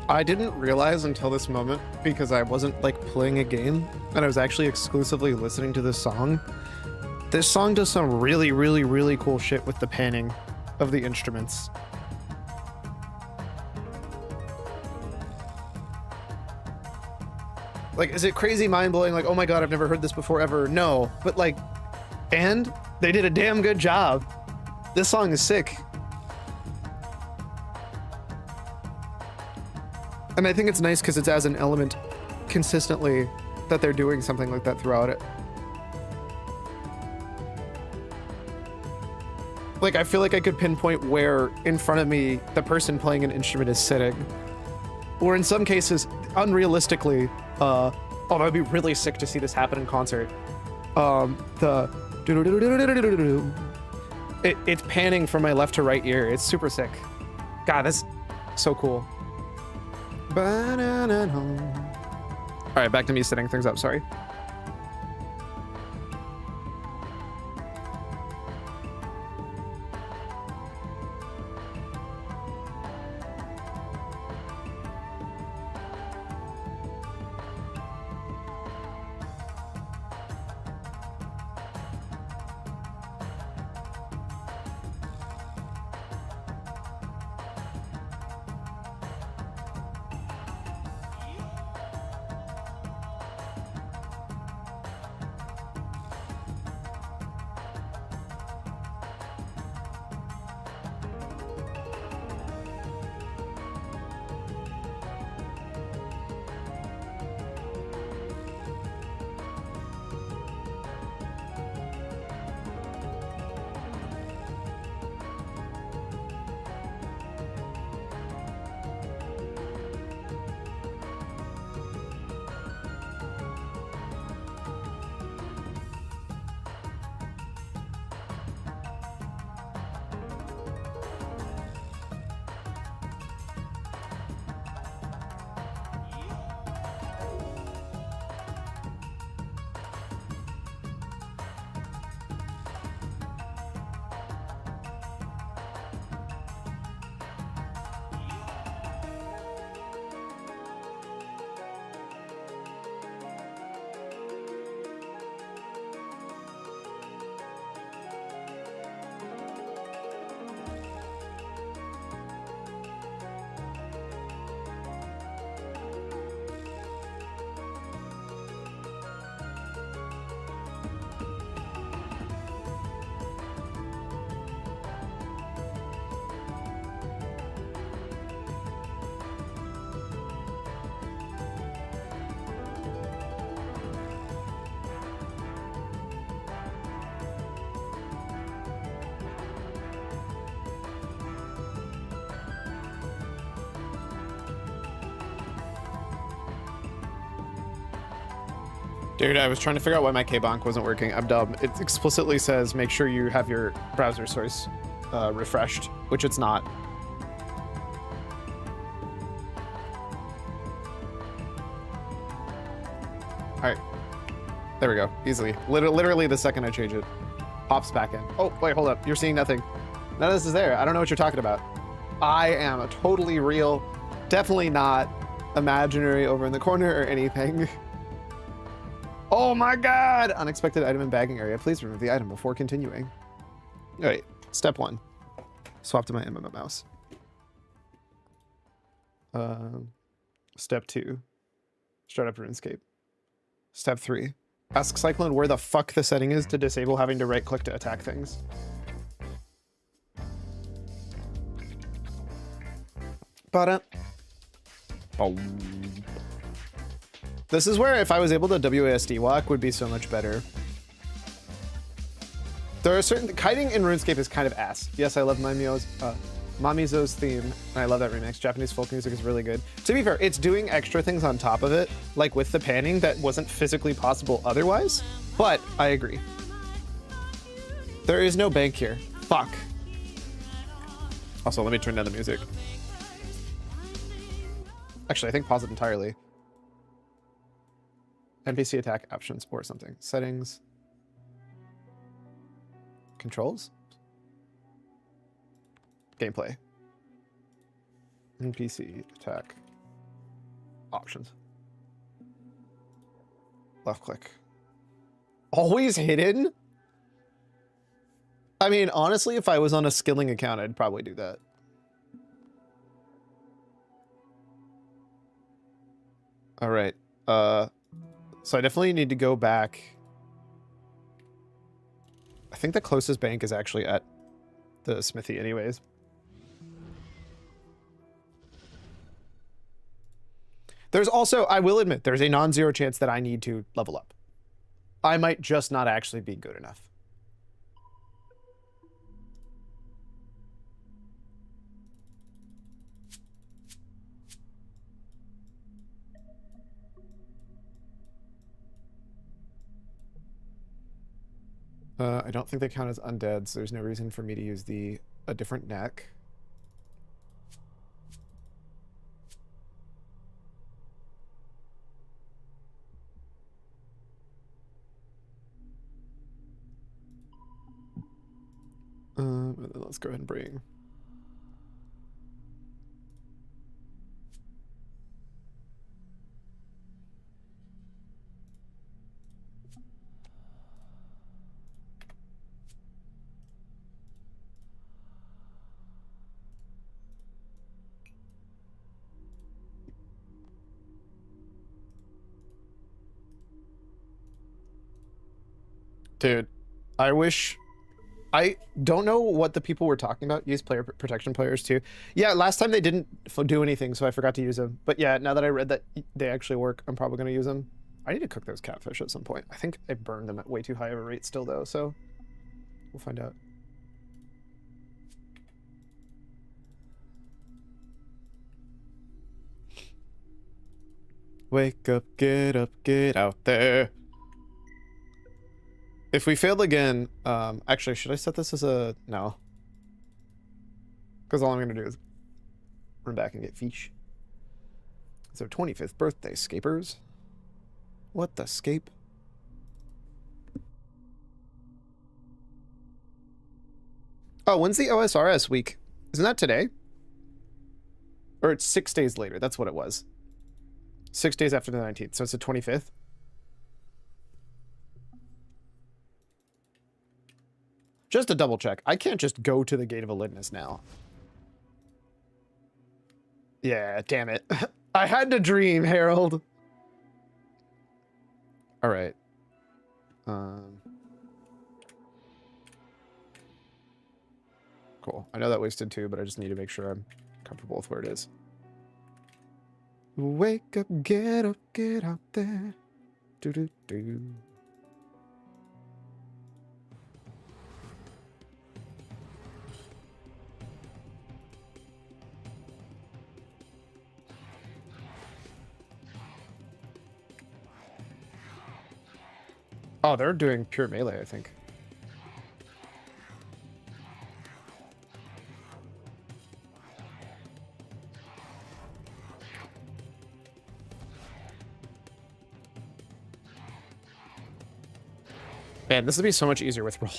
I didn't realize until this moment, because I wasn't like playing a game and I was actually exclusively listening to this song. This song does some really, really, really cool shit with the panning of the instruments. Like, is it crazy mind-blowing? Like, oh my god, I've never heard this before ever. No, but like, and they did a damn good job. This song is sick. And I think it's nice because it's as an element consistently that they're doing something like that throughout it. Like, I feel like I could pinpoint where in front of me the person playing an instrument is sitting. Or in some cases, unrealistically, oh, that'd be really sick to see this happen in concert. It's panning from my left to right ear. It's super sick. God, that's so cool. All right, back to me setting things up. Sorry. Dude, I was trying to figure out why my Kbonk wasn't working. I'm dumb. It explicitly says make sure you have your browser source refreshed, which it's not. All right, there we go. Easily, literally the second I change it, pops back in. Oh wait, hold up. You're seeing nothing. None of this is there. I don't know what you're talking about. I am a totally real, definitely not imaginary over in the corner or anything. Oh my god! Unexpected item in bagging area. Please remove the item before continuing. All right, step 1. Swap to my MMO mouse. Step 2. Start up RuneScape. Step 3. Ask Cyclone where the fuck the setting is to disable having to right-click to attack things. Ba-da. Boom. This is where if I was able to WASD walk would be so much better. There are certain... Kiting in RuneScape is kind of ass. Yes, I love Mamizo's theme, and I love that remix. Japanese folk music is really good. To be fair, it's doing extra things on top of it, like with the panning, that wasn't physically possible otherwise, but I agree. There is no bank here. Fuck. Also, let me turn down the music. Actually, I think pause it entirely. NPC attack options or something. Settings. Controls. Gameplay. NPC attack Options. Left click. Always hidden? I mean, honestly, if I was on a skilling account, I'd probably do that. All right. So I definitely need to go back. I think the closest bank is actually at the smithy anyways. There's also, I will admit, there's a non-zero chance that I need to level up. I might just not actually be good enough. I don't think they count as undead, so there's no reason for me to use a different neck. Let's go ahead and bring. Dude, I wish. I don't know what the people were talking about. Use player protection players too. Yeah, last time they didn't do anything, so I forgot to use them. But yeah, now that I read that they actually work, I'm probably going to use them. I need to cook those catfish at some point. I think I burned them at way too high of a rate still, though, so we'll find out. Wake up, get out there. If we failed again, actually, should I set this as a... No. Because all I'm going to do is run back and get fish. It's our 25th birthday, scapers. What the scape? Oh, when's the OSRS week? Isn't that today? Or it's 6 days later. That's what it was. 6 days after the 19th. So it's the 25th. Just to double check. I can't just go to the Gate of Elidness now. Yeah, damn it. I had to dream, Harold. All right. Cool. I know that wasted 2, but I just need to make sure I'm comfortable with where it is. Wake up, get out there. Do. Oh, they're doing pure melee, I think. Man, this would be so much easier with roll.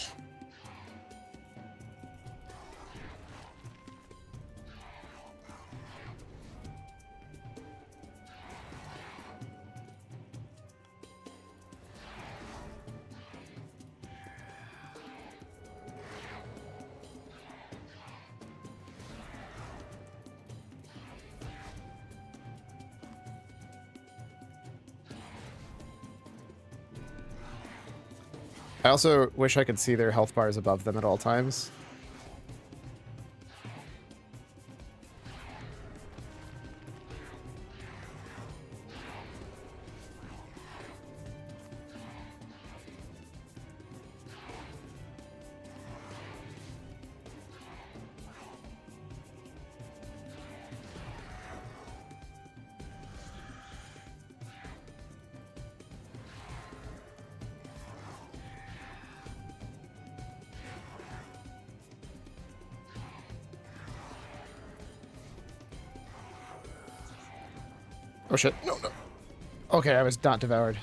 I also wish I could see their health bars above them at all times. Oh shit. No. Okay, I was not devoured.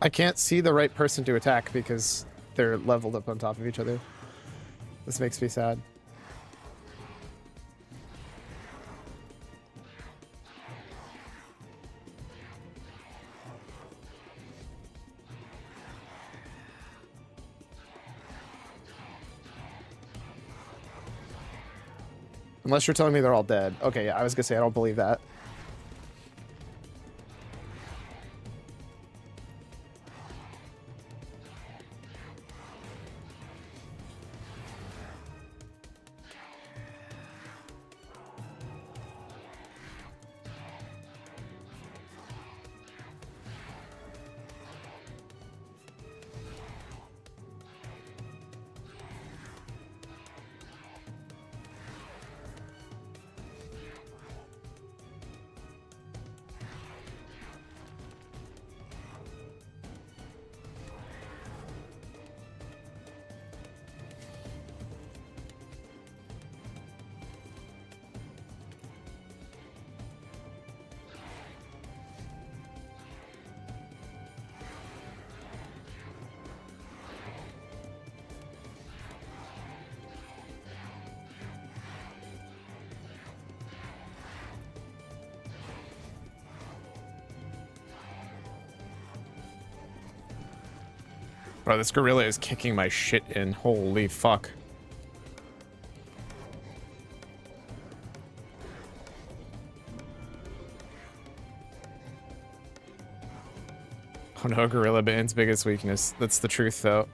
I can't see the right person to attack because they're leveled up on top of each other. This makes me sad. Unless you're telling me they're all dead. Okay, yeah, I was gonna say I don't believe that. Bro, this gorilla is kicking my shit in. Holy fuck. Oh no, Gorilla Band's biggest weakness. That's the truth, though.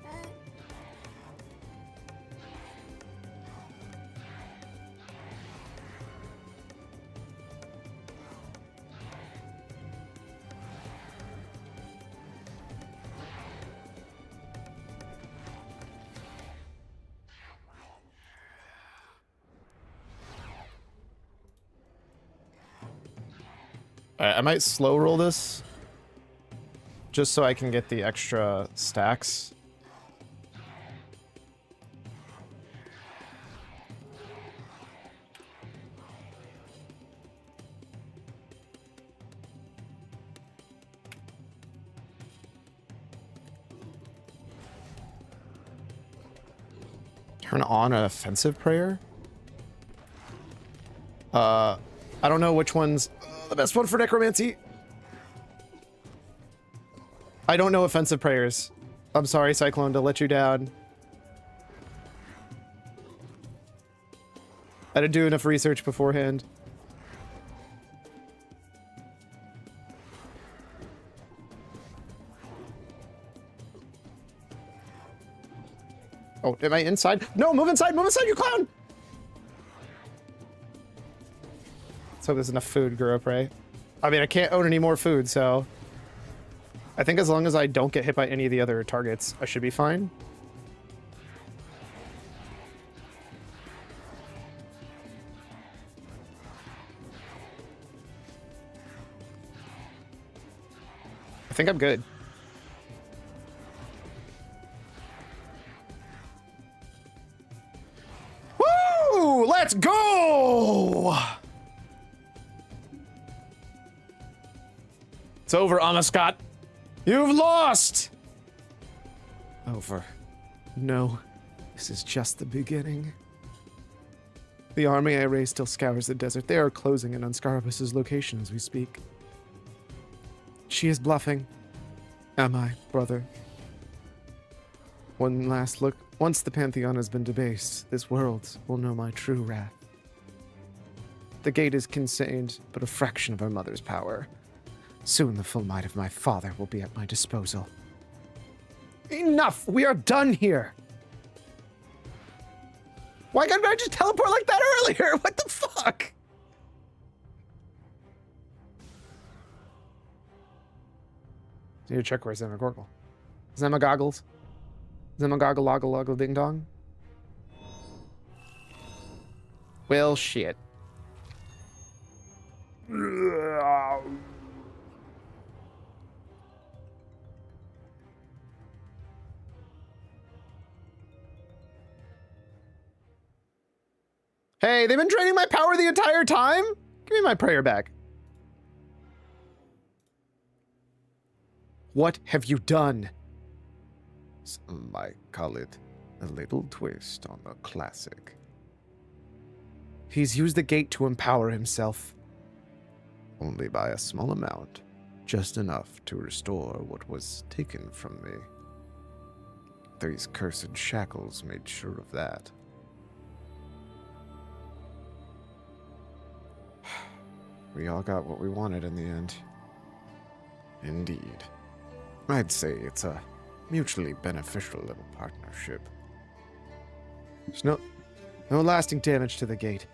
I might slow roll this just so I can get the extra stacks. Turn on an offensive prayer? I don't know which one's the best one for necromancy. I don't know offensive prayers. I'm sorry, Cyclone, to let you down. I didn't do enough research beforehand. Oh, am I inside? No, move inside, you clown! So there's enough food, Guru Pray. I mean, I can't own any more food, so... I think as long as I don't get hit by any of the other targets, I should be fine. I think I'm good. Woo! Let's go! It's over, AMASCUT. You've lost! Over. No, this is just the beginning. The army I raised still scours the desert. They are closing in on Scarabus's location as we speak. She is bluffing. Am I, brother? One last look. Once the Pantheon has been debased, this world will know my true wrath. The gate is contained but a fraction of our mother's power. Soon the full might of my father will be at my disposal. Enough! We are done here! Why couldn't I just teleport like that earlier? What the fuck? I need to check where's Zemagorgle. Zemagoggles? Zemagoggle loggle loggle ding dong? Well, shit. Hey, they've been draining my power the entire time? Give me my prayer back. What have you done? Some might call it a little twist on the classic. He's used the gate to empower himself. Only by a small amount, just enough to restore what was taken from me. These cursed shackles made sure of that. We all got what we wanted in the end. Indeed. I'd say it's a mutually beneficial little partnership. There's no lasting damage to the gate.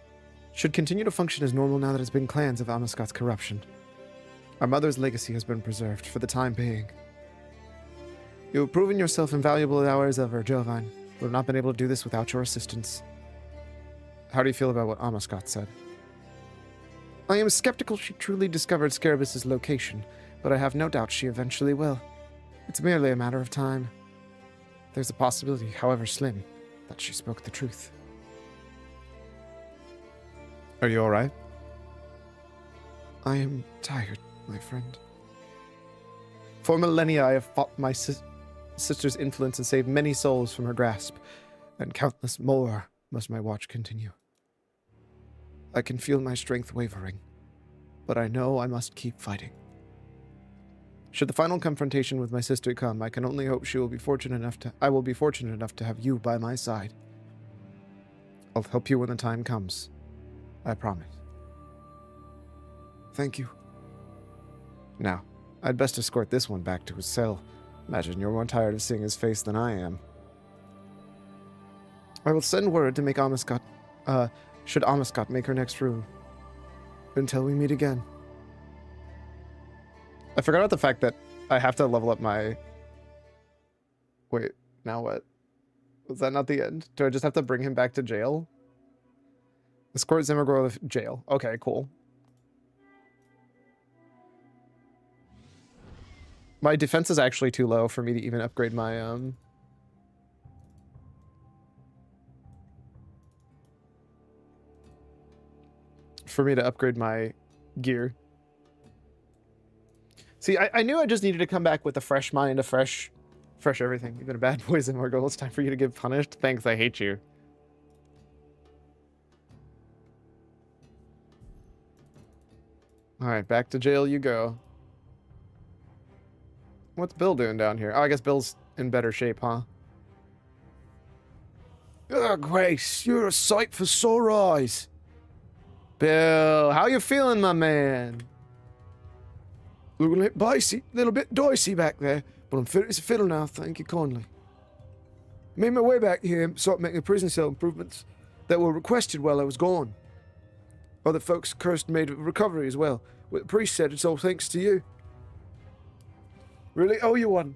Should continue to function as normal now that it's been cleansed of AMASCUT's corruption. Our mother's legacy has been preserved for the time being. You have proven yourself invaluable hours ever, Jovine. We have not been able to do this without your assistance. How do you feel about what AMASCUT said? I am skeptical she truly discovered Scarabus's location, but I have no doubt she eventually will. It's merely a matter of time. There's a possibility, however slim, that she spoke the truth. Are you alright? I am tired, my friend. For millennia I have fought my sister's influence and saved many souls from her grasp, and countless more must my watch continue. I can feel my strength wavering, but I know I must keep fighting. Should the final confrontation with my sister come, I can only hope I will be fortunate enough to have you by my side. I'll help you when the time comes. I promise. Thank you. Now, I'd best escort this one back to his cell. Imagine you're more tired of seeing his face than I am. I will send word to make AMASCUT, should AMASCUT make her next room. Until we meet again. I forgot about the fact that I have to level up my... Wait, now what? Was that not the end? Do I just have to bring him back to jail? Escort Zemagor to jail. Okay, cool. My defense is actually too low for me to even upgrade my, for me to upgrade my gear. See, I knew I just needed to come back with a fresh mind, a fresh everything. You've been a bad boy, Zemagor. It's time for you to get punished. Thanks, I hate you. Alright, back to jail you go. What's Bill doing down here? Oh, I guess Bill's in better shape, huh? Oh, Grace, you're a sight for sore eyes. Bill, how you feeling, my man? Looking a little bit dicey back there, but I'm fit as a fiddle now, thank you kindly. Made my way back here and started making prison cell improvements that were requested while I was gone. Other folks cursed made a recovery as well. What the priest said, it's all thanks to you. Really owe you one.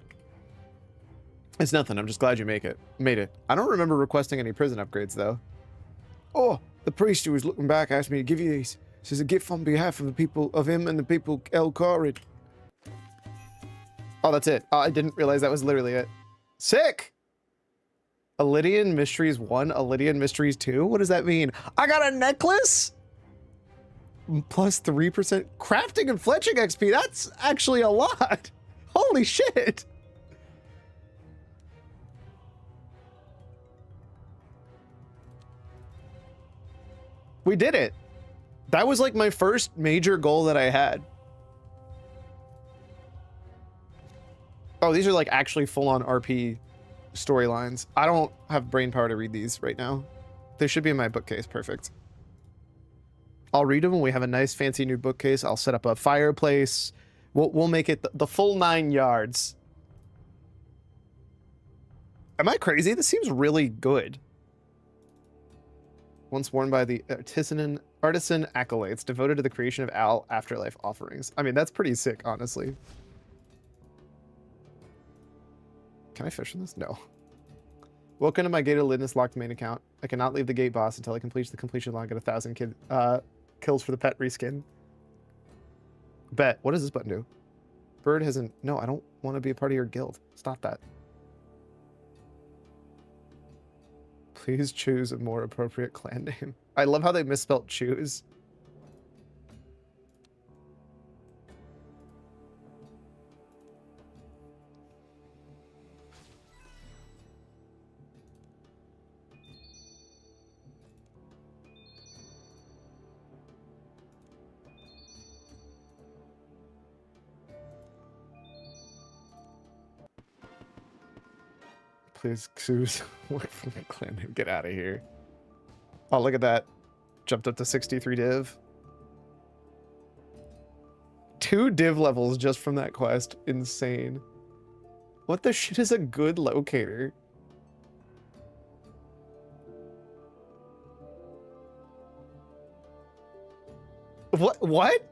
It's nothing. I'm just glad you made it. I don't remember requesting any prison upgrades, though. Oh, the priest who was looking back asked me to give you these. This is a gift on behalf of the people of him and the people El Kharid. Oh, that's it. Oh, I didn't realize that was literally it. Sick! Elydian Mysteries 1, Elydian Mysteries 2? What does that mean? I got a necklace? Plus 3% crafting and fletching XP. That's actually a lot. Holy shit. We did it. That was like my first major goal that I had. Oh, these are like actually full-on RP storylines. I don't have brain power to read these right now. They should be in my bookcase. Perfect. I'll read them when we have a nice fancy new bookcase. I'll set up a fireplace. We'll make it the full 9 yards. Am I crazy? This seems really good. Once worn by the artisan acolytes devoted to the creation of afterlife offerings. I mean, that's pretty sick, honestly. Can I fish from this? No. Welcome to my gated Lidness locked main account. I cannot leave the gate boss until I complete the completion log at 1,000 kills for the pet reskin. Bet. What does this button do? Bird hasn't... No, I don't want to be a part of your guild. Stop that. Please choose a more appropriate clan name. I love how they misspelled choose. Please, Xus. Clan name, get out of here. Oh, look at that. Jumped up to 63 div. 2 div levels just from that quest. Insane. What the shit is a good locator? What?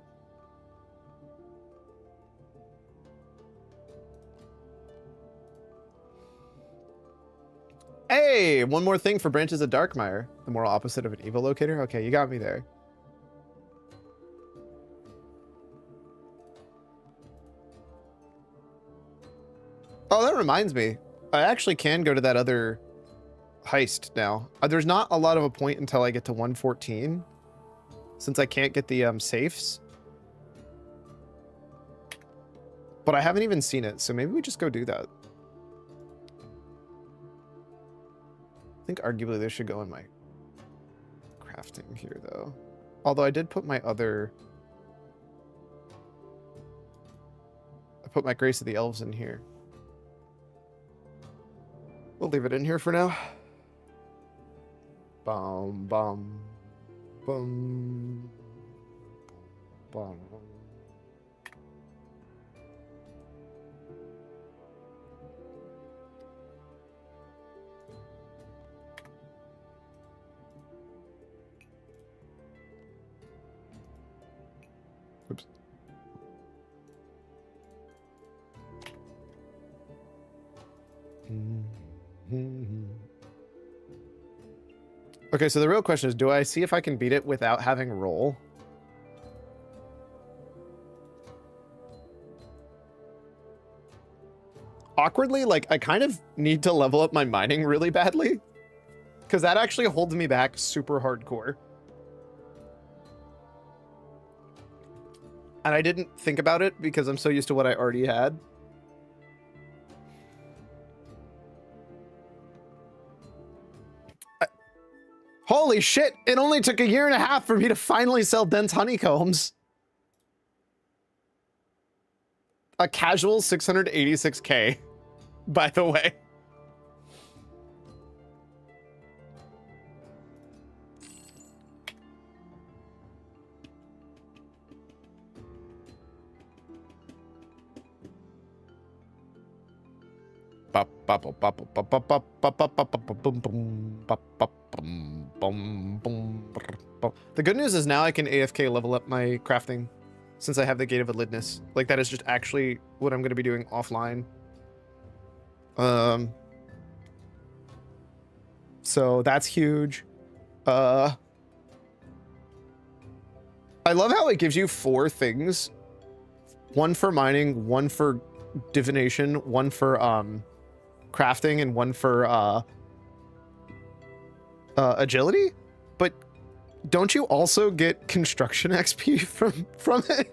Hey, one more thing for Branches of Darkmire. The moral opposite of an evil locator? Okay, you got me there. Oh, that reminds me. I actually can go to that other heist now. There's not a lot of a point until I get to 114. Since I can't get the safes. But I haven't even seen it, so maybe we just go do that. I think arguably this should go in my crafting here, though. Although I did put my other... I put my Grace of the Elves in here. We'll leave it in here for now. Bum, bum, bum, bum. Oops. Okay, so the real question is, do I see if I can beat it without having roll? Awkwardly, like, I kind of need to level up my mining really badly. Because that actually holds me back super hardcore. And I didn't think about it because I'm so used to what I already had. Holy shit! It only took 1.5 years for me to finally sell dense honeycombs. A casual 686k, by the way. The good news is now I can AFK level up my crafting since I have the Gate of Elidness. Like, that is just actually what I'm going to be doing offline. So that's huge. I love how it gives you 4 things. 1 for mining, 1 for divination, 1 for crafting, and 1 for agility. But don't you also get construction XP from it?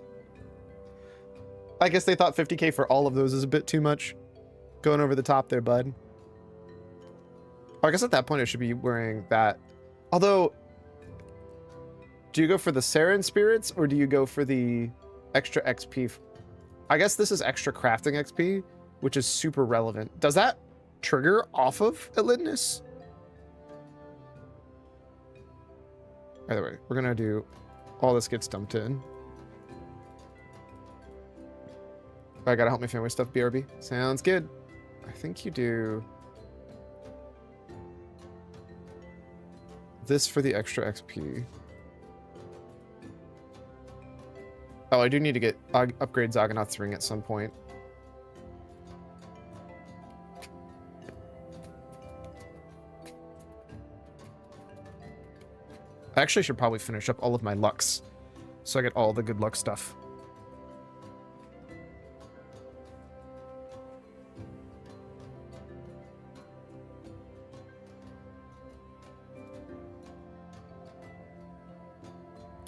I guess they thought 50k for all of those is a bit too much. Going over the top there, bud. I guess at that point I should be wearing that. Although, do you go for the Saren spirits or do you go for the extra XP? I guess this is extra crafting XP, which is super relevant. Does that trigger off of Elidness? Either way, we're gonna do all this gets dumped in. I gotta help my family stuff, BRB. Sounds good. I think you do this for the extra XP. Oh, I do need to get upgrade Zagonoth's ring at some point. I actually should probably finish up all of my lucks so I get all the good luck stuff.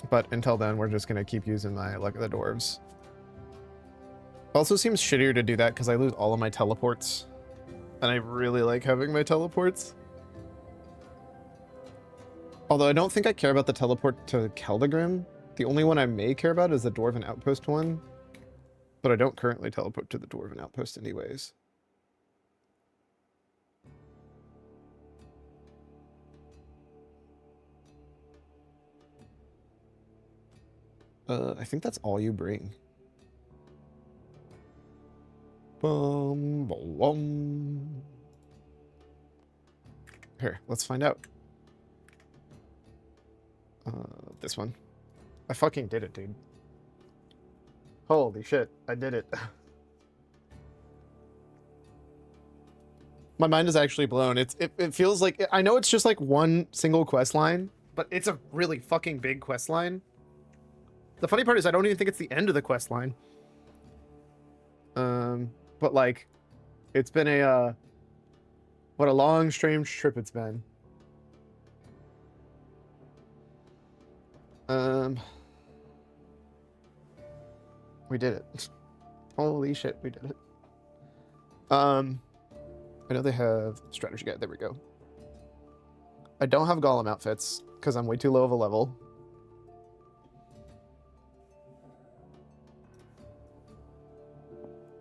But until then, we're just going to keep using my Luck of the Dwarves. Also seems shittier to do that because I lose all of my teleports. And I really like having my teleports. Although I don't think I care about the teleport to Keldagrim. The only one I may care about is the Dwarven Outpost one. But I don't currently teleport to the Dwarven Outpost anyways. I think that's all you bring. Bum, bum. Here, let's find out. This one. I fucking did it, dude. Holy shit, I did it. My mind is actually blown. It feels like, I know it's just like one single quest line, but it's a really fucking big quest line. The funny part is I don't even think it's the end of the quest line. But like, it's been a what a long, strange trip it's been. We did it. Holy shit, we did it. I know they have strategy guide. There we go. I don't have golem outfits because I'm way too low of a level.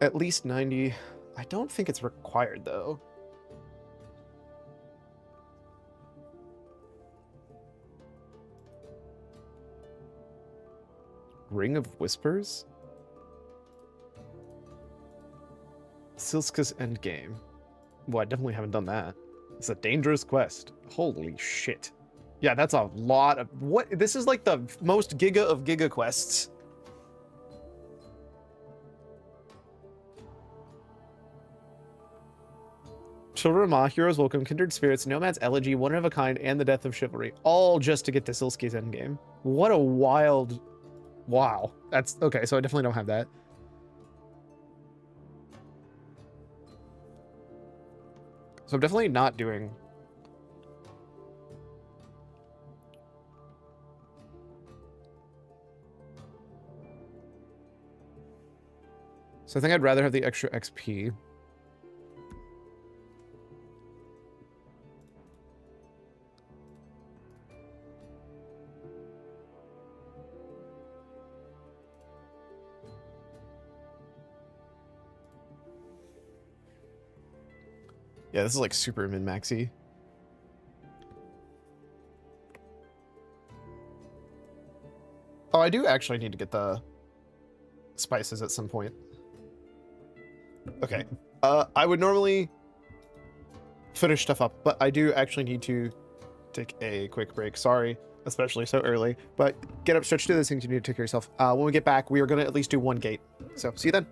At least 90. I don't think it's required though. Ring of Whispers? Silska's Endgame. Well, I definitely haven't done that. It's a dangerous quest. Holy shit. Yeah, that's a lot of... What? This is like the most giga of giga quests. Children of Ma, Heroes Welcome, Kindred Spirits, Nomad's Elegy, One of a Kind, and the Death of Chivalry. All just to get to Silski's Endgame. What a wild... Wow. That's... Okay, so I definitely don't have that. So I'm definitely not doing... So I think I'd rather have the extra XP. Yeah, this is like super min-maxy. Oh, I do actually need to get the spices at some point. Okay. I would normally finish stuff up, but I do actually need to take a quick break. Sorry, especially so early. But get up, stretch, do those things you need to take care of yourself. When we get back, we are going to at least do one gate. So, see you then.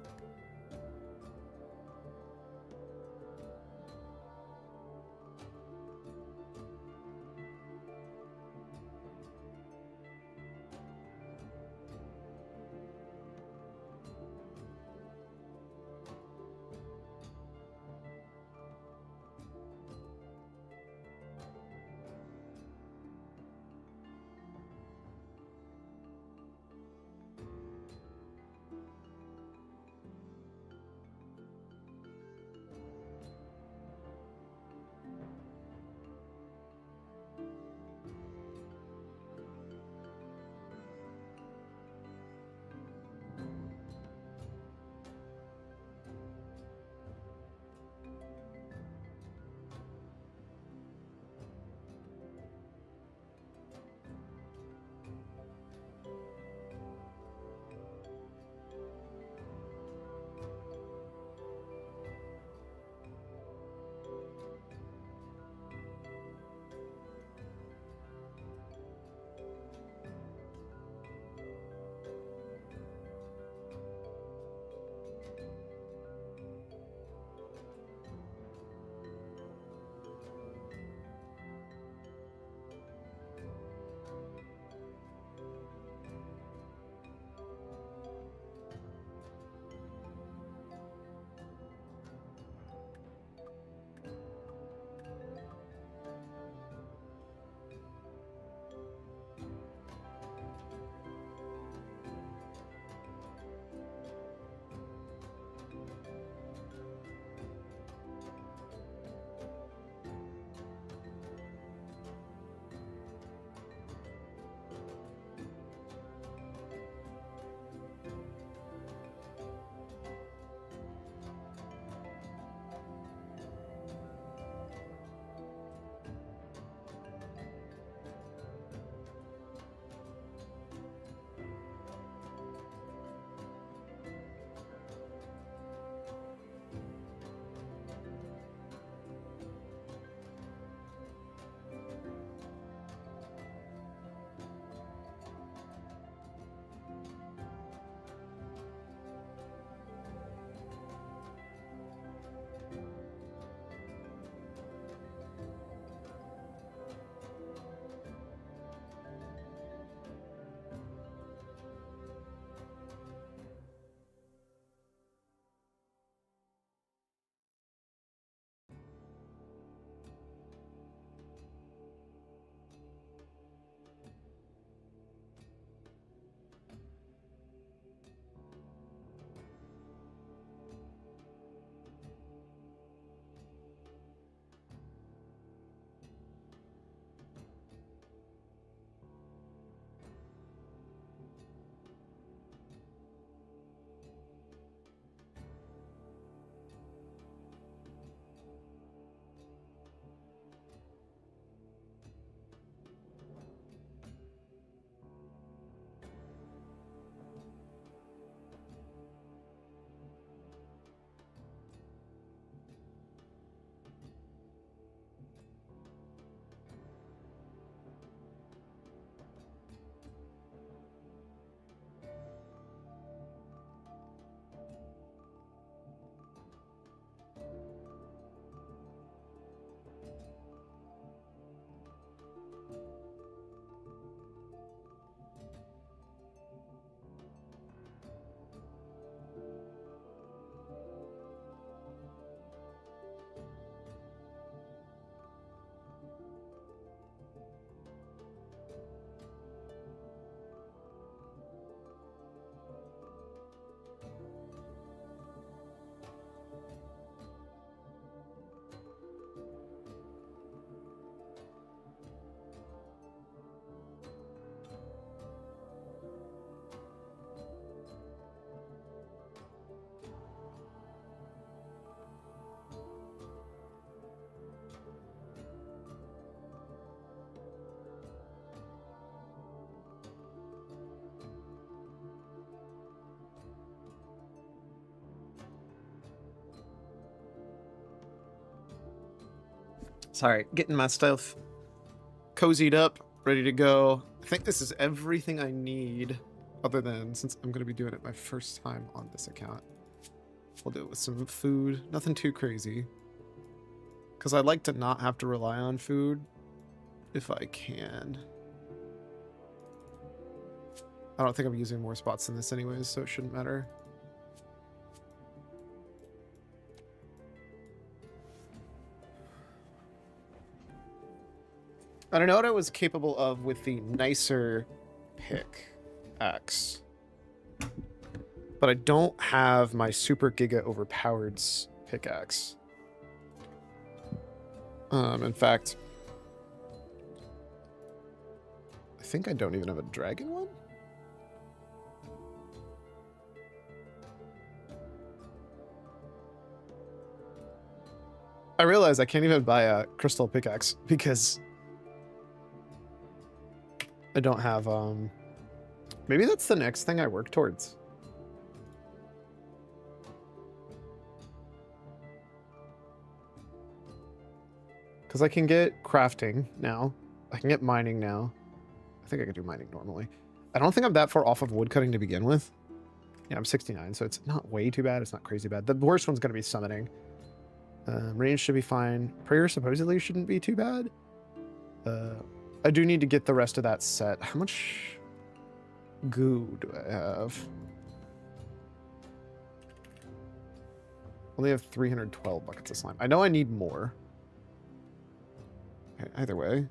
Sorry, getting my stuff cozied up, ready to go. I think this is everything I need, other than since I'm going to be doing it my first time on this account. We'll do it with some food, nothing too crazy. Because I'd like to not have to rely on food if I can. I don't think I'm using more spots than this anyways, so it shouldn't matter. I don't know what I was capable of with the nicer pickaxe. But I don't have my super giga overpowered pickaxe. In fact, I think I don't even have a dragon one. I realize I can't even buy a crystal pickaxe because I don't have, maybe that's the next thing I work towards. Because I can get crafting now. I can get mining now. I think I can do mining normally. I don't think I'm that far off of woodcutting to begin with. Yeah, I'm 69, so it's not way too bad. It's not crazy bad. The worst one's going to be summoning. Range should be fine. Prayer supposedly shouldn't be too bad. I do need to get the rest of that set. How much goo do I have? Only have 312 buckets of slime. I know I need more. Okay, either way.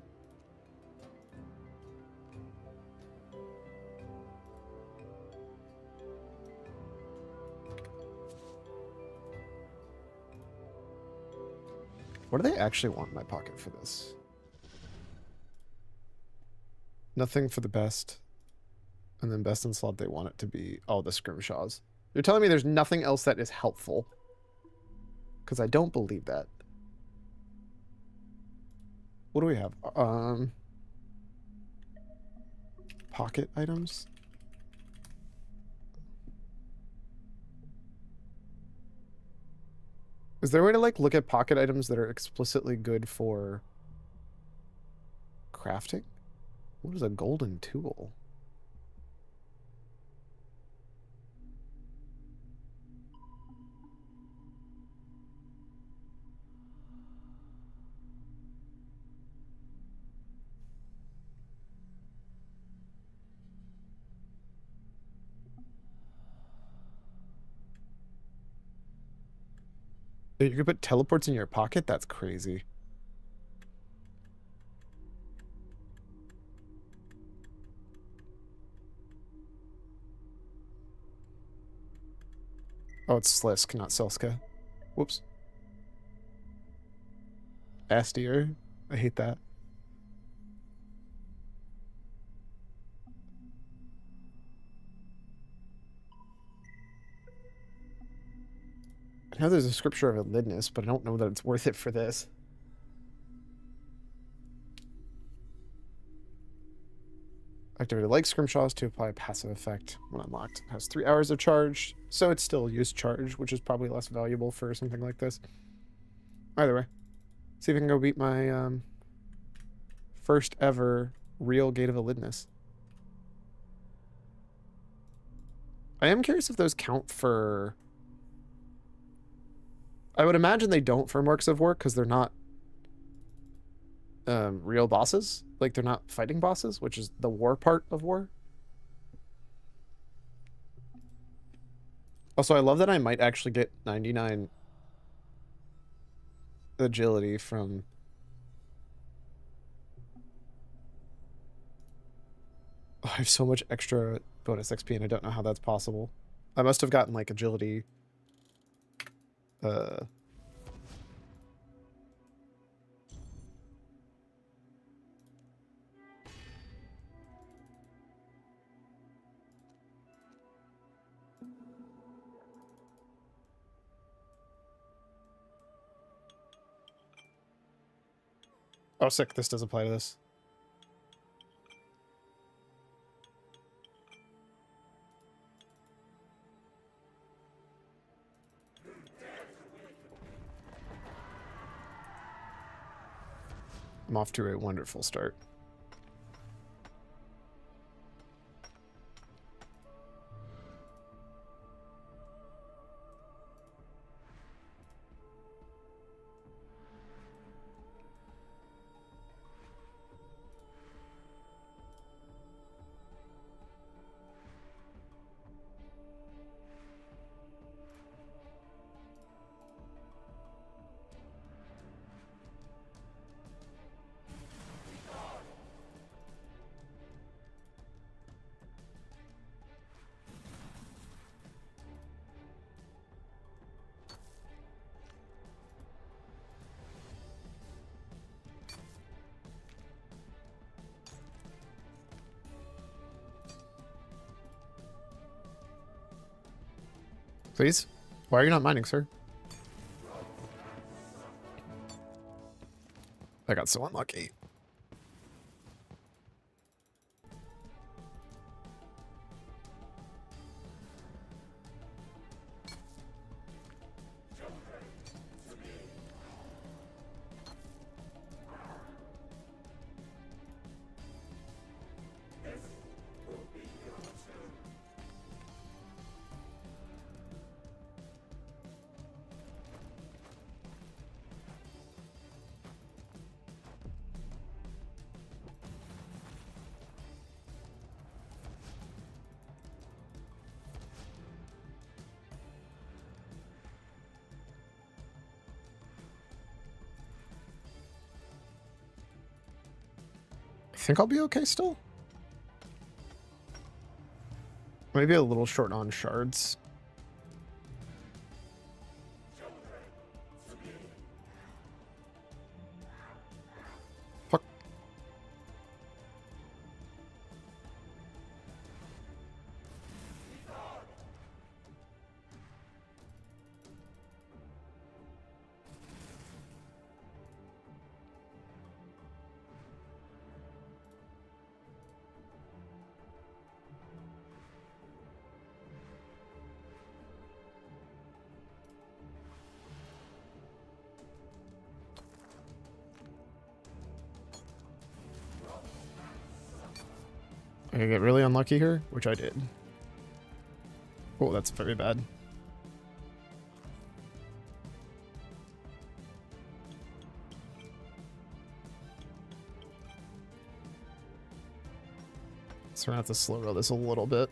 What do they actually want in my pocket for this? Nothing for the best. And then best in slot, they want it to be all the scrimshaws. You're telling me there's nothing else that is helpful? Because I don't believe that. What do we have? Pocket items? Is there a way to like look at pocket items that are explicitly good for crafting? What is a golden tool? You could put teleports in your pocket? That's crazy. Oh, it's Slisk, not Selska. Whoops. Astier. I hate that. I know there's a scripture of Elidness, but I don't know that it's worth it for this. Activate like scrimshaws to apply a passive effect when unlocked. Has 3 hours of charge, so it's still use charge, which is probably less valuable for something like this. Either way, see if I can go beat my first ever real Gate of Elidness. I am curious if those count for... I would imagine they don't for Marks of War because they're not real bosses. Like, they're not fighting bosses, which is the war part of war. Also, I love that I might actually get 99 agility from... Oh, I have so much extra bonus XP and I don't know how that's possible. I must have gotten, like, agility... Oh, sick. This does apply to this. I'm off to a wonderful start. Please? Why are you not mining, sir? I got so unlucky. I think I'll be okay still. Maybe a little short on shards. Fuck. I could get really unlucky here, which I did. Oh, that's very bad. So we're gonna have to slow roll this a little bit.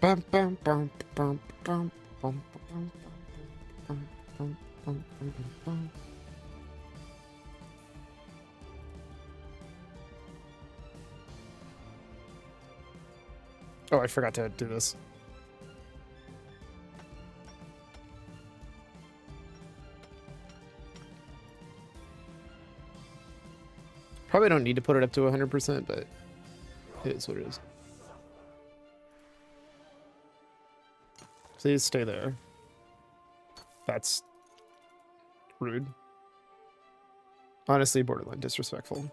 Bum, bum, bum, bum, bum, bum, bum, bum, bum, bum, bum, bum. Oh, I forgot to do this. Probably don't need to put it up to 100%, but it is what it is. Please stay there. That's rude. Honestly, borderline disrespectful.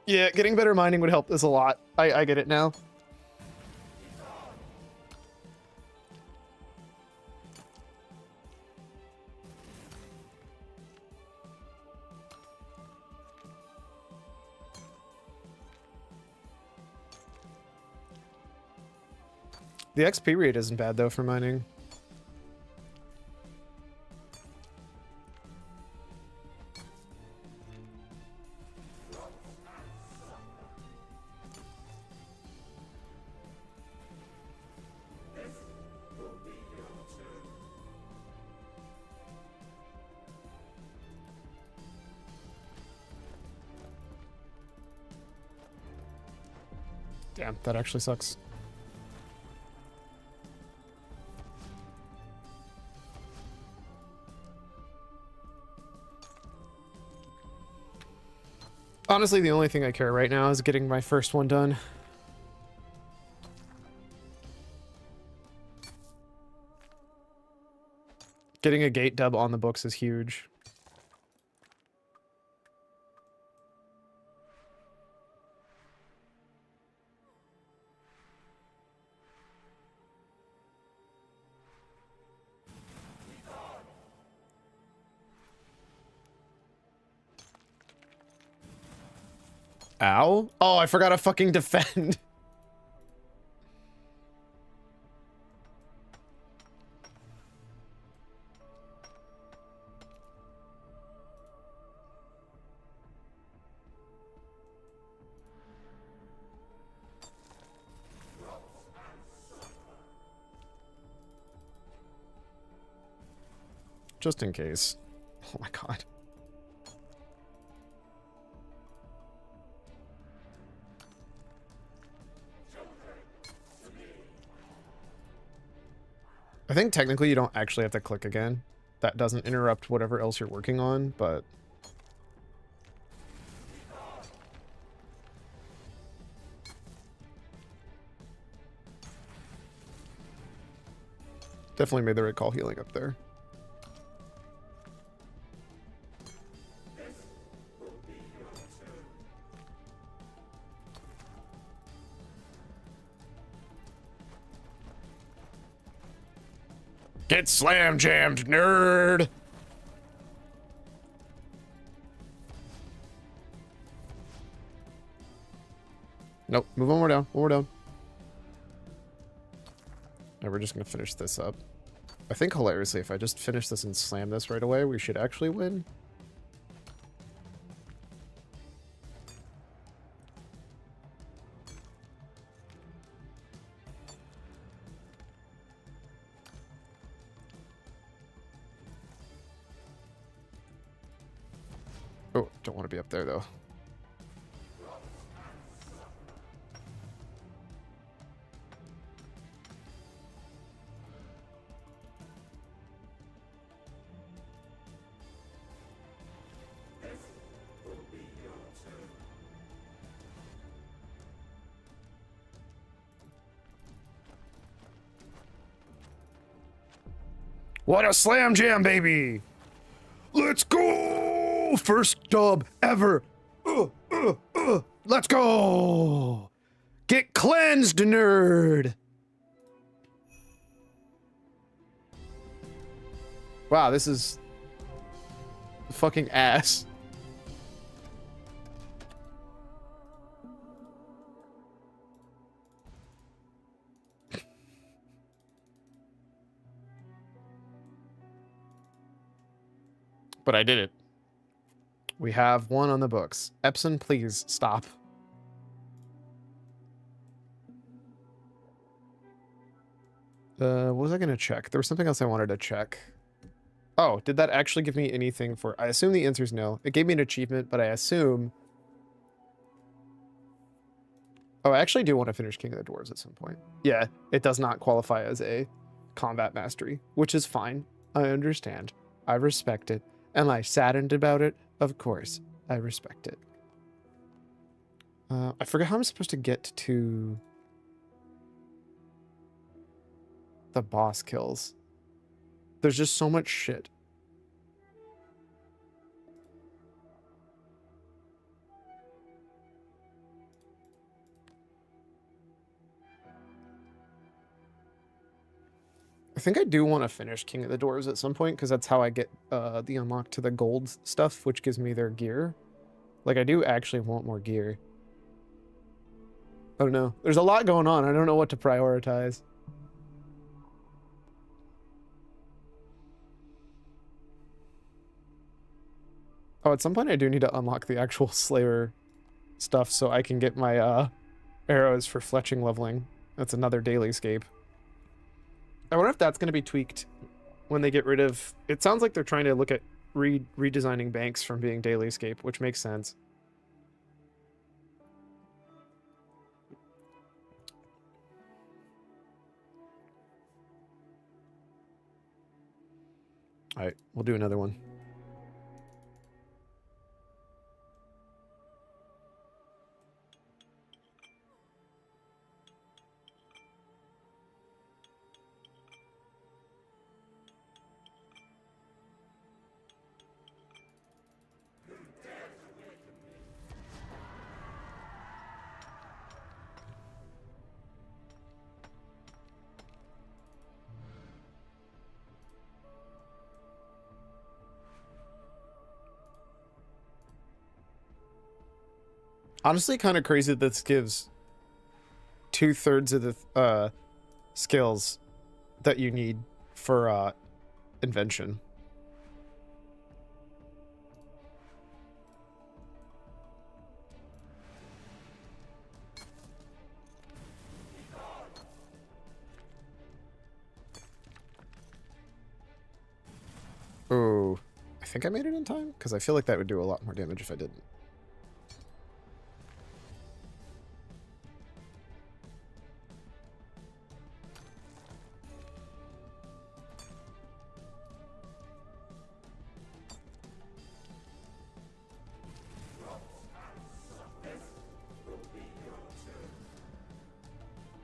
Yeah, getting better mining would help this a lot. I get it now. The XP rate isn't bad though for mining. Damn, that actually sucks. Honestly, the only thing I care right now is getting my first one done. Getting a gate dub on the books is huge. Ow? Oh, I forgot to fucking defend. Just in case. Oh my god. I think technically you don't actually have to click again. That doesn't interrupt whatever else you're working on, but... Definitely made the right call healing up there. Get slam jammed, nerd! Nope, move one more down, one more down. Now we're just gonna finish this up. I think hilariously, if I just finish this and slam this right away, we should actually win. Oh, don't want to be up there though. What a slam jam, baby! Let's go! First dub ever. Let's go! Get cleansed, nerd! Wow, this is fucking ass. But I did it. We have one on the books. Epson, please stop. What was I gonna check? There was something else I wanted to check. Oh, did that actually give me anything for... I assume the answer is no. It gave me an achievement, but I assume... Oh, I actually do want to finish King of the Dwarves at some point. Yeah, it does not qualify as a combat mastery, which is fine. I understand. I respect it. Am I saddened about it? Of course. I respect it. I forget how I'm supposed to get to the boss kills. There's just so much shit. I think I do want to finish King of the Dwarves at some point, because that's how I get the unlock to the gold stuff, which gives me their gear. Like, I do actually want more gear. I don't know. There's a lot going on. I don't know what to prioritize. Oh, at some point I do need to unlock the actual Slayer stuff so I can get my arrows for fletching leveling. That's another daily scape. I wonder if that's going to be tweaked when they get rid of... It sounds like they're trying to look at redesigning banks from being daily scape, which makes sense. All right, we'll do another one. Honestly, kind of crazy that this gives 2/3 of the skills that you need for invention. Oh, I think I made it in time because I feel like that would do a lot more damage if I didn't.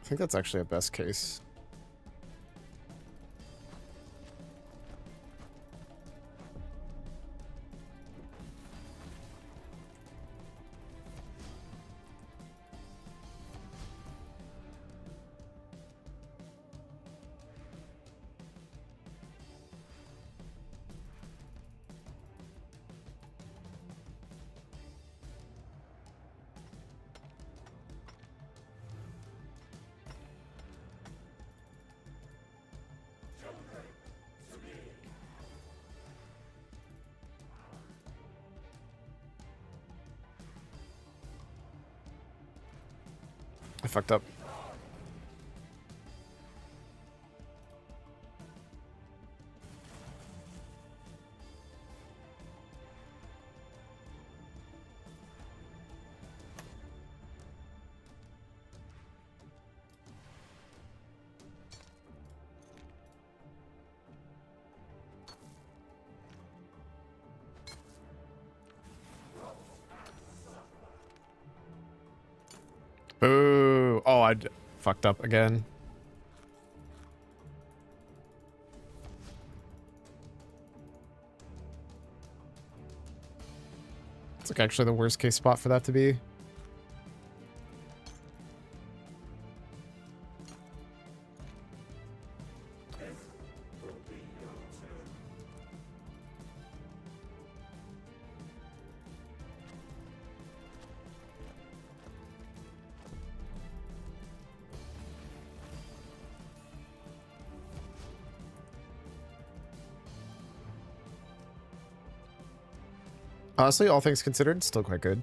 I think that's actually a best case. I fucked up. Boo. Oh, I fucked up again. It's like actually the worst case spot for that to be. Honestly, all things considered, still quite good.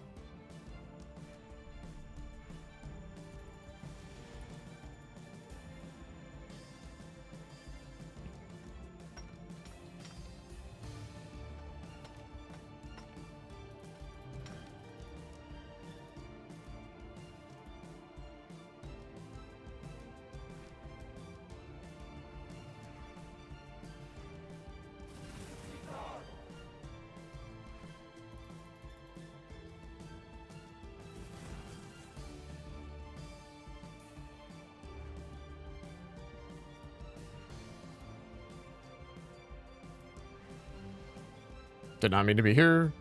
Did not mean to be here.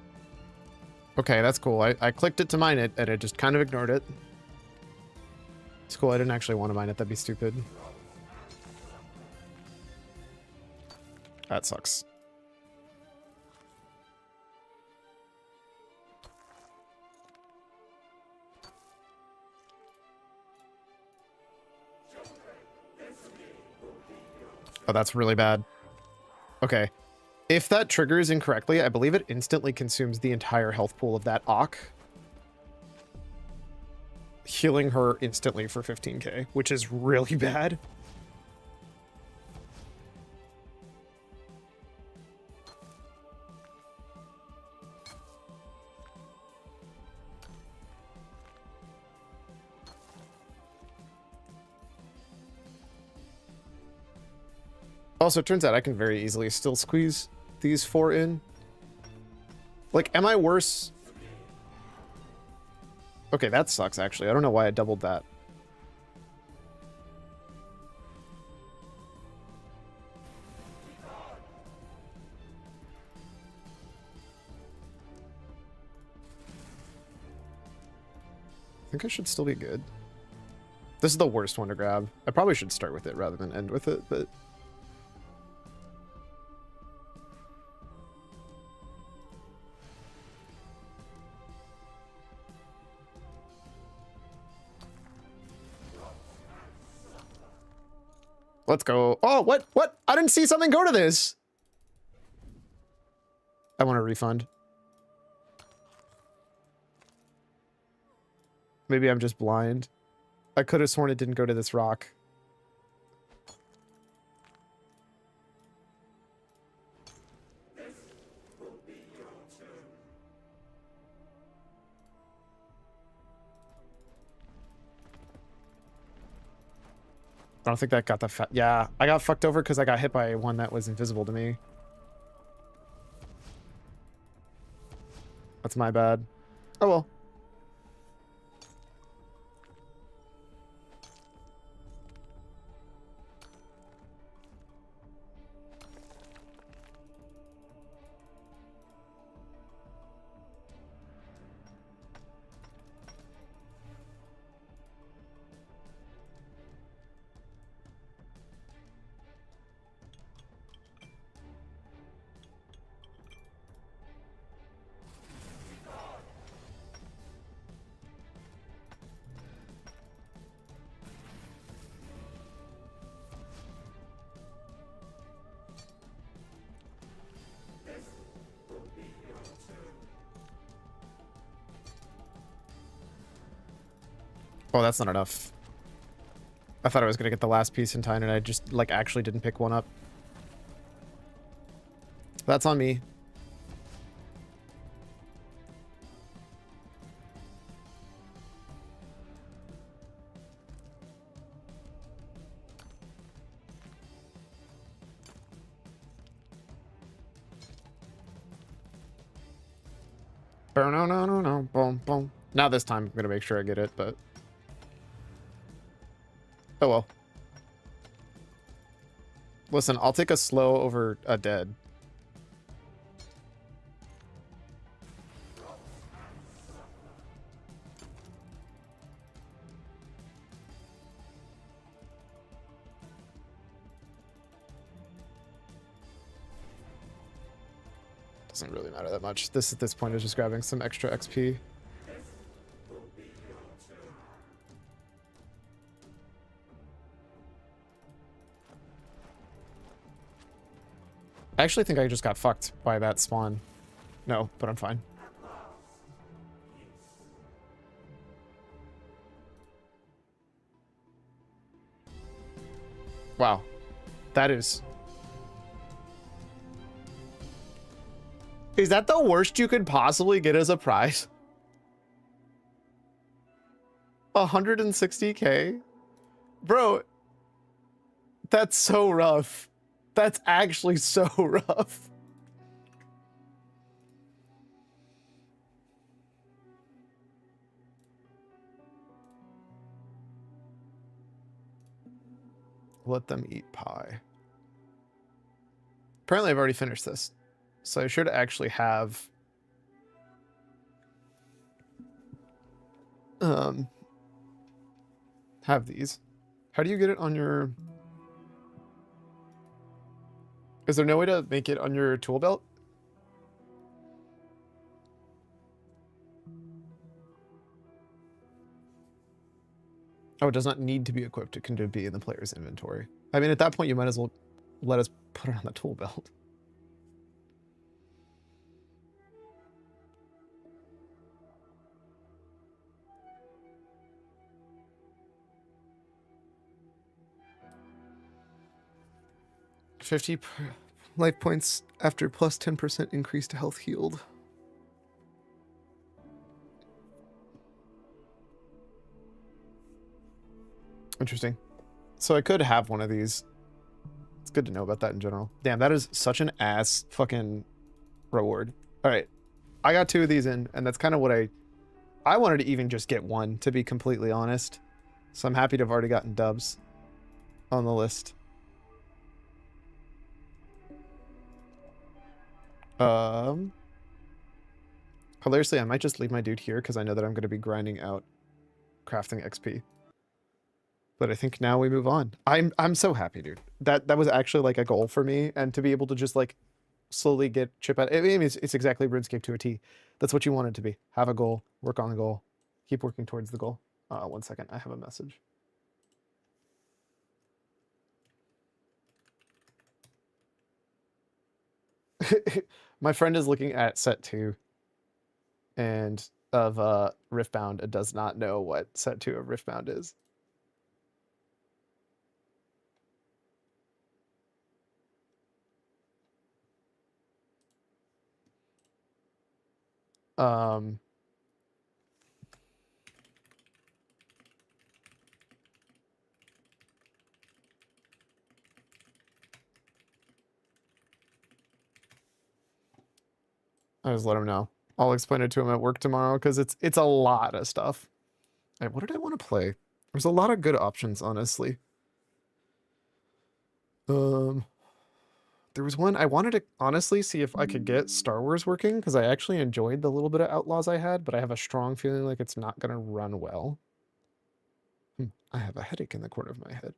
Okay, that's cool. I clicked it to mine it, and it just kind of ignored it. It's cool. I didn't actually want to mine it. That'd be stupid. That sucks. Oh, that's really bad. Okay. If that triggers incorrectly, I believe it instantly consumes the entire health pool of that Auk, healing her instantly for 15k, which is really bad. Also, it turns out I can very easily still squeeze these 4 in? Like, am I worse? Okay, that sucks, actually. I don't know why I doubled that. I think I should still be good. This is the worst one to grab. I probably should start with it rather than end with it, but... Let's go. Oh, what? What? I didn't see something go to this. I want a refund. Maybe I'm just blind. I could have sworn it didn't go to this rock. I don't think that got the yeah, I got fucked over because I got hit by one that was invisible to me. That's my bad. Oh well. Oh, that's not enough. I thought I was gonna get the last piece in time and I just, like, actually didn't pick one up. That's on me. No, boom, boom. Now this time I'm gonna make sure I get it, but... Oh well. Listen, I'll take a slow over a dead. Doesn't really matter that much. This at this point is just grabbing some extra XP. I actually think I just got fucked by that spawn. No, but I'm fine. Wow. That is... Is that the worst you could possibly get as a prize? 160k? Bro, that's so rough. That's actually so rough. Let them eat pie. Apparently I've already finished this. So I should actually have these. How do you get it on your... Is there no way to make it on your tool belt? Oh, it does not need to be equipped. It can be in the player's inventory. I mean, at that point, you might as well let us put it on the tool belt. $50 life points after plus 10% increase to health healed. Interesting. So I could have one of these It's good to know about that in general. Damn, that is such an ass fucking reward. All right, I got 2 of these in, and that's kind of what I wanted to even just get 1, to be completely honest. So I'm happy to have already gotten dubs on the list. Hilariously, I might just leave my dude here because I know that I'm going to be grinding out crafting XP. But I think now we move on. I'm so happy, dude. That was actually like a goal for me, and to be able to just like slowly get chip out. I mean, it's exactly RuneScape to a T. That's what you want it to be. Have a goal, work on the goal, keep working towards the goal. 1 second, I have a message. My friend is looking at set 2 and of Riftbound and does not know what set 2 of Riftbound is. Um I just let him know. I'll explain it to him at work tomorrow because it's a lot of stuff. Hey, what did I want to play? There's a lot of good options, honestly. There was one I wanted to honestly see if I could get Star Wars working because I actually enjoyed the little bit of Outlaws I had, but I have a strong feeling like it's not gonna run well. I have a headache in the corner of my head.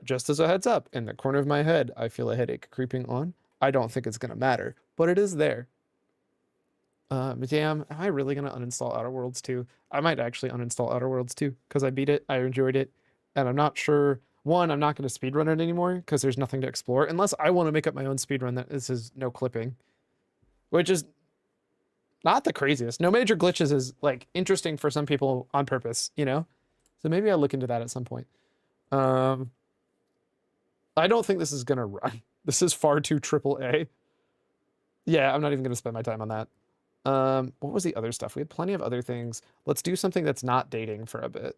Just as a heads up, in the corner of my head, I feel a headache creeping on. I don't think it's gonna matter, but it is there. Damn, am I really gonna uninstall Outer Worlds 2? I might actually uninstall Outer Worlds 2 because I beat it, I enjoyed it, and I'm not sure. One, I'm not going to speedrun it anymore because there's nothing to explore unless I want to make up my own speedrun that this is no clipping, which is not the craziest. No major glitches is like interesting for some people on purpose, you know? So maybe I'll look into that at some point. I don't think this is going to run. This is far too AAA. Yeah, I'm not even going to spend my time on that. What was the other stuff? We had plenty of other things. Let's do something that's not dating for a bit.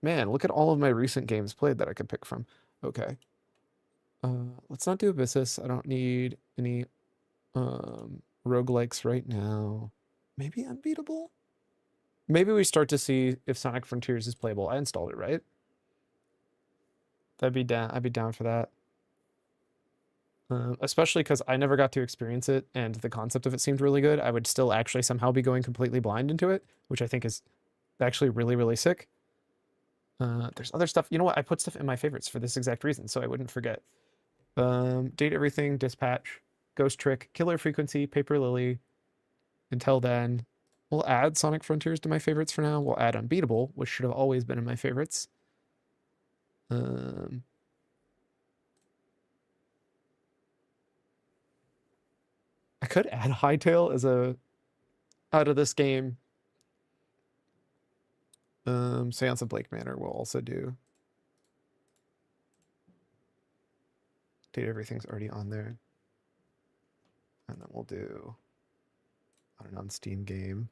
Man, look at all of my recent games played that I could pick from. Okay. Let's not do Abyssus. I don't need any roguelikes right now. Maybe Unbeatable? Maybe we start to see if Sonic Frontiers is playable. I installed it, right? I'd be down for that. Especially because I never got to experience it and the concept of it seemed really good. I would still actually somehow be going completely blind into it, which I think is actually really, really sick. There's other stuff. You know what? I put stuff in my favorites for this exact reason, so I wouldn't forget. Date Everything, Dispatch, Ghost Trick, Killer Frequency, Paper Lily. Until then, we'll add Sonic Frontiers to my favorites for now. We'll add Unbeatable, which should have always been in my favorites. I could add Hightail as a out of this game. Seance of Blake Manor will also do. Date Everything's already on there. And then we'll do on an on-Steam game.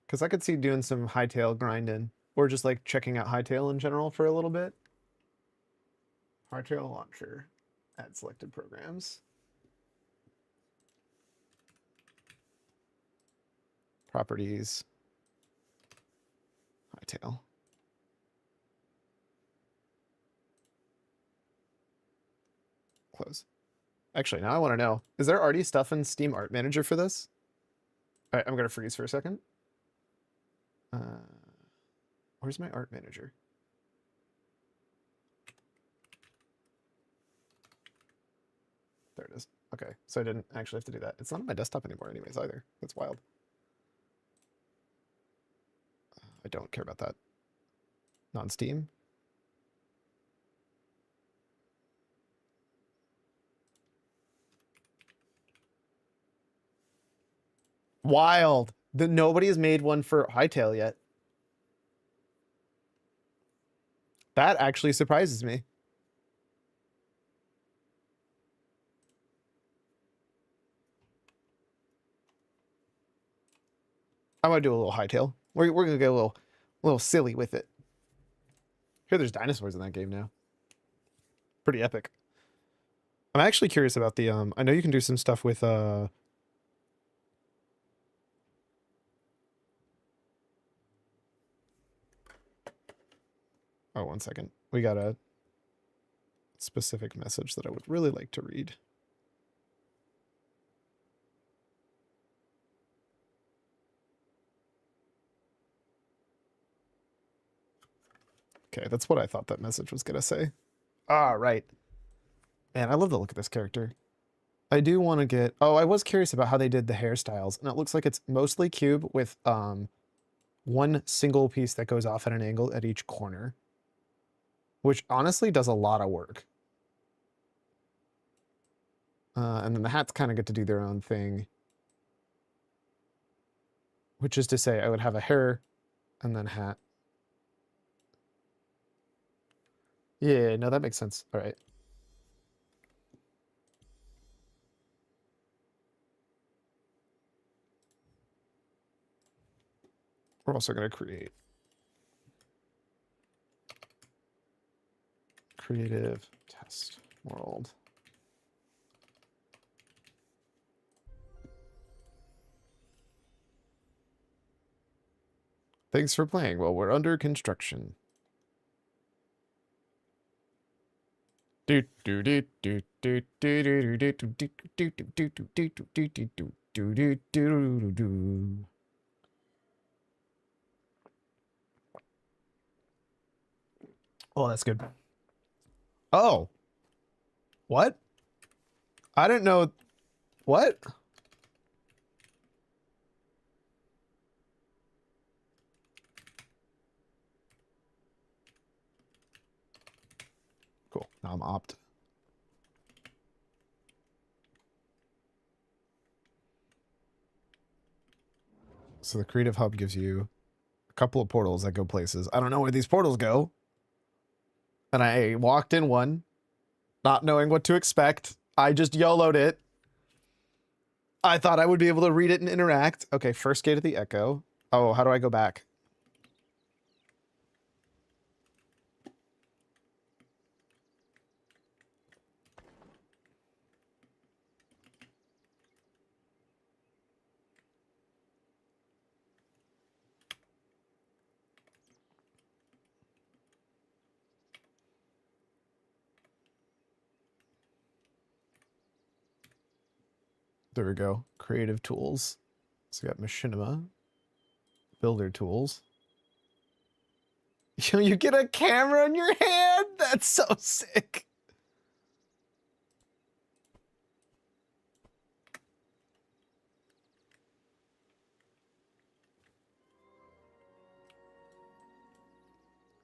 Because I could see doing some Hightail grinding. Or just like checking out Hightail in general for a little bit. Hightail Launcher. Add selected programs. Properties. Hightail. Close. Actually, now I want to know, is there already stuff in Steam Art Manager for this? All right, I'm going to freeze for a second. Where's my Art Manager? There it is. Okay, so I didn't actually have to do that. It's not on my desktop anymore anyways either. That's wild. I don't care about that. Non-Steam. Wild. Nobody has made one for Hightail yet. That actually surprises me. I'm gonna do a little hightail. We're gonna get a little silly with it. Here, there's dinosaurs in that game now. Pretty epic. I'm actually curious about the I know you can do some stuff with Oh, 1 second. We got a specific message that I would really like to read. Okay, that's what I thought that message was gonna say. Ah, right. Man, I love the look of this character. I do want to get... Oh, I was curious about how they did the hairstyles, and it looks like it's mostly cube with one single piece that goes off at an angle at each corner, which honestly does a lot of work. And then the hats kind of get to do their own thing, which is to say I would have a hair and then hat. Yeah, no, that makes sense. All right. We're also going to create creative test world. Thanks for playing while we're under construction. Oh, that's good. Oh. What? I didn't know. What? Cool. Now I'm opt. So the Creative Hub gives you a couple of portals that go places. I don't know where these portals go. And I walked in one, not knowing what to expect. I just YOLO'd it. I thought I would be able to read it and interact. Okay, first gate of the Echo. Oh, how do I go back? There we go. Creative tools. So we got machinima. Builder tools. You get a camera in your hand? That's so sick.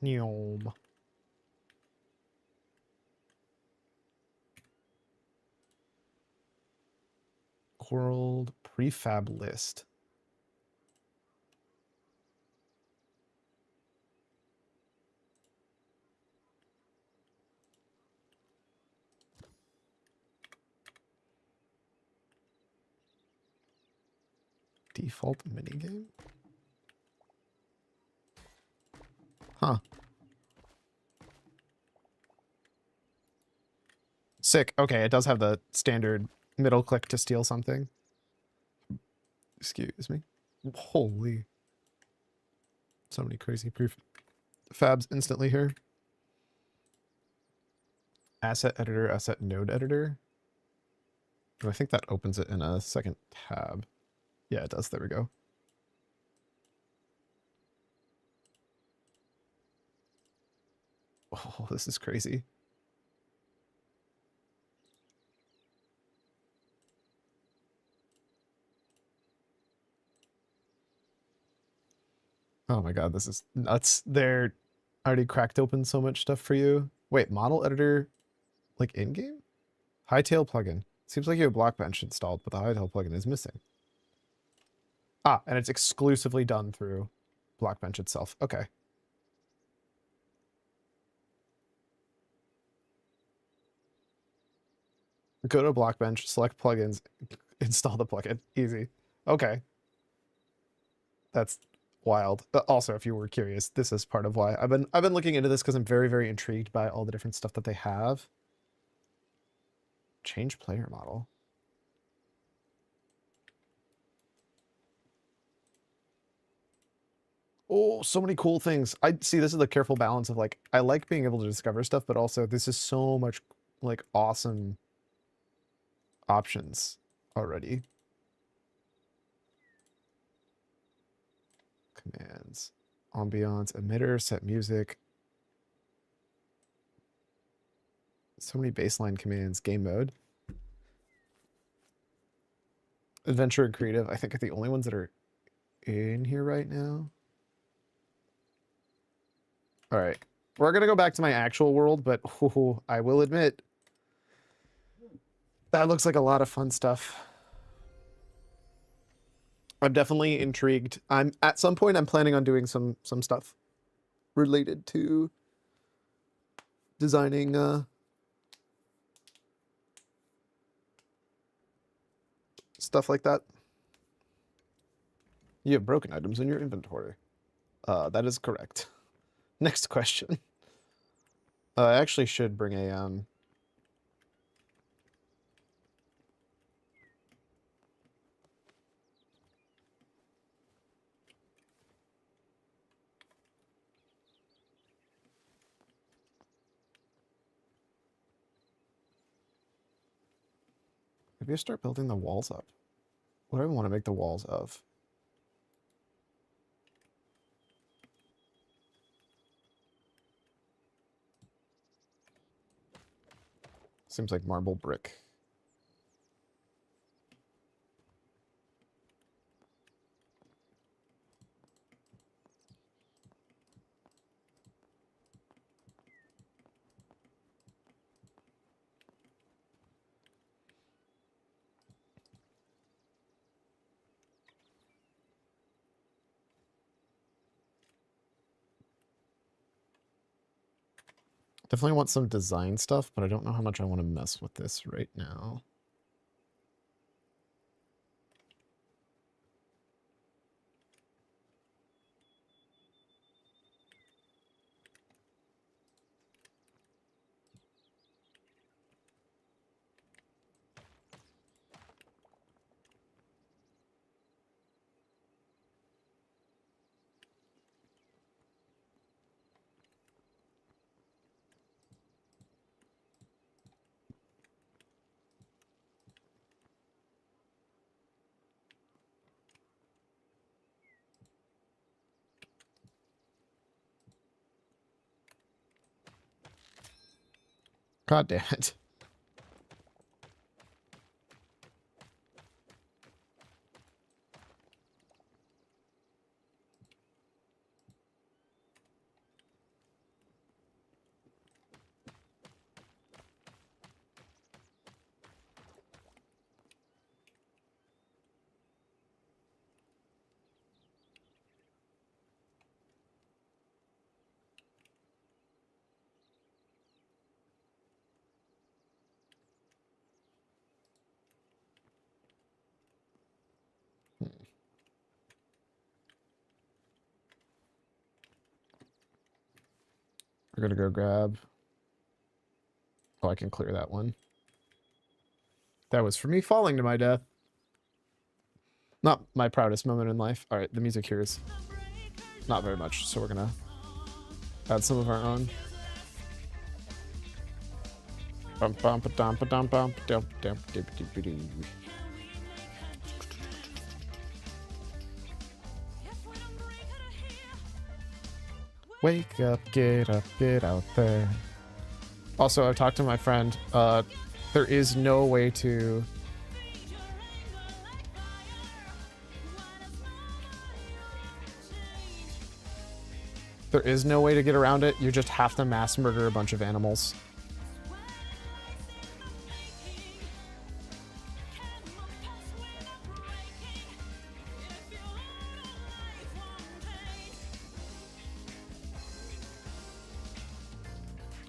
Neom. World prefab list. Default minigame? Huh. Sick. Okay, it does have the standard middle click to steal something. Excuse me. Holy. So many crazy prefabs instantly here. Asset editor, asset node editor. Oh, I think that opens it in a second tab. Yeah, it does. There we go. Oh, this is crazy. Oh my god, this is nuts. They're already cracked open so much stuff for you. Wait, model editor, like in-game? Hightail plugin. Seems like you have Blockbench installed, but the Hightail plugin is missing. Ah, and it's exclusively done through Blockbench itself. Okay. Go to Blockbench, select plugins, install the plugin. Easy. Okay. That's wild. But also, if you were curious, this is part of why I've been looking into this because I'm very, very intrigued by all the different stuff that they have. Change player model. Oh, so many cool things. I see this is the careful balance of like I like being able to discover stuff, but also this is so much like awesome options already. Commands. Ambiance, emitter, set music. So many baseline commands. Game mode. Adventure and creative, I think, are the only ones that are in here right now. All right. We're going to go back to my actual world, but I will admit that looks like a lot of fun stuff. I'm definitely intrigued. At some point I'm planning on doing some stuff related to designing stuff like that. You have broken items in your inventory. That is correct. Next question. I actually should bring a maybe I start building the walls up. What do I want to make the walls of? Seems like marble brick. Definitely want some design stuff, but I don't know how much I want to mess with this right now. God damn it. We're gonna go grab. Oh, I can clear that one. That was for me falling to my death. Not my proudest moment in life. All right, the music here is not very much, so we're gonna add some of our own. Bum bum ba dum ba dum bum dum dum dum dum dum. Wake up, get out there. Also, I've talked to my friend. There is no way to... There is no way to get around it. You just have to mass murder a bunch of animals.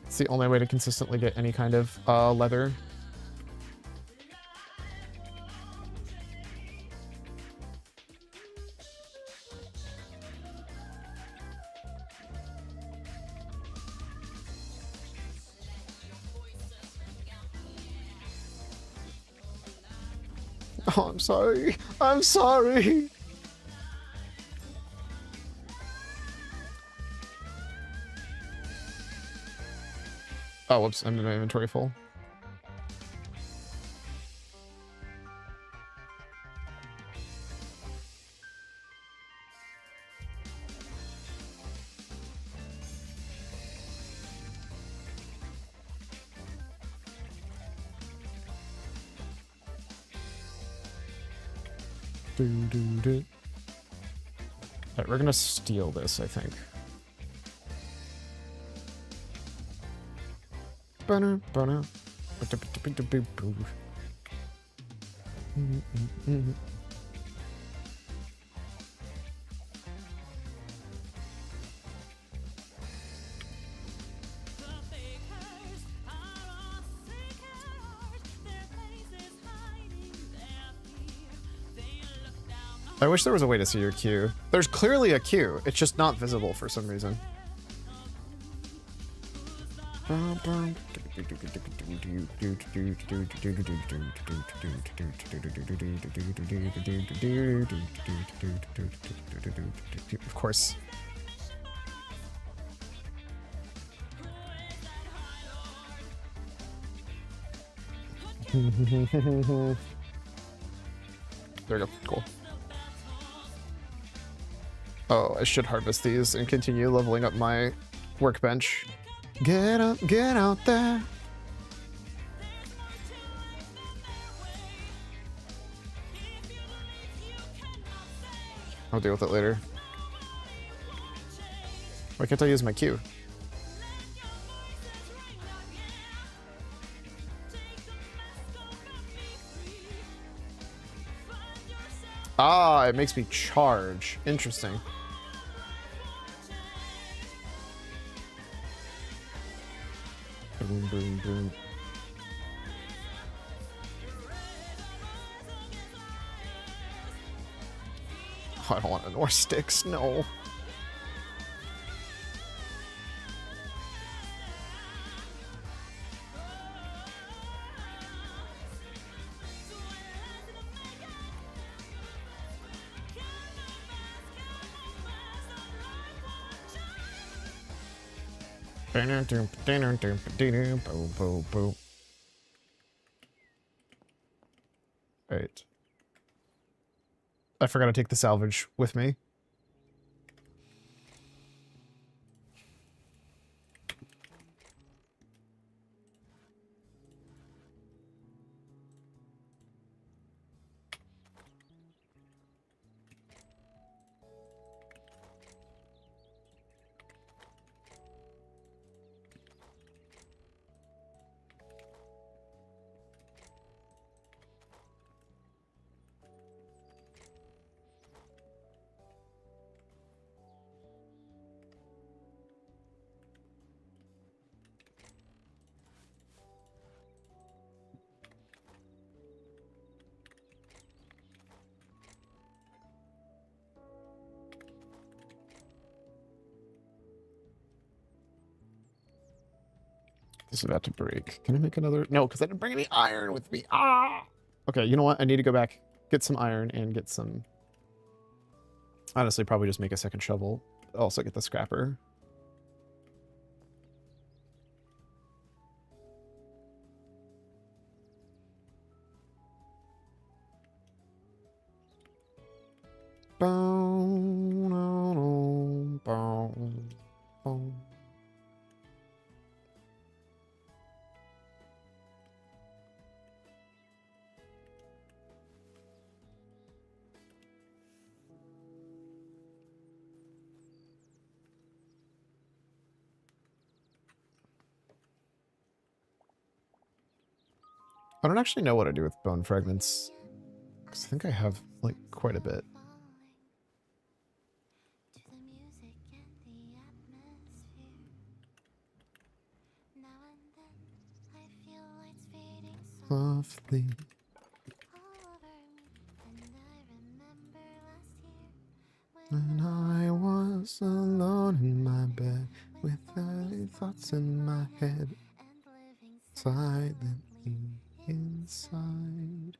It's the only way to consistently get any kind of leather. Oh, I'm sorry. I'm sorry. Oh, whoops. I'm in my inventory full. Alright, we're gonna steal this, I think. I wish there was a way to see your queue. There's clearly a queue. It's just not visible for some reason. Of course. There we go. Cool. Oh, I should harvest these and continue leveling up my workbench. Get out there. I'll deal with it later. Why can't I use my Q? Ah, it makes me charge. Interesting. Boom, boom, boom. Oh, I don't want more sticks. No. Right. I forgot to take the salvage with me. This is about to break. Can I make another? No, because I didn't bring any iron with me. Ah! Okay, you know what? I need to go back, get some iron, and get some... Honestly, probably just make a second shovel. Also get the scrapper. I don't actually know what to do with bone fragments, because I think I have, like, quite a bit. Softly. When I was alone in my bed, with early thoughts in my head, silently inside.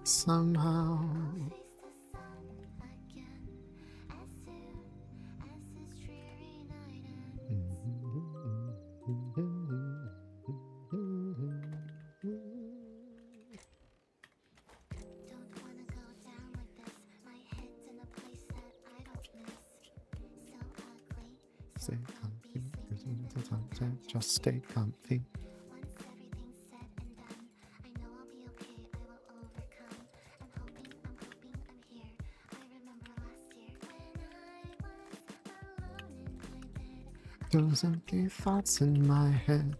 Somehow. Stay comfy. Just stay comfy. Those empty thoughts in my head,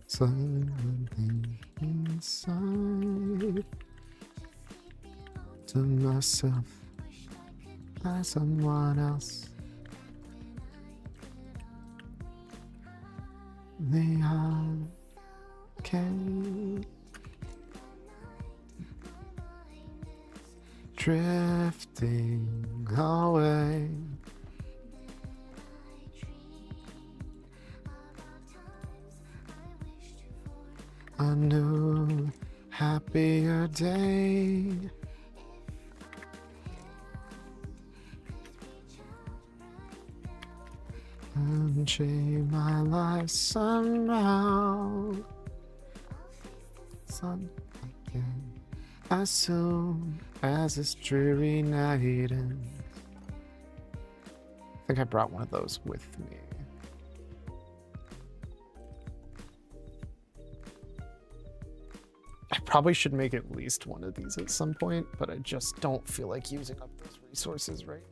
something inside to myself by someone else. They are okay, drifting away. A new, happier day. And change my life somehow. Sun again. As soon as this dreary night ends. I think I brought one of those with me. I probably should make at least one of these at some point, but I just don't feel like using up those resources right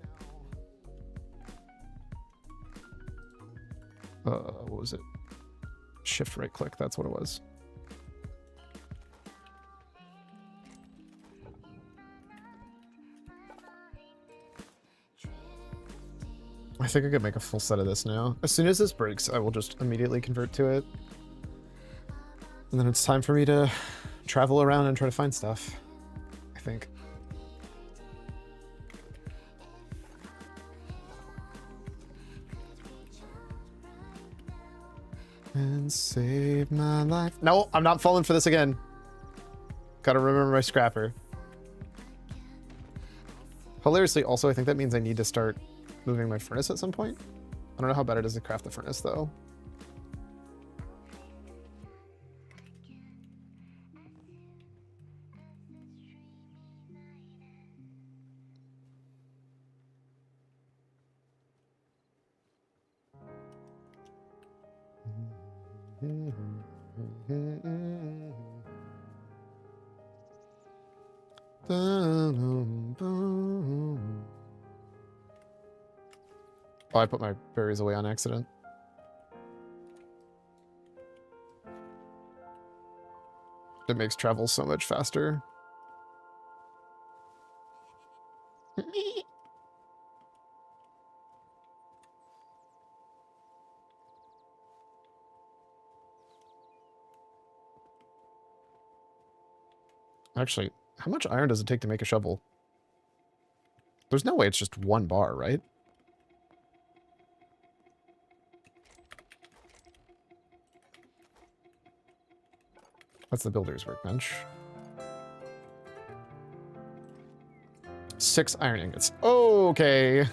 now. What was it? Shift right click, that's what it was. I think I could make a full set of this now. As soon as this breaks, I will just immediately convert to it. And then it's time for me to travel around and try to find stuff, I think. And save my life. No, I'm not falling for this again. Gotta remember my scrapper. Hilariously, also, I think that means I need to start moving my furnace at some point. I don't know how bad it is to craft the furnace, though. Oh, I put my berries away on accident. It makes travel so much faster. Actually, how much iron does it take to make a shovel? There's no way it's just one bar, right? That's the builder's workbench. 6 iron ingots. Okay.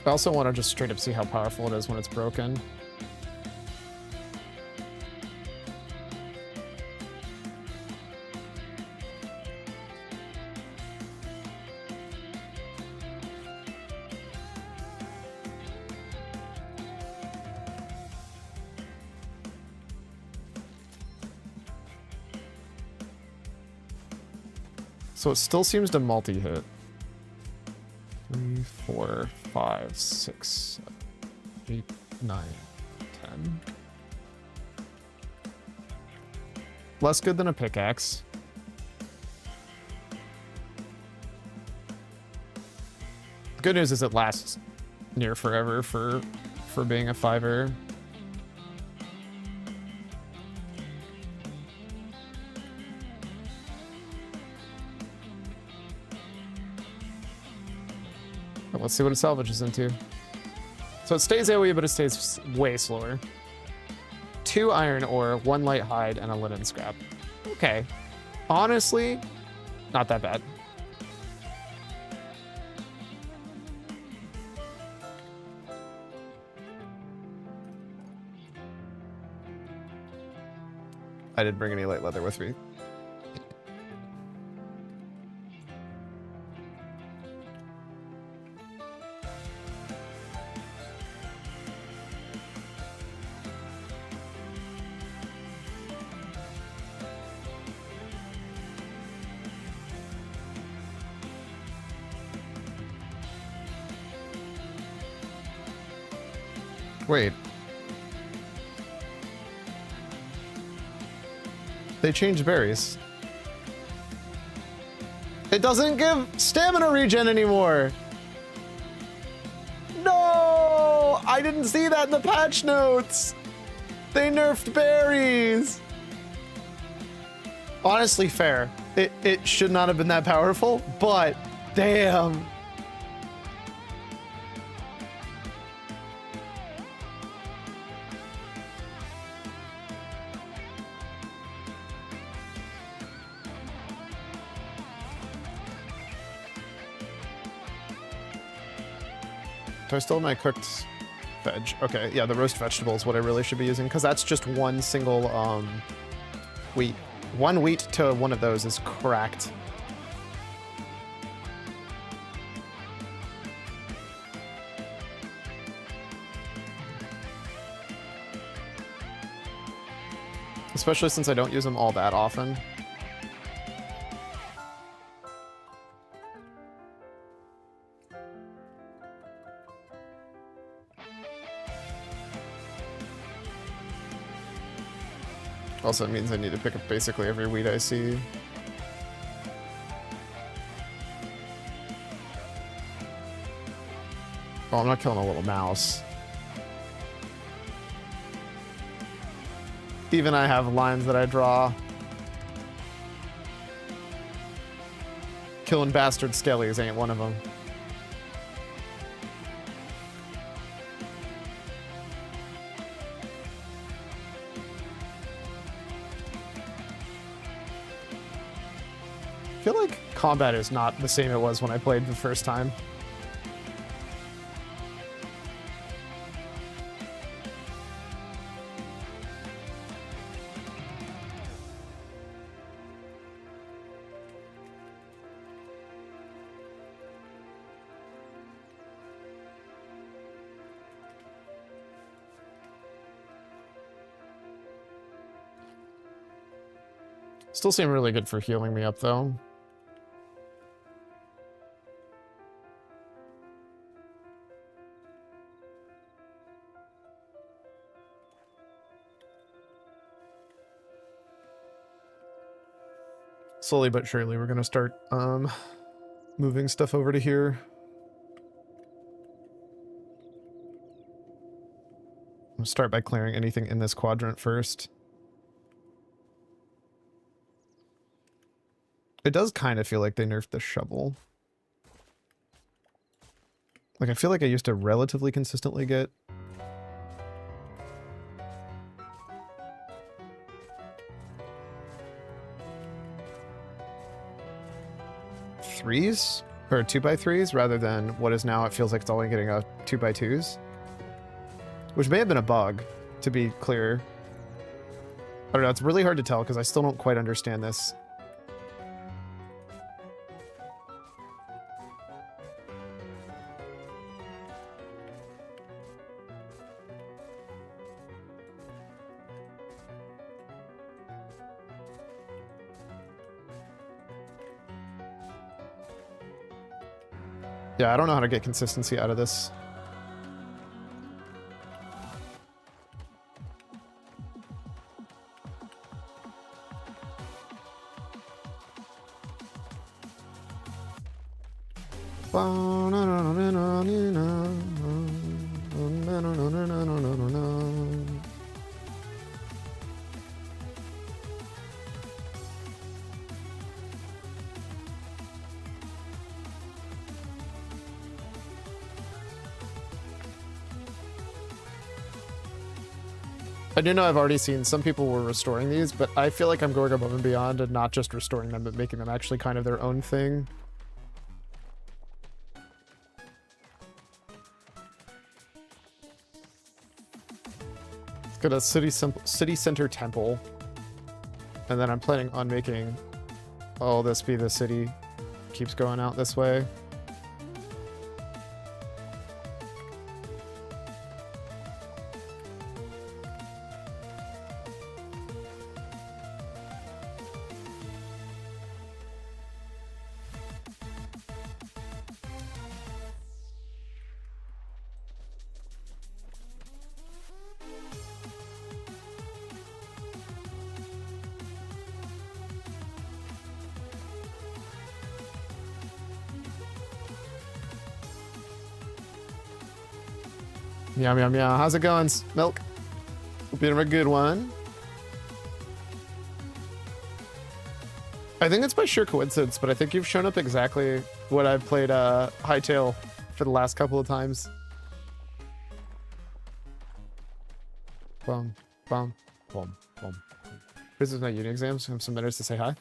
I also want to just straight up see how powerful it is when it's broken. So it still seems to multi-hit. 3, 4, 5, 6, 7, 8, 9, 10. Less good than a pickaxe. The good news is it lasts near forever for being a 5er. Let's see what it salvages into. So it stays AoE, but it stays way slower. 2 iron ore, 1 light hide, and a linen scrap. Okay. Honestly, not that bad. I didn't bring any light leather with me. Wait. They changed berries. It doesn't give stamina regen anymore. No! I didn't see that in the patch notes. They nerfed berries. Honestly, fair. It should not have been that powerful, but damn. Do I still have my cooked veg? Okay, yeah, the roast vegetable is what I really should be using, because that's just one single wheat. One wheat to one of those is cracked. Especially since I don't use them all that often. Also, it means I need to pick up basically every wheat I see. Oh, I'm not killing a little mouse. Even I have lines that I draw. Killing bastard skellies ain't one of them. I feel like combat is not the same it was when I played the first time. Still seem really good for healing me up, though. Slowly but surely, we're gonna start moving stuff over to here. I'm gonna start by clearing anything in this quadrant first. It does kind of feel like they nerfed the shovel. Like, I feel like I used to relatively consistently get threes or 2x3s rather than what is now, it feels like it's only getting a 2x2s. Which may have been a bug, to be clear. I don't know, it's really hard to tell because I still don't quite understand this. Yeah, I don't know how to get consistency out of this. I do know I've already seen some people were restoring these, but I feel like I'm going above and beyond and not just restoring them, but making them actually kind of their own thing. Let's get a city center temple. And then I'm planning on making all this be the city. Keeps going out this way. Meow, meow, meow. How's it going, Milk? Hope you're having a good one. I think it's by sheer coincidence, but I think you've shown up exactly when I've played Hightail for the last couple of times. Boom, boom, boom, boom. This is my uni exams. I have some minutes to say hi.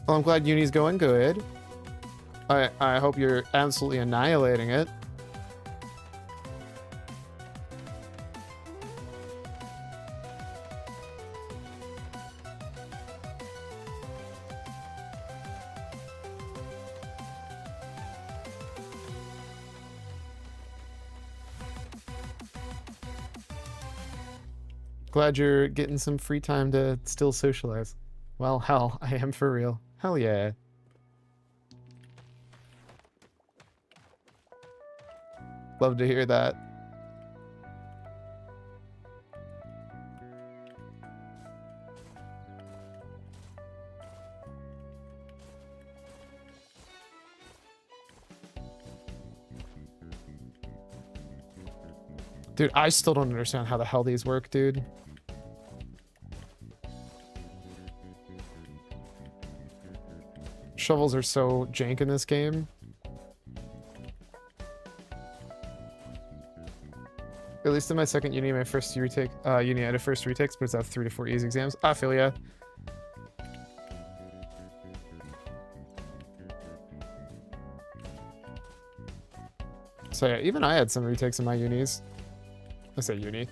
Well, I'm glad uni's going good. I hope you're absolutely annihilating it. Glad you're getting some free time to still socialize. Well, hell, I am for real. Hell yeah. Love to hear that. Dude, I still don't understand how the hell these work, dude. Shovels are so jank in this game. At least in my second uni, my first retake, I had a first retakes, but it's out 3 to 4 easy exams. I feel ya. So yeah, even I had some retakes in my unis. I say uni.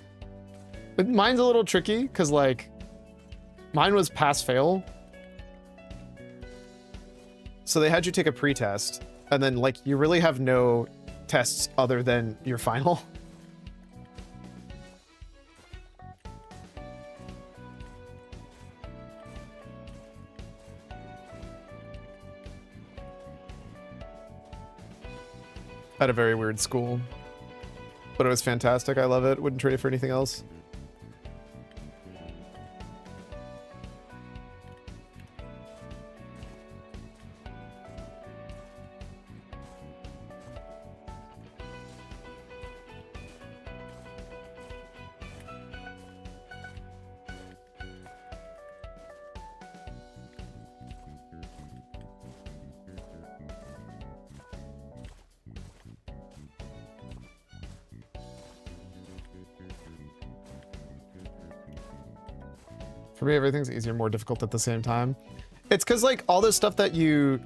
But mine's a little tricky, because like, mine was pass-fail. So they had you take a pre-test, and then like, you really have no tests other than your final. At a very weird school. But it was fantastic. I love it. Wouldn't trade it for anything else. For me, everything's easier, more difficult at the same time. It's because, like, all this stuff that you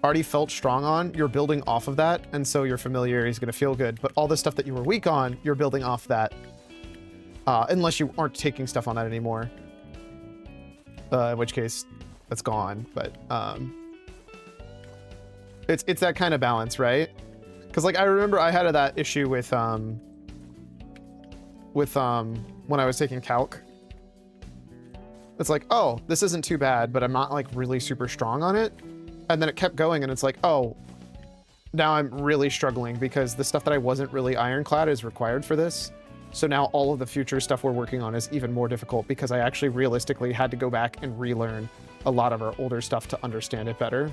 already felt strong on, you're building off of that, and so your familiarity is going to feel good. But all the stuff that you were weak on, you're building off that, unless you aren't taking stuff on that anymore, in which case that's gone. But it's that kind of balance, right? Because like I remember I had that issue with when I was taking calc. It's like, oh, this isn't too bad, but I'm not like really super strong on it. And then it kept going, and it's like, oh, now I'm really struggling because the stuff that I wasn't really ironclad is required for this. So now all of the future stuff we're working on is even more difficult because I actually realistically had to go back and relearn a lot of our older stuff to understand it better.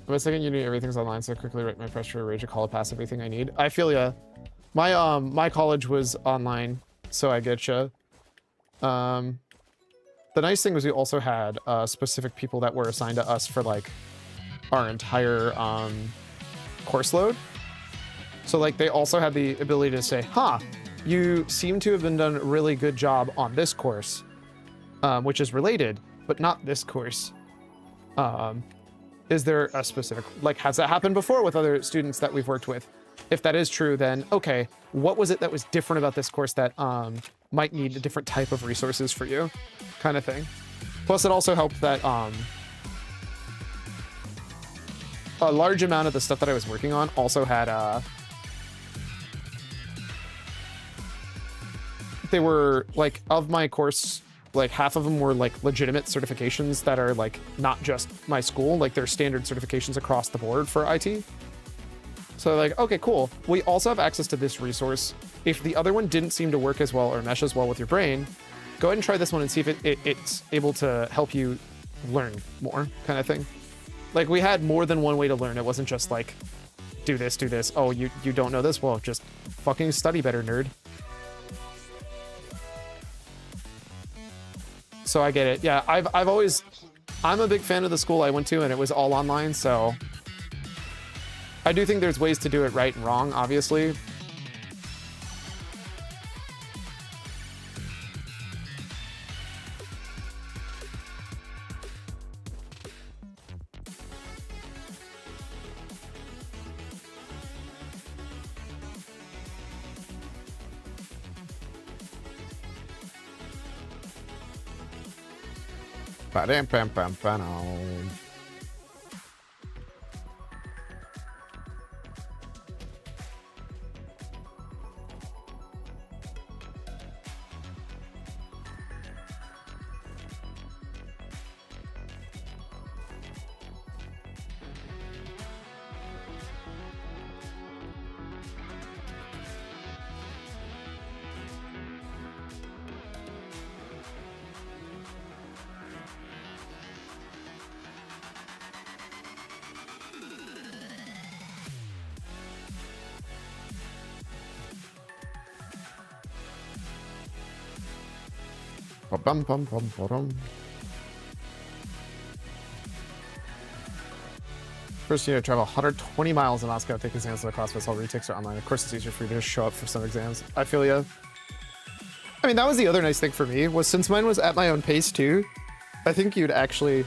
My second uni, everything's online, so I quickly write my pressure, rage, call, pass everything I need. I feel ya. My college was online, so I get ya. The nice thing was we also had specific people that were assigned to us for like our entire course load. So like they also had the ability to say, huh, you seem to have been done a really good job on this course, which is related, but not this course. Is there a specific, like, has that happened before with other students that we've worked with? If that is true, then, okay, what was it that was different about this course that might need a different type of resources for you, kind of thing. Plus, it also helped that a large amount of the stuff that I was working on also had, they were, like, of my course, like half of them were like legitimate certifications that are like not just my school, like they're standard certifications across the board for IT. So like, okay, cool. We also have access to this resource. If the other one didn't seem to work as well or mesh as well with your brain, go ahead and try this one and see if it's able to help you learn more, kind of thing. Like we had more than one way to learn. It wasn't just like, do this, do this. Oh, you don't know this? Well, just fucking study better, nerd. So I get it. Yeah, I'm a big fan of the school I went to, and it was all online, so I do think there's ways to do it right and wrong, obviously. Ba-dam-pam-pam-pam. Ba-bum-bum-bum-bum. First, you travel 120 miles in AMASCUT, take exams to the class, but all retakes are online. Of course, it's easier for you to just show up for some exams. I feel ya. I mean, that was the other nice thing for me, was since mine was at my own pace too, I think you'd actually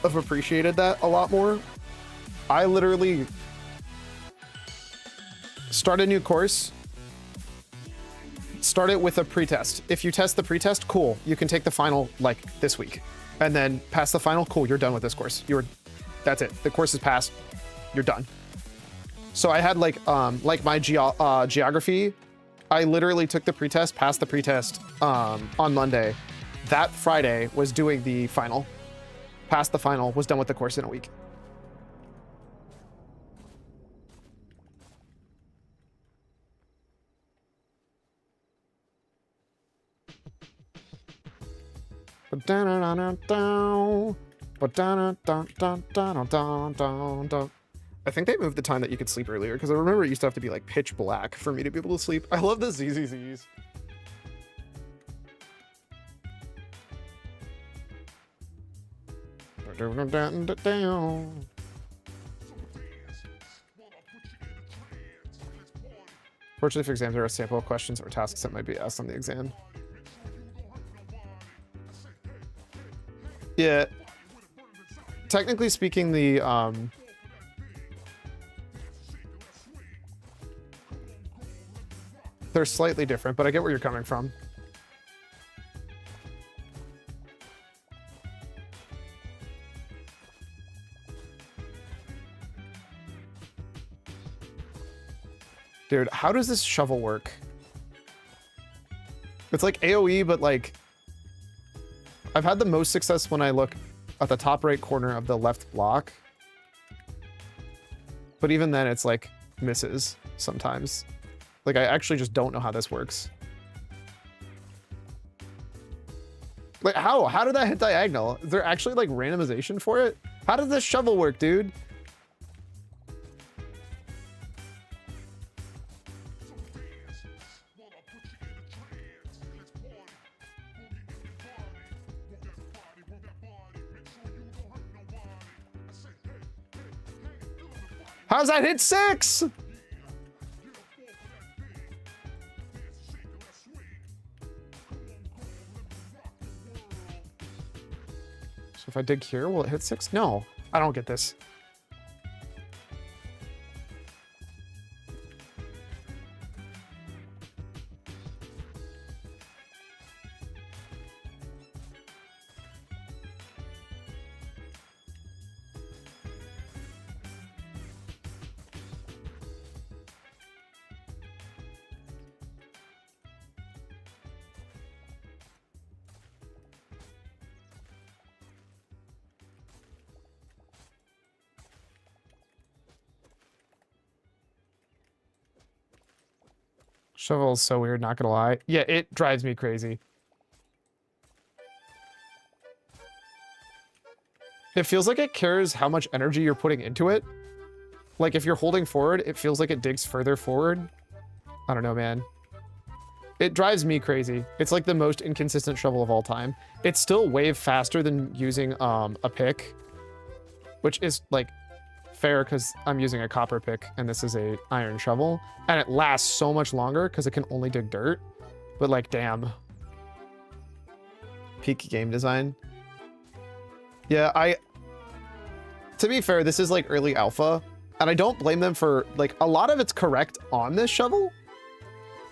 have appreciated that a lot more. I literally start a new course, start it with a pretest. If you test the pretest, cool. You can take the final like this week, and then pass the final. Cool, you're done with this course. That's it. The course is passed. You're done. So I had like my geography. I literally took the pretest, passed the pretest on Monday. That Friday was doing the final. Passed the final, was done with the course in a week. I think they moved the time that you could sleep earlier because I remember it used to have to be like pitch black for me to be able to sleep. I love the ZZZs. Fortunately for exams, there are a sample of questions or tasks that might be asked on the exam. Yeah. Technically speaking, they're slightly different, but I get where you're coming from. Dude, how does this shovel work? It's like AoE, but like... I've had the most success when I look at the top right corner of the left block. But even then, it's like misses sometimes. Like, I actually just don't know how this works. Like, how? How did that hit diagonal? Is there actually, like, randomization for it? How does this shovel work, dude? How's that hit 6? So if I dig here, will it hit 6? No, I don't get this. Shovel is so weird, not gonna lie. Yeah, it drives me crazy. It feels like it cares how much energy you're putting into it. Like, if you're holding forward, it feels like it digs further forward. I don't know, man. It drives me crazy. It's like the most inconsistent shovel of all time. It's still way faster than using a pick, which is, like, fair because I'm using a copper pick and this is a iron shovel, and it lasts so much longer because it can only dig dirt. But like, damn. Peak game design. Yeah, to be fair, this is like early alpha, and I don't blame them for, like, a lot of it's correct on this shovel.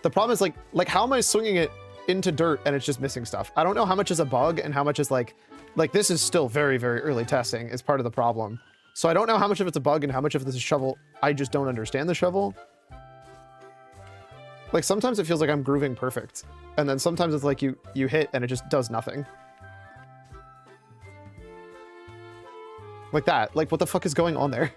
The problem is like how am I swinging it into dirt and it's just missing stuff? I don't know how much is a bug and how much is like this is still very, very early testing is part of the problem. So I don't know how much of it's a bug and how much of this is shovel. I just don't understand the shovel. Like, sometimes it feels like I'm grooving perfect. And then sometimes it's like you hit and it just does nothing. Like that. Like, what the fuck is going on there?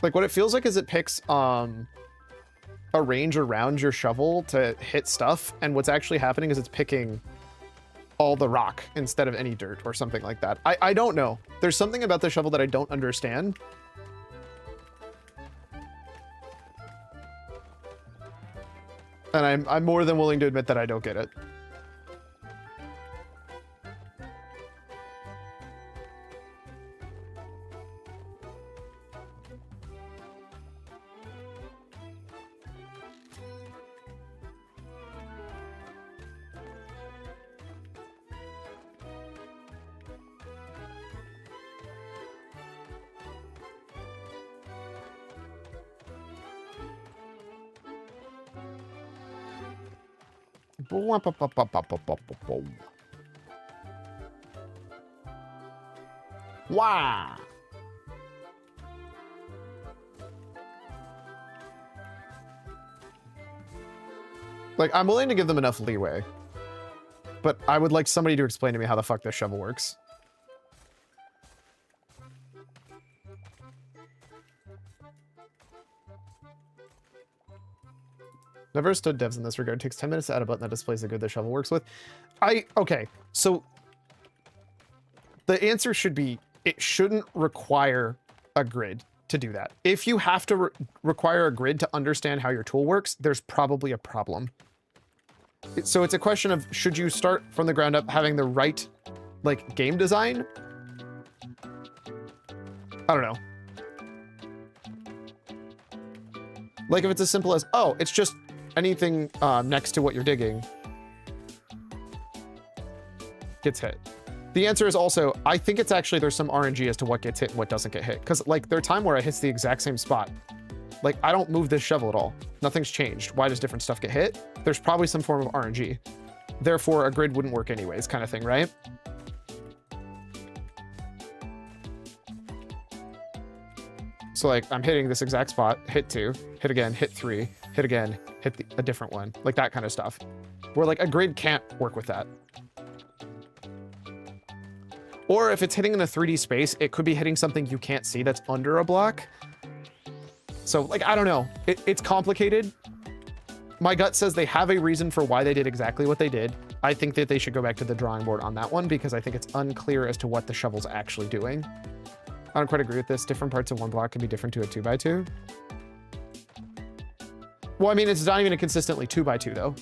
Like, what it feels like is it picks, a range around your shovel to hit stuff, and what's actually happening is it's picking all the rock instead of any dirt or something like that. I don't know. There's something about the shovel that I don't understand. And I'm more than willing to admit that I don't get it. Wow. Like, I'm willing to give them enough leeway, but I would like somebody to explain to me how the fuck this shovel works. Never understood devs in this regard. It takes 10 minutes to add a button that displays the grid the shovel works with. Okay, so the answer should be, it shouldn't require a grid to do that. If you have to require a grid to understand how your tool works, there's probably a problem. So it's a question of, should you start from the ground up having the right, like, game design? I don't know. Like, if it's as simple as, oh, it's just anything next to what you're digging gets hit. The answer is also, I think it's actually, there's some RNG as to what gets hit and what doesn't get hit. Because, like, there are times where it hits the exact same spot. Like, I don't move this shovel at all. Nothing's changed. Why does different stuff get hit? There's probably some form of RNG. Therefore, a grid wouldn't work anyways, kind of thing, right? So, like, I'm hitting this exact spot, hit 2, hit again, hit 3, hit again, hit a different one. Like, that kind of stuff. Where, like, a grid can't work with that. Or if it's hitting in a 3D space, it could be hitting something you can't see that's under a block. So, like, I don't know. It's complicated. My gut says they have a reason for why they did exactly what they did. I think that they should go back to the drawing board on that one because I think it's unclear as to what the shovel's actually doing. I don't quite agree with this. Different parts of one block can be different to a 2x2. Well, I mean, it's not even a consistently 2x2, though.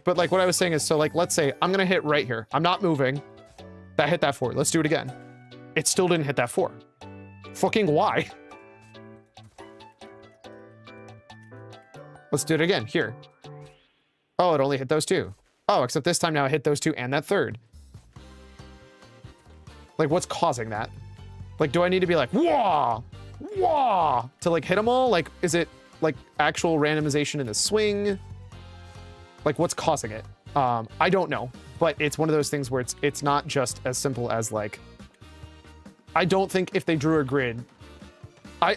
But like what I was saying is, so like, let's say I'm going to hit right here. I'm not moving. That hit that 4. Let's do it again. It still didn't hit that 4. Fucking why? Let's do it again. Here. Oh, it only hit those 2. Oh, except this time now it hit those 2 and that 3rd. Like, what's causing that? Like, do I need to be like, wah, wah, to like hit them all? Like, is it like actual randomization in the swing? Like, what's causing it? I don't know, but it's one of those things where it's not just as simple as like, I don't think if they drew a grid, I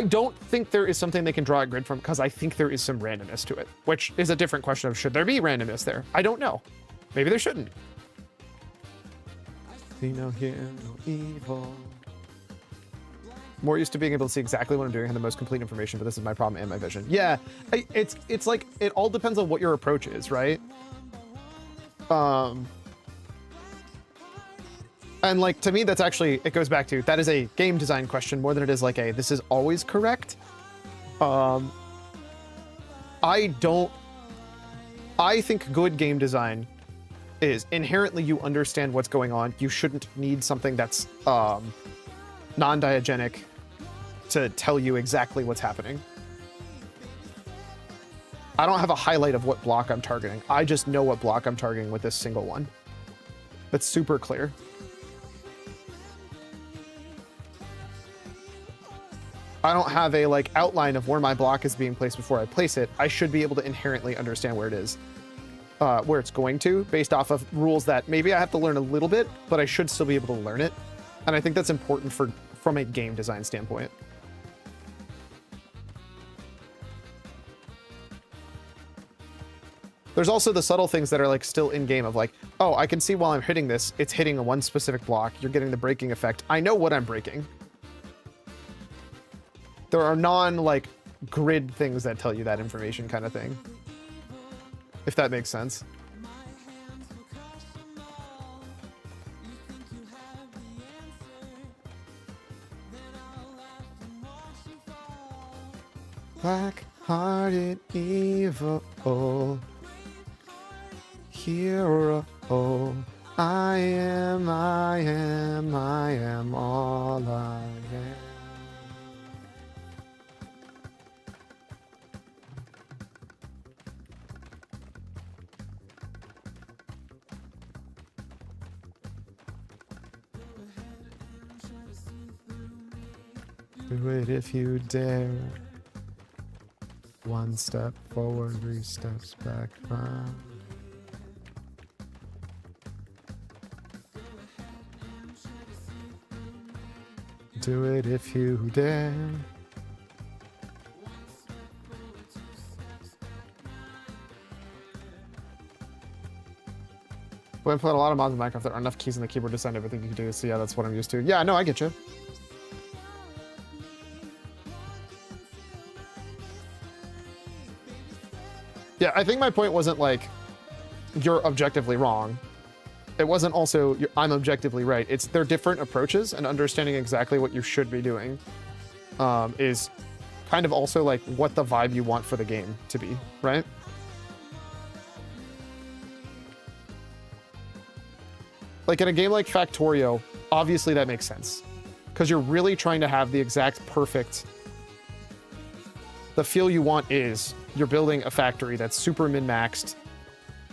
don't think there is something they can draw a grid from because I think there is some randomness to it, which is a different question of should there be randomness there? I don't know. Maybe there shouldn't. See no hear no evil. More used to being able to see exactly what I'm doing and the most complete information, but this is my problem and my vision. Yeah, it's like, it all depends on what your approach is, right? And like, to me, that's actually, it goes back to, that is a game design question more than it is like a, this is always correct. I think good game design is inherently you understand what's going on. You shouldn't need something that's non-diegenic to tell you exactly what's happening. I don't have a highlight of what block I'm targeting. I just know what block I'm targeting with this single one. That's super clear. I don't have a like outline of where my block is being placed before I place it. I should be able to inherently understand where it is, where it's going to, based off of rules that maybe I have to learn a little bit, but I should still be able to learn it. And I think that's important from a game design standpoint. There's also the subtle things that are like still in game of like, oh, I can see while I'm hitting this, it's hitting a one specific block. You're getting the breaking effect. I know what I'm breaking. There are like grid things that tell you that information kind of thing. If that makes sense. Black-hearted evil hero. I am all I am. Do it if you dare. One step forward, 3 steps back round. Do it if you dare. When playing a lot of mods in Minecraft, there aren't enough keys in the keyboard to send everything you can do. So yeah, that's what I'm used to. Yeah, no, I get you. Yeah, I think my point wasn't like you're objectively wrong. It wasn't also I'm objectively right. It's they're different approaches, and understanding exactly what you should be doing is kind of also like what the vibe you want for the game to be, right? Like in a game like Factorio, obviously that makes sense because you're really trying to have the exact perfect. The feel you want is you're building a factory that's super min-maxed.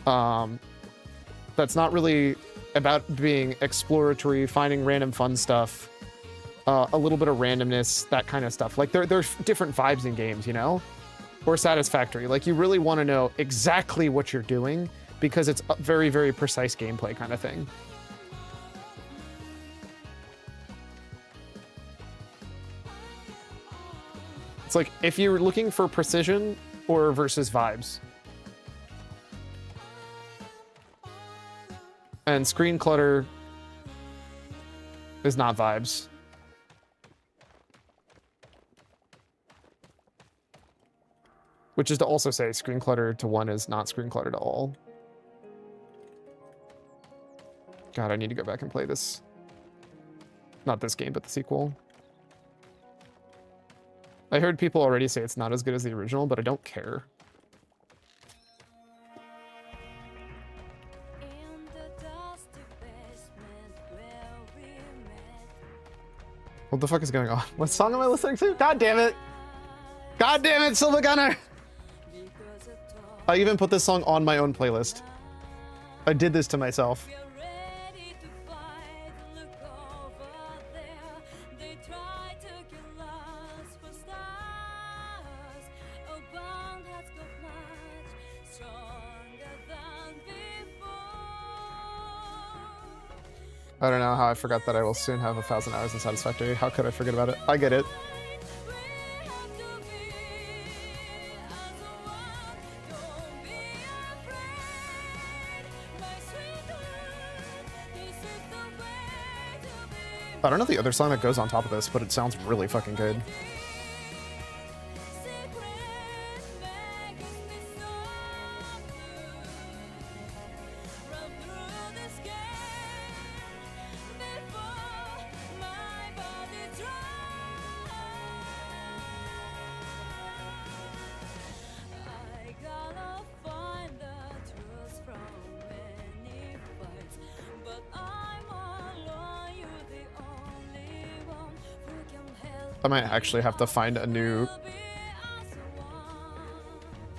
That's not really about being exploratory, finding random fun stuff, a little bit of randomness, that kind of stuff. Like there's different vibes in games, you know? Or Satisfactory. Like you really want to know exactly what you're doing because it's a very, very precise gameplay kind of thing. It's like if you're looking for precision or versus vibes. And screen clutter is not vibes. Which is to also say screen clutter to 1 is not screen clutter to all. God, I need to go back and play this. Not this game, but the sequel. I heard people already say it's not as good as the original, but I don't care. What the fuck is going on? What song am I listening to? God damn it! God damn it, Silva Gunner! I even put this song on my own playlist. I did this to myself. I don't know how I forgot that I will soon have 1,000 hours in Satisfactory. How could I forget about it? I get it. I don't know the other song that goes on top of this, but it sounds really fucking good. I might actually have to find a new...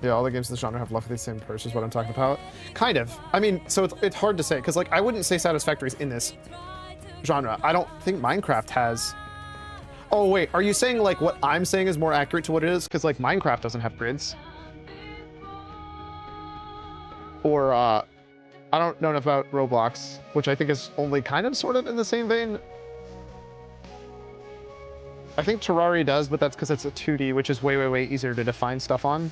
Yeah, all the games in the genre have roughly the same approach is what I'm talking about. Kind of. I mean, so it's hard to say, because like I wouldn't say Satisfactory is in this genre. I don't think Minecraft has... Oh wait, are you saying like what I'm saying is more accurate to what it is? Because like Minecraft doesn't have grids. Or I don't know enough about Roblox, which I think is only kind of sort of in the same vein. I think Terraria does, but that's because it's a 2D, which is way, way, way easier to define stuff on.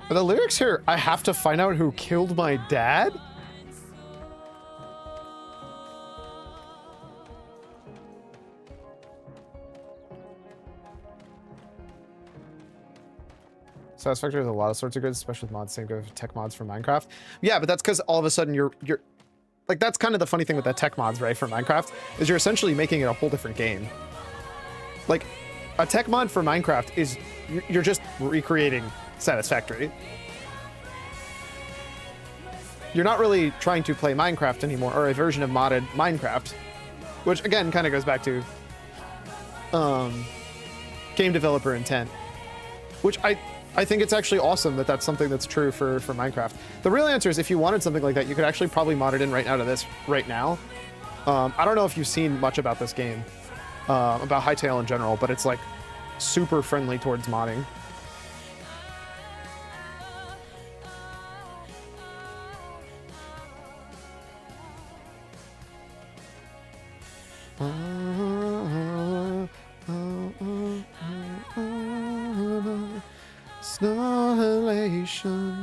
But the lyrics here, I have to find out who killed my dad? Satisfactory has a lot of sorts of goods, especially with mods. Same go for tech mods for Minecraft. Yeah, but that's because all of a sudden you're like, that's kind of the funny thing with the tech mods, right, for Minecraft, is you're essentially making it a whole different game. Like, a tech mod for Minecraft is, you're just recreating Satisfactory. You're not really trying to play Minecraft anymore, or a version of modded Minecraft, which again kind of goes back to game developer intent, which I think it's actually awesome that that's something that's true for Minecraft. The real answer is if you wanted something like that, you could actually probably mod it in right now to this right now. I don't know if you've seen much about this game, about Hytale in general, but it's like super friendly towards modding. Snarlation.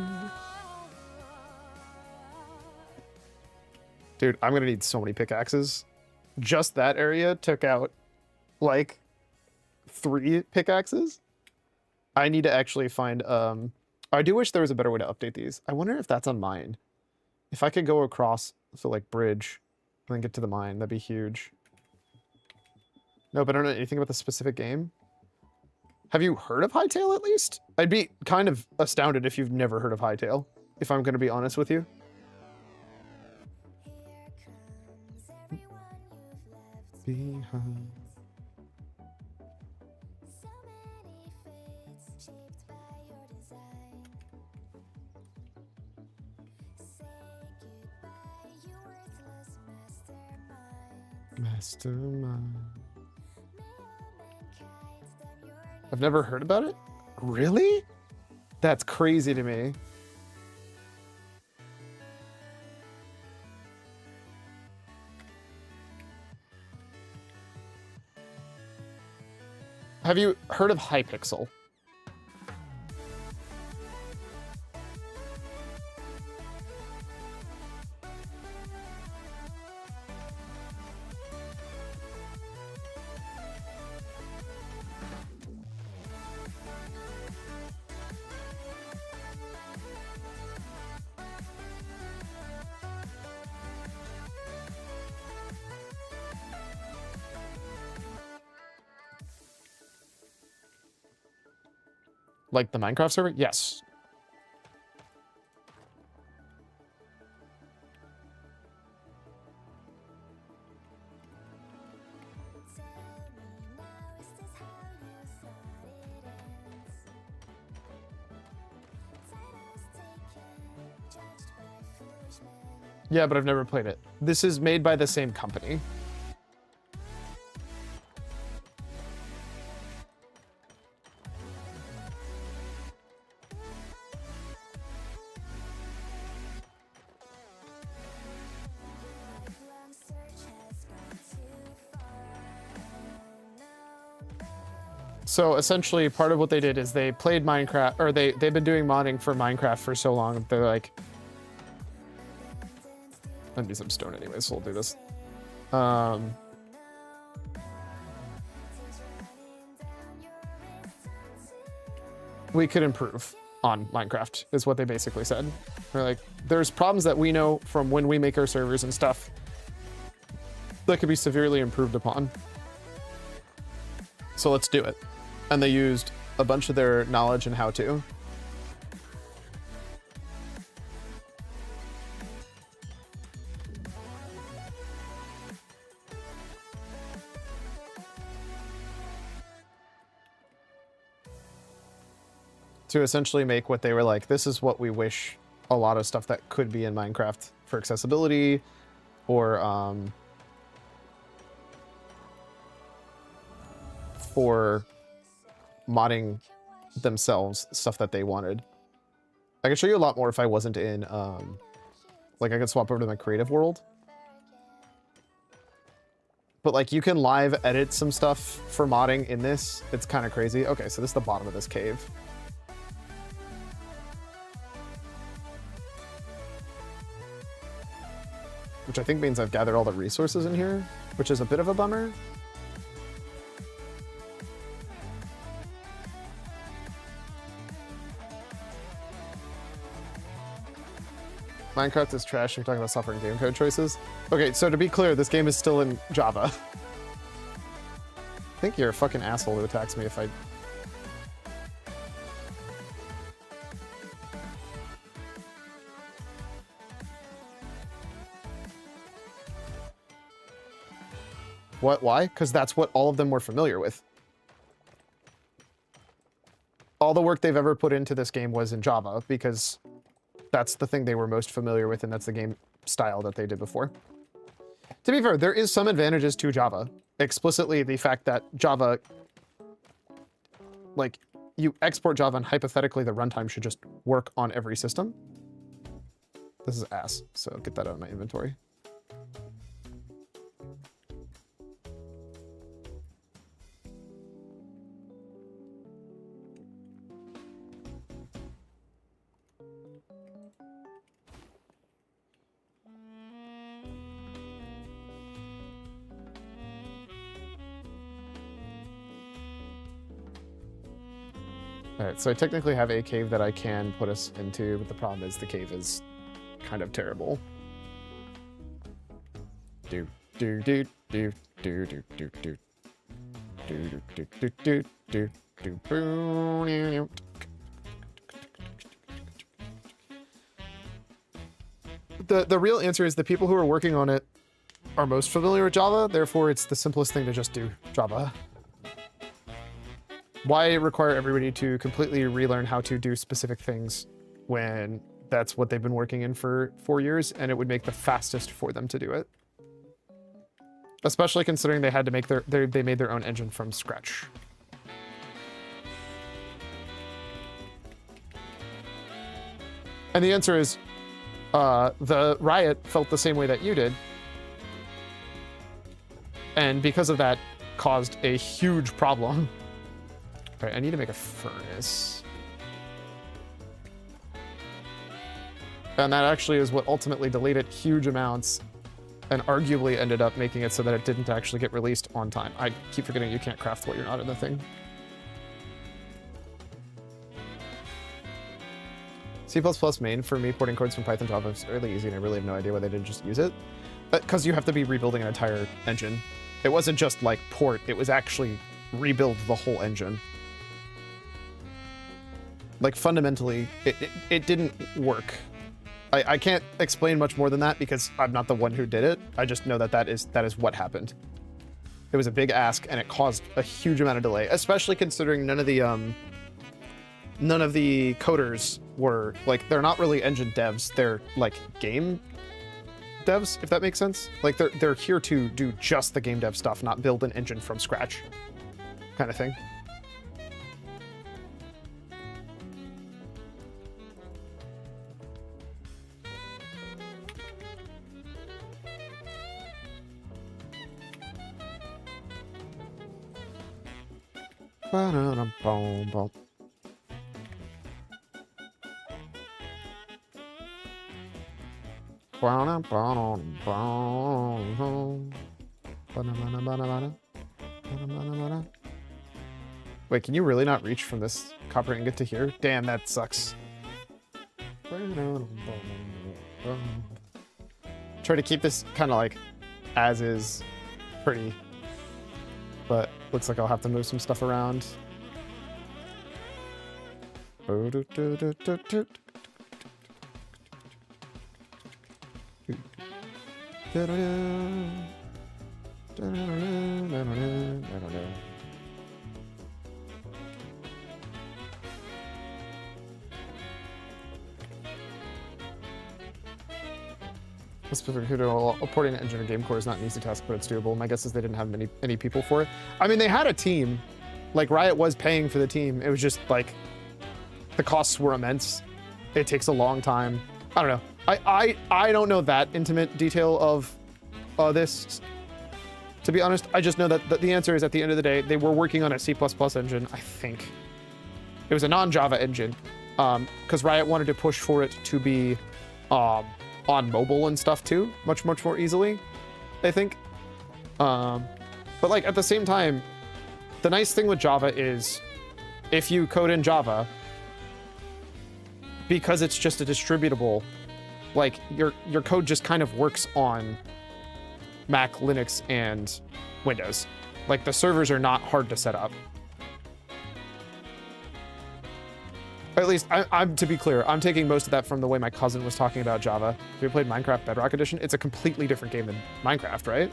Dude, I'm gonna need so many pickaxes. Just that area took out like 3 pickaxes. I need to actually find I do wish there was a better way to update these. I wonder if that's on mine. If I could go across, so like bridge, and then get to the mine, that'd be huge. No, but I don't know anything about the specific game. Have you heard of Hytale at least? I'd be kind of astounded if you've never heard of Hytale, if I'm going to be honest with you. Behind. Mastermind. I've never heard about it? Really? That's crazy to me. Have you heard of Hypixel? Like the Minecraft server? Yes. Yeah, but I've never played it. This is made by the same company. So essentially, part of what they did is they played Minecraft, or they've been doing modding for Minecraft for so long. They're like, I'd be some stone anyways, so we'll do this. We could improve on Minecraft, is what they basically said. They're like, there's problems that we know from when we make our servers and stuff that could be severely improved upon. So let's do it. And they used a bunch of their knowledge and how-to. To essentially make what they were like, this is what we wish a lot of stuff that could be in Minecraft for accessibility or for modding themselves, stuff that they wanted. I could show you a lot more if I wasn't in, like I could swap over to my creative world. But like you can live edit some stuff for modding in this. It's kind of crazy. Okay, so this is the bottom of this cave. Which I think means I've gathered all the resources in here, which is a bit of a bummer. Minecraft is trash. You're talking about software and game code choices. Okay, so to be clear, this game is still in Java. I think you're a fucking asshole who attacks me if I... Why? Because that's what all of them were familiar with. All the work they've ever put into this game was in Java because that's the thing they were most familiar with, and that's the game style that they did before. To be fair, there is some advantages to Java. Explicitly, the fact that Java, like, you export Java and hypothetically the runtime should just work on every system. This is ass, so get that out of my inventory. All right, so I technically have a cave that I can put us into, but the problem is the cave is kind of terrible. Do do do do do do do do do do do do do do. The real answer is the people who are working on it are most familiar with Java, therefore it's the simplest thing to just do Java. Why require everybody to completely relearn how to do specific things when that's what they've been working in for 4 years, and it would make the fastest for them to do it? Especially considering they had to make they made their own engine from scratch. And the answer is, the Riot felt the same way that you did. And because of that, caused a huge problem. All right, I need to make a furnace. And that actually is what ultimately delayed it huge amounts and arguably ended up making it so that it didn't actually get released on time. I keep forgetting you can't craft what you're not in the thing. C++ main for me porting codes from Python to Java is really easy, and I really have no idea why they didn't just use it. Because you have to be rebuilding an entire engine. It wasn't just like port, it was actually rebuild the whole engine. Like fundamentally, it didn't work. I can't explain much more than that because I'm not the one who did it. I just know that that is what happened. It was a big ask and it caused a huge amount of delay, especially considering none of the coders were like, they're not really engine devs. They're like game devs, if that makes sense. Like they're here to do just the game dev stuff, not build an engine from scratch kind of thing. Wait, can you really not reach from this copper ingot to here? Damn, that sucks. Try to keep this kind of like as is pretty, but looks like I'll have to move some stuff around. Porting an engine or game core is not an easy task, but it's doable. My guess is they didn't have any people for it. I mean, they had a team. Like, Riot was paying for the team. It was just, like, the costs were immense. It takes a long time. I don't know. I don't know that intimate detail of this, to be honest. I just know that the answer is, at the end of the day, they were working on a C++ engine, I think. It was a non-Java engine, because Riot wanted to push for it to be on mobile and stuff too, much more easily, I think. But like at the same time, the nice thing with Java is if you code in Java, because it's just a distributable, like your code just kind of works on Mac, Linux, and Windows. Like the servers are not hard to set up. At least, I'm to be clear, I'm taking most of that from the way my cousin was talking about Java. If you played Minecraft Bedrock Edition, it's a completely different game than Minecraft, right?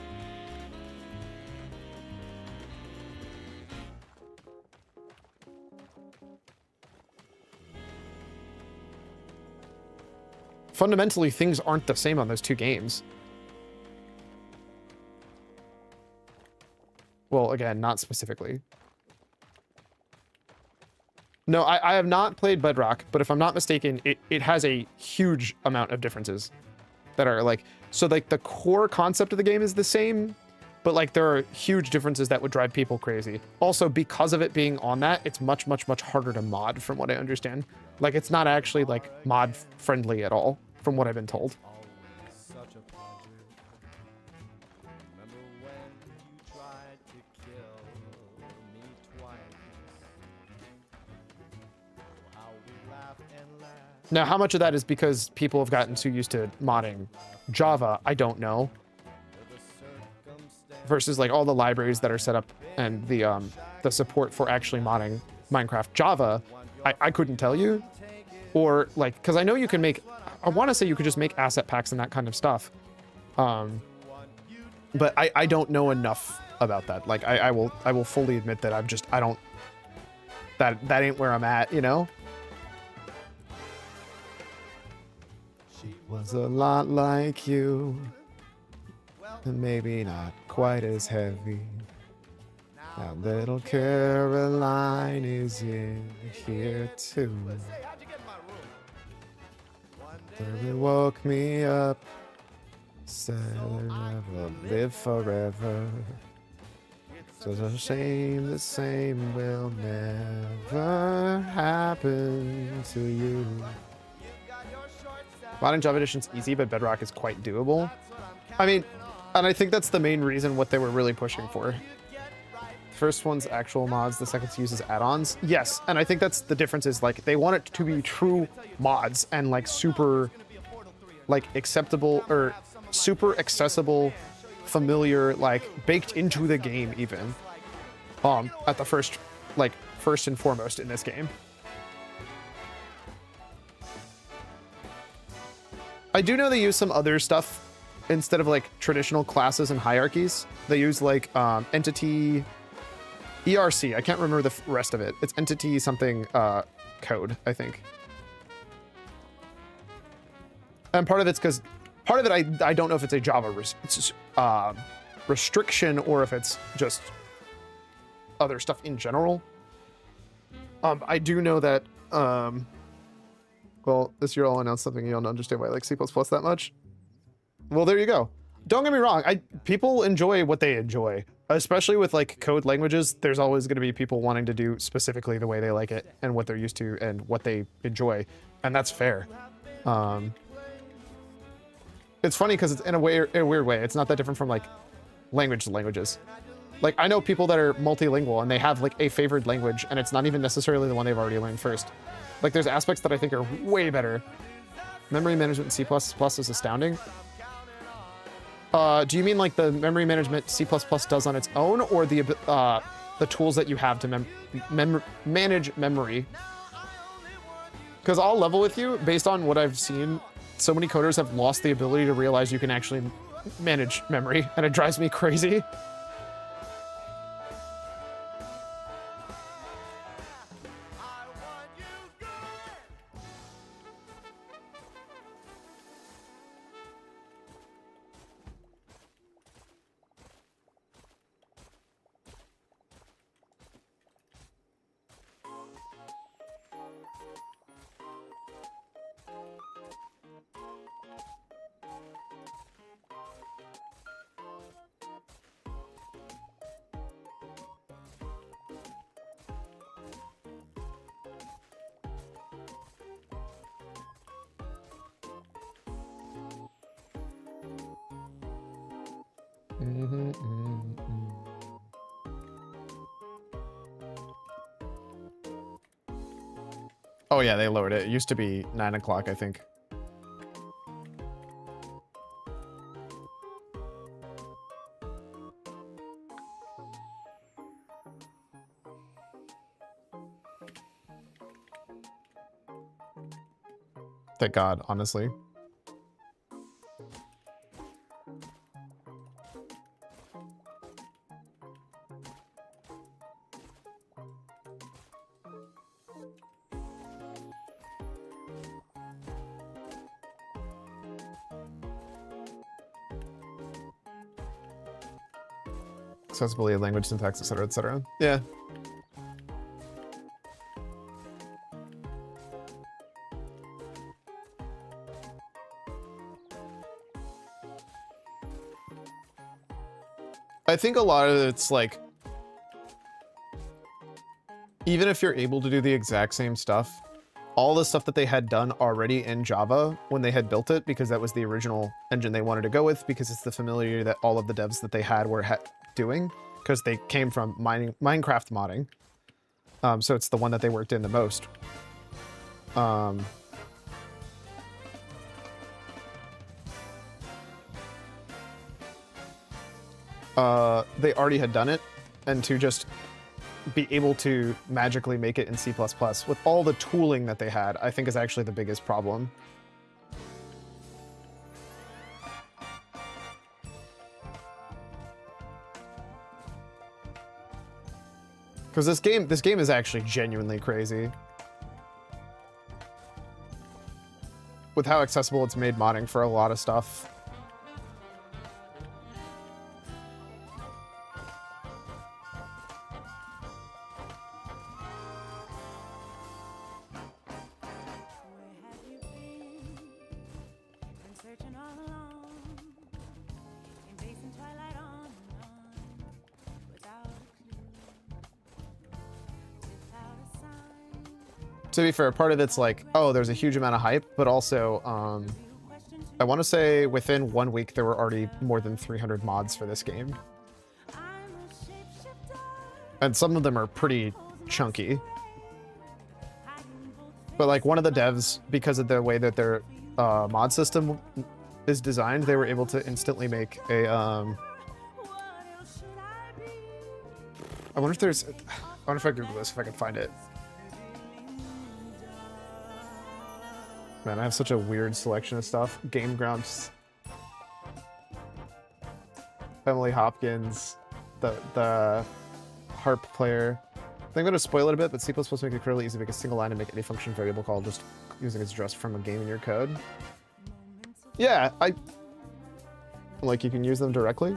fundamentally things aren't the same on those two games. Well, again, not specifically. No, I have not played Bedrock, but if I'm not mistaken, it has a huge amount of differences that are like, so like the core concept of the game is the same, but like there are huge differences that would drive people crazy. Also, because of it being on that, it's much, much, much harder to mod from what I understand. Like it's not actually like mod friendly at all from what I've been told. Now, how much of that is because people have gotten too used to modding Java? I don't know. Versus like all the libraries that are set up and the support for actually modding Minecraft Java, I couldn't tell you. Or like, because I know you can make, I want to say you could just make asset packs and that kind of stuff. But I don't know enough about that. Like I will fully admit that that ain't where I'm at, you know? She was a lot like you, and maybe not quite as heavy. Now little Caroline is in here too. They woke me up, said I will live forever. It's a shame the same will never happen to you. Modding Java Edition's easy, but Bedrock is quite doable. I mean, and I think that's the main reason what they were really pushing for. The first one's actual mods, the second uses add-ons. Yes, and I think that's the difference is like they want it to be true mods and like super like acceptable or super accessible, familiar, like baked into the game even. At the first and foremost in this game. I do know they use some other stuff instead of like traditional classes and hierarchies. They use like entity ERC. I can't remember the rest of it. It's entity something code, I think. And part of it's because part of it I don't know if it's a Java restriction or if it's just other stuff in general. I do know that well, this year I'll announce something you don't understand why I like C++ that much. Well, there you go. Don't get me wrong. People enjoy what they enjoy, especially with like code languages. There's always going to be people wanting to do specifically the way they like it and what they're used to and what they enjoy, and that's fair. It's funny because it's in a weird way. It's not that different from like language to languages. Like I know people that are multilingual and they have like a favored language, and it's not even necessarily the one they've already learned first. Like there's aspects that I think are way better. Memory management in C++ is astounding. Do you mean like the memory management C++ does on its own, or the tools that you have to manage memory? Because I'll level with you, based on what I've seen, so many coders have lost the ability to realize you can actually manage memory, and it drives me crazy. Oh yeah, they lowered it. It used to be 9 o'clock, I think. Thank God, honestly. accessibility, language syntax, etc., etc. Yeah. I think a lot of it's like, even if you're able to do the exact same stuff, all the stuff that they had done already in Java when they had built it, because that was the original engine they wanted to go with, because it's the familiarity that all of the devs that they had were doing, because they came from Minecraft modding. So it's the one that they worked in the most. They already had done it, and to just be able to magically make it in C++ with all the tooling that they had, I think is actually the biggest problem. Because this game is actually genuinely crazy. With how accessible it's made modding for a lot of stuff. To be fair, part of it's like, oh, there's a huge amount of hype, but also, I want to say within 1 week, there were already more than 300 mods for this game. And some of them are pretty chunky. But like one of the devs, because of the way that their mod system is designed, they were able to instantly make a, I wonder if there's, I wonder if I Google this, if I can find it. Man, I have such a weird selection of stuff. Game Grumps, Emily Hopkins, the harp player. I think I'm going to spoil it a bit, but C++ makes it incredibly easy to make a single line and make any function variable call just using its address from a game in your code. Yeah, like you can use them directly.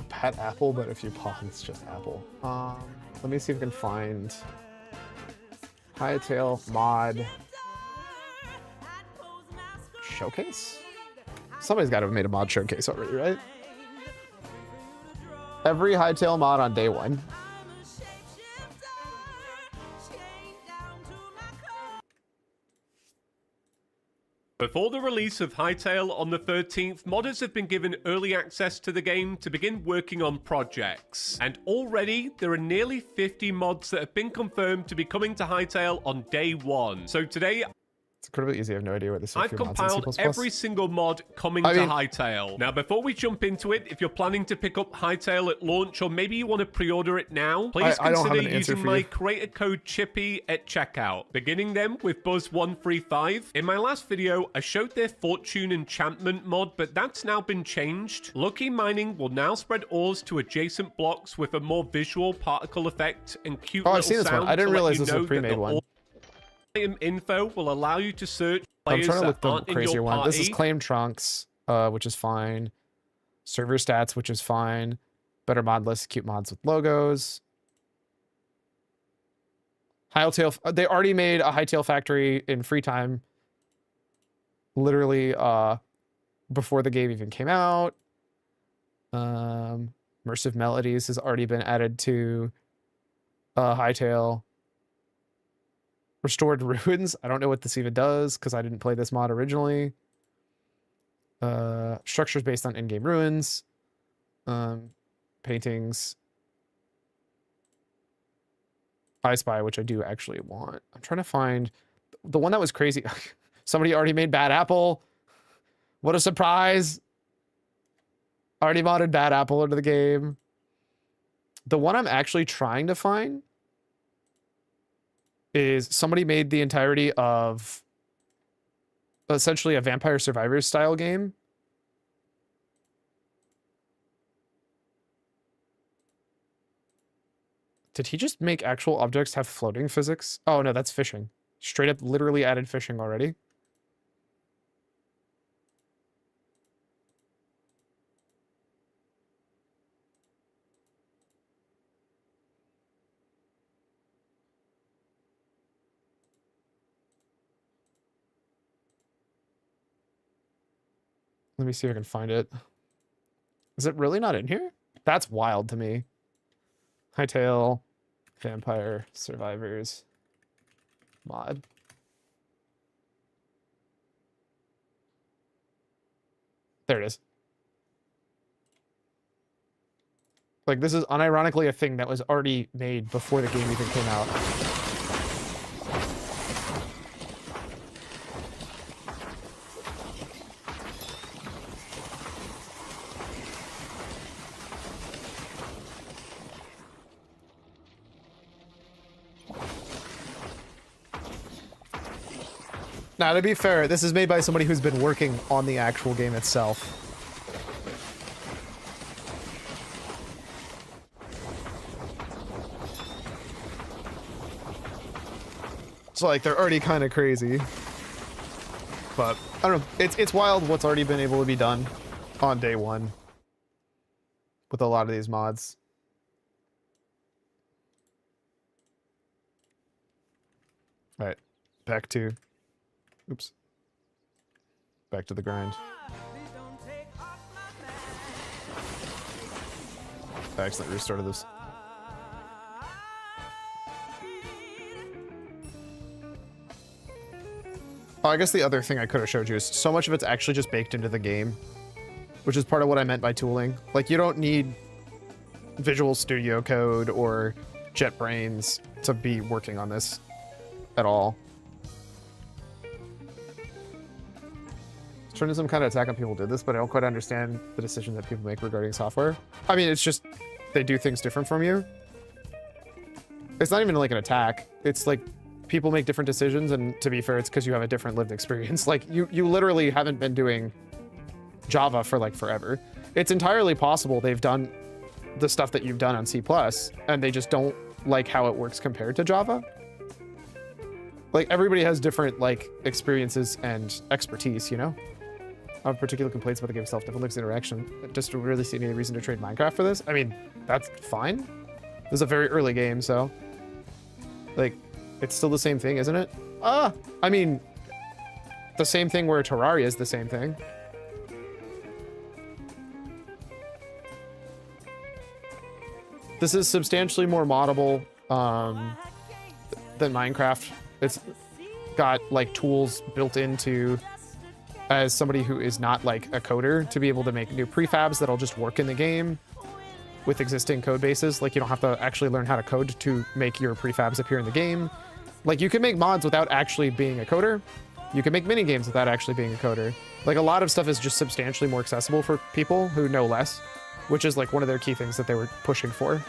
Pet apple, but if you pause, it's just apple. Let me see if I can find Hightail mod showcase. Somebody's got to have made a mod showcase already, right? Every Hightail mod on day one. Before the release of Hightail on the 13th, modders have been given early access to the game to begin working on projects. And already, there are nearly 50 mods that have been confirmed to be coming to Hightail on day one. So today, it's incredibly easy. I have no idea what this is. I've compiled every single mod coming to Hightail. Now, before we jump into it, if you're planning to pick up Hightail at launch, or maybe you want to pre-order it now, please consider using my creator code Chippy at checkout. Beginning then with Buzz135. In my last video, I showed their Fortune Enchantment mod, but that's now been changed. Lucky Mining will now spread ores to adjacent blocks with a more visual particle effect and cute little I've seen this one. I didn't realize this was a pre-made one. Item info will allow you to search players I'm trying to look that the aren't in crazier your one. party. This is Claim Trunks, which is fine. Server stats, which is fine. Better mod list, cute mods with logos. Hightail, they already made a Hightail factory in free time. Literally before the game even came out. Immersive Melodies has already been added to Hightail. Restored Ruins. I don't know what this even does because I didn't play this mod originally. Structures based on in-game ruins. Paintings. I Spy, which I do actually want. I'm trying to find the one that was crazy. Somebody already made Bad Apple. What a surprise. Already modded Bad Apple into the game. The one I'm actually trying to find is somebody made the entirety of essentially a Vampire Survivors style game. Did he just make actual objects have floating physics? Oh no, that's fishing. Straight up literally added fishing already. Let me see if I can find it. Is it really not in here? That's wild to me. Hightail, Vampire Survivors, mod. There it is. Like, this is unironically a thing that was already made before the game even came out. Now, to be fair, this is made by somebody who's been working on the actual game itself. So, like, they're already kind of crazy. But, I don't know. It's wild what's already been able to be done on day one with a lot of these mods. Alright, back to... Oops. Back to the grind. I accidentally restarted this. Oh, I guess the other thing I could have showed you is so much of it's actually just baked into the game, which is part of what I meant by tooling. Like, you don't need Visual Studio Code or JetBrains to be working on this at all. Turning some kind of attack on people did this, but I don't quite understand the decision that people make regarding software. I mean, it's just they do things different from you. It's not even like an attack. It's like people make different decisions, and to be fair, it's because you have a different lived experience. Like, you literally haven't been doing Java for like forever. It's entirely possible they've done the stuff that you've done on C+, and they just don't like how it works compared to Java. Like, everybody has different like experiences and expertise, you know? I have particular complaints about the game itself. Different looks interaction. I just don't really see any reason to trade Minecraft for this. I mean, that's fine. This is a very early game, so like, it's still the same thing, isn't it? I mean, the same thing where Terraria is the same thing. This is substantially more moddable than Minecraft. It's got like tools built into, as somebody who is not like a coder, to be able to make new prefabs that'll just work in the game with existing code bases. Like, you don't have to actually learn how to code to make your prefabs appear in the game. Like, you can make mods without actually being a coder. You can make mini games without actually being a coder. Like, a lot of stuff is just substantially more accessible for people who know less, which is like one of their key things that they were pushing for.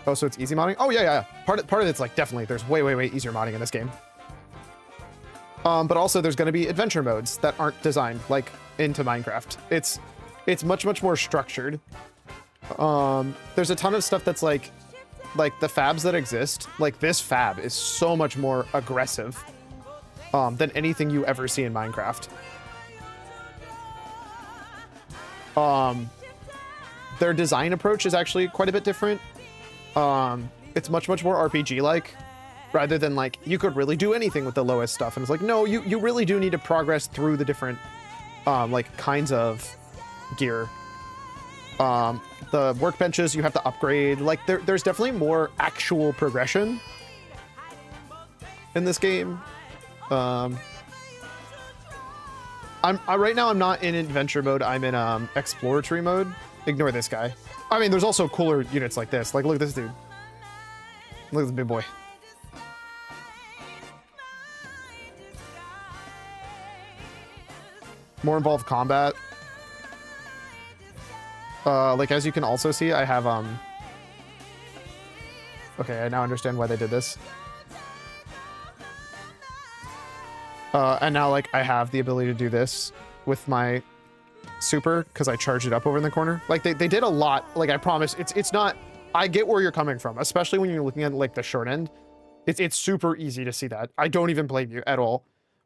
Oh, so it's easy modding? Oh yeah. Part of it's like, definitely there's way easier modding in this game. But also there's going to be adventure modes that aren't designed like into Minecraft. It's much more structured. There's a ton of stuff that's like the fabs that exist. Like, this fab is so much more aggressive than anything you ever see in Minecraft. Their design approach is actually quite a bit different. It's much more RPG-like, rather than like, you could really do anything with the lowest stuff. And it's like, no, you really do need to progress through the different like kinds of gear. The workbenches you have to upgrade. Like, there's definitely more actual progression in this game. Right now I'm not in adventure mode. I'm in exploratory mode. Ignore this guy. I mean, there's also cooler units like this. Like, look at this dude. Look at this big boy. More involved combat. Like, as you can also see, I have, okay, I now understand why they did this. And now, like, I have the ability to do this with my super because I charged it up over in the corner. Like they did a lot. Like I promise, it's not. I get where you're coming from, especially when you're looking at like the short end. It's super easy to see that. I don't even blame you at all.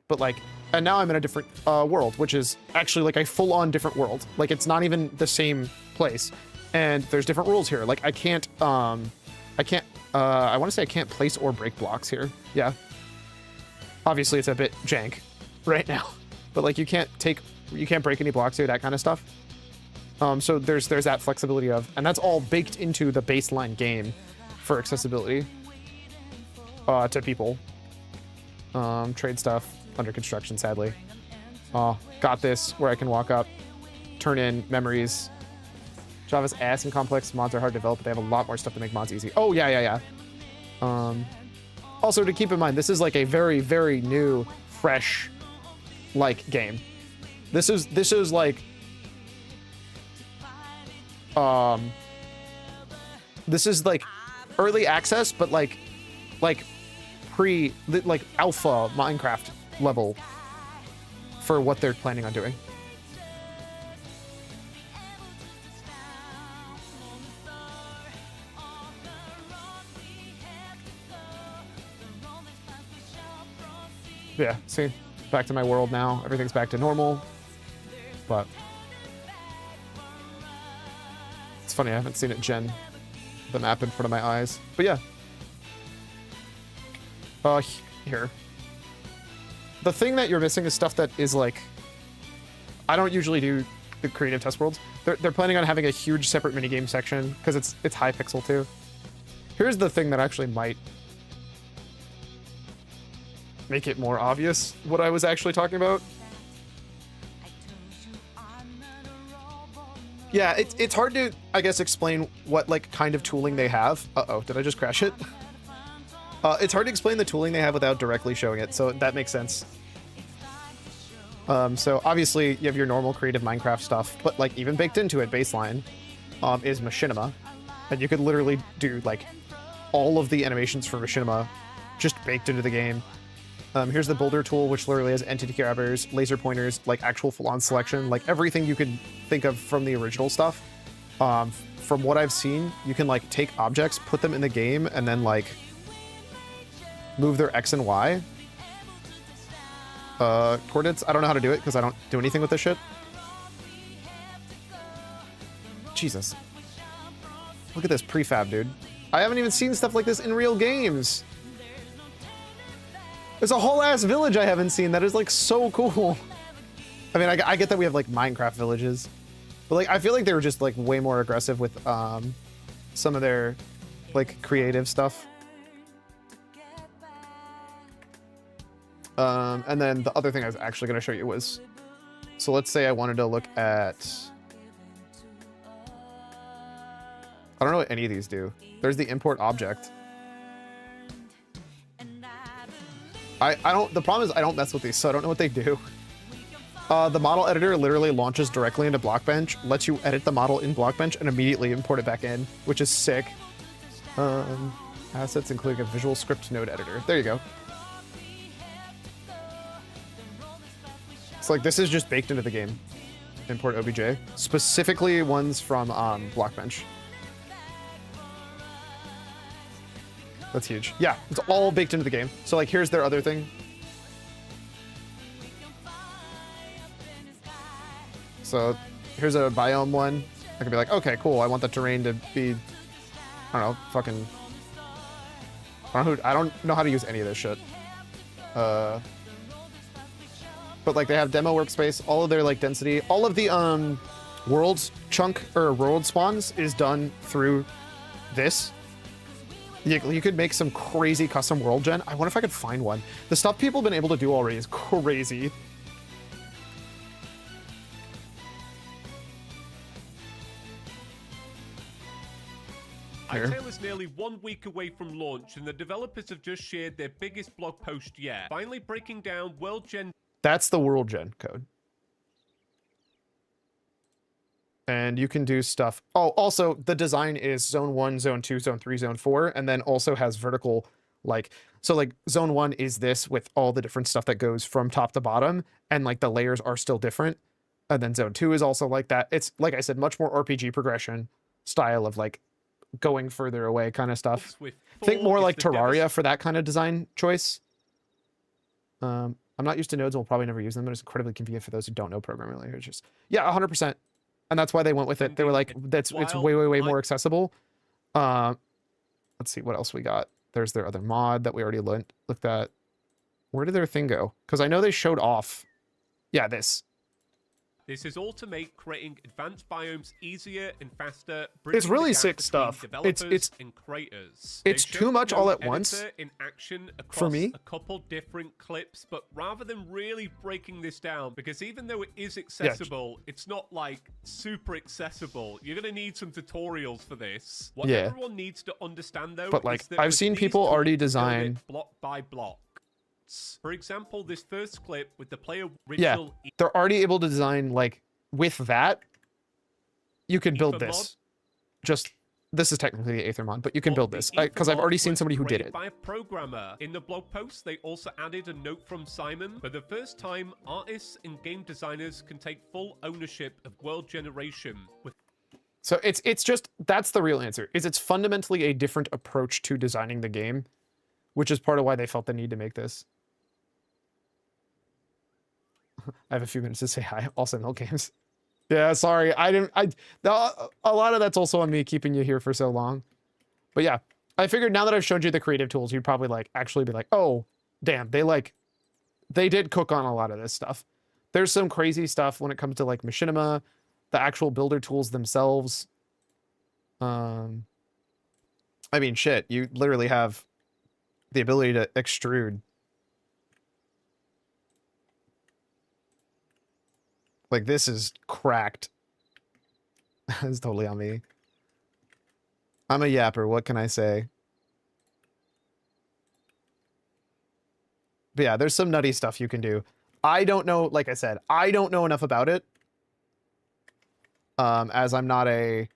But like, and now I'm in a different world, which is actually like a full-on different world. Like it's not even the same place, and there's different rules here. Like I want to say I can't place or break blocks here. Yeah. Obviously, it's a bit jank right now, but like you can't break any blocks here, that kind of stuff. So there's that flexibility of, and that's all baked into the baseline game for accessibility to people. Trade stuff under construction, sadly. Got this where I can walk up, turn in memories. Java's ass and complex mods are hard to develop, but they have a lot more stuff to make mods easy. Oh yeah. Also to keep in mind, this is like a very, very new, fresh, like game. This is like, this is like early access, but like alpha Minecraft level for what they're planning on doing. Yeah, see, back to my world now. Everything's back to normal, but it's funny, I haven't seen it gen the map in front of my eyes. But yeah. Here. The thing that you're missing is stuff that is like, I don't usually do the creative test worlds. They're planning on having a huge separate minigame section because it's high pixel too. Here's the thing that actually might make it more obvious what I was actually talking about. Yeah, it's hard to, I guess, explain what like kind of tooling they have. Uh-oh, did I just crash it? It's hard to explain the tooling they have without directly showing it, so that makes sense. So obviously you have your normal creative Minecraft stuff, but like even baked into it, baseline, is machinima. And you could literally do like all of the animations for machinima just baked into the game. Here's the builder tool, which literally has entity grabbers, laser pointers, like actual full-on selection, like everything you could think of from the original stuff. From what I've seen, you can like take objects, put them in the game, and then like move their X and Y coordinates. I don't know how to do it because I don't do anything with this shit. Jesus. Look at this prefab, dude. I haven't even seen stuff like this in real games. There's a whole ass village I haven't seen that is like so cool. I mean, I get that we have like Minecraft villages, but like I feel like they were just like way more aggressive with some of their like creative stuff. And then the other thing I was actually going to show you was, so let's say I wanted to look at, I don't know what any of these do. There's the import object. The problem is I don't mess with these, so I don't know what they do. The model editor literally launches directly into Blockbench, lets you edit the model in Blockbench and immediately import it back in, which is sick. Assets including a visual script node editor. There you go. It's like this is just baked into the game. Import OBJ. Specifically ones from Blockbench. That's huge. Yeah, it's all baked into the game. So like here's their other thing. So here's a biome one. I can be like, okay, cool. I want the terrain to be, I don't know, fucking, I don't know how to use any of this shit. But like they have demo workspace, all of their like density, all of the worlds chunk or world spawns is done through this. You could make some crazy custom world gen. I wonder if I could find one. The stuff people have been able to do already is crazy. Hytale is nearly 1 week away from launch, and the developers have just shared their biggest blog post yet, finally breaking down world gen. That's the world gen code. And you can do stuff. Oh, also the design is zone 1, zone 2, zone 3, zone 4, and then also has vertical, like, so like zone 1 is this with all the different stuff that goes from top to bottom, and like the layers are still different. And then Zone 2 is also like that. It's, like I said, much more RPG progression style of like going further away kind of stuff. Think more like Terraria for that kind of design choice. I'm not used to nodes and will probably never use them, but it's incredibly convenient for those who don't know programming languages. Yeah, 100%. And that's why they went with it. They were like, it's way more accessible. Let's see what else we got. There's their other mod that we already looked at. Where did their thing go? Because I know they showed off. Yeah, this. This is all to make creating advanced biomes easier and faster. It's really sick stuff. It's and creators. It's too much all at once in action across for me. A couple different clips, but rather than really breaking this down, because even though it is accessible, it's not like super accessible. You're gonna need some tutorials for this. What everyone needs to understand though, but like is that I've seen people already design block by block. For example, this first clip with the player original. Yeah, they're already able to design like with that. You can build this. Just this is technically the Aether mod, but you can build this because I've already seen somebody who did it. By a programmer. In the blog post, they also added a note from Simon. For the first time, artists and game designers can take full ownership of world generation. So it's just that's the real answer. It's fundamentally a different approach to designing the game, which is part of why they felt the need to make this. I have a few minutes to say hi. Also, no games. Yeah, sorry. A lot of that's also on me keeping you here for so long. But yeah, I figured now that I've showed you the creative tools, you'd probably like actually be like, oh, damn, they did cook on a lot of this stuff. There's some crazy stuff when it comes to like machinima, the actual builder tools themselves. I mean, shit, you literally have the ability to extrude. Like, this is cracked. It's totally on me. I'm a yapper. What can I say? But yeah, there's some nutty stuff you can do. I don't know, like I said, I don't know enough about it. As I'm not a,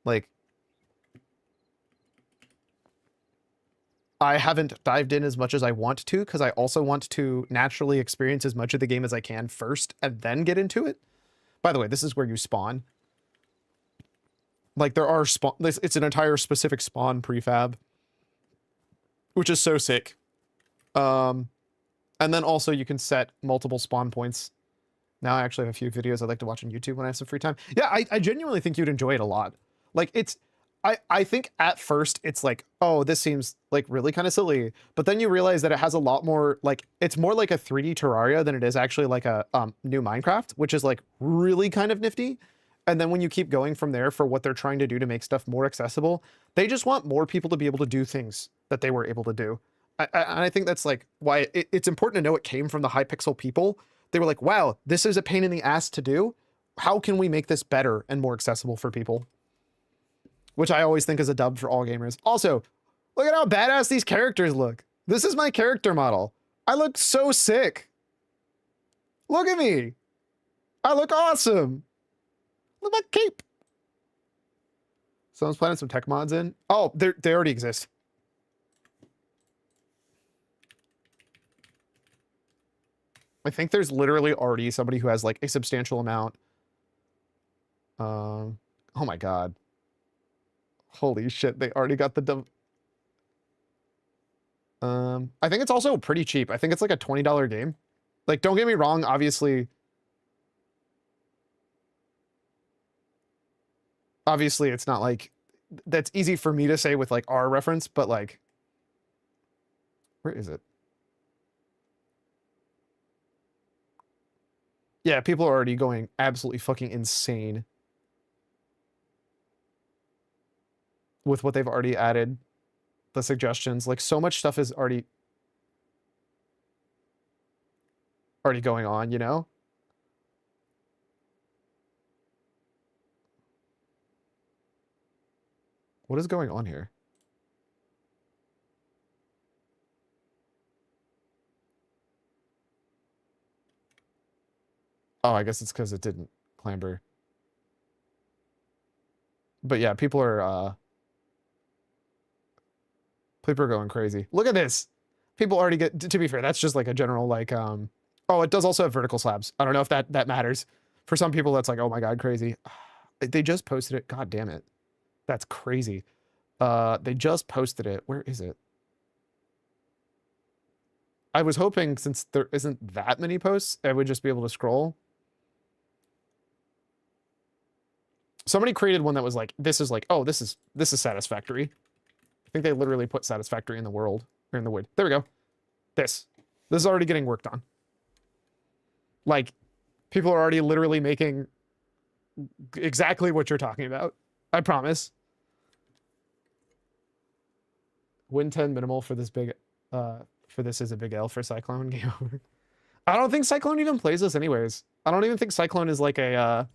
like, I haven't dived in as much as I want to because I also want to naturally experience as much of the game as I can first and then get into it. By the way, this is where you spawn. Like there are it's an entire specific spawn prefab, which is so sick. And then also you can set multiple spawn points. Now I actually have a few videos I'd like to watch on YouTube when I have some free time. Yeah, I genuinely think you'd enjoy it a lot. Like I think at first it's like, oh, this seems like really kind of silly, but then you realize that it has a lot more, like, it's more like a 3D Terraria than it is actually like a new Minecraft, which is like really kind of nifty. And then when you keep going from there for what they're trying to do to make stuff more accessible, they just want more people to be able to do things that they were able to do. I think that's like why it's important to know it came from the Hypixel people. They were like, wow, this is a pain in the ass to do. How can we make this better and more accessible for people? Which I always think is a dub for all gamers. Also, look at how badass these characters look. This is my character model. I look so sick. Look at me. I look awesome. Look at my cape. Someone's planning some tech mods in. Oh, they already exist. I think there's literally already somebody who has like a substantial amount. Oh my God. Holy shit, they already got the I think it's also pretty cheap. I think it's like a $20 game. Like, don't get me wrong, obviously it's not like that's easy for me to say with like our reference, but like, where is it? Yeah, people are already going absolutely fucking insane with what they've already added, the suggestions. Like, so much stuff is already going on, you know? What is going on here? Oh, I guess it's because it didn't clamber. But yeah, people are going crazy. Look at this. People already get, to be fair, that's just like a general like Oh, it does also have vertical slabs. I don't know if that matters. For some people, that's like, oh my God, crazy. They just posted it. God damn it. That's crazy. They just posted it. Where is it? I was hoping, since there isn't that many posts, I would just be able to scroll. Somebody created one that was like, this is like, oh, this is satisfactory. I think they literally put satisfactory in the world, or in the wood. There we go. This is already getting worked on. Like, people are already literally making exactly what you're talking about. I promise. Win 10 minimal for this big, for this is a big L for Cyclone. Game over. I don't think Cyclone even plays this anyways. I don't even think Cyclone is like a,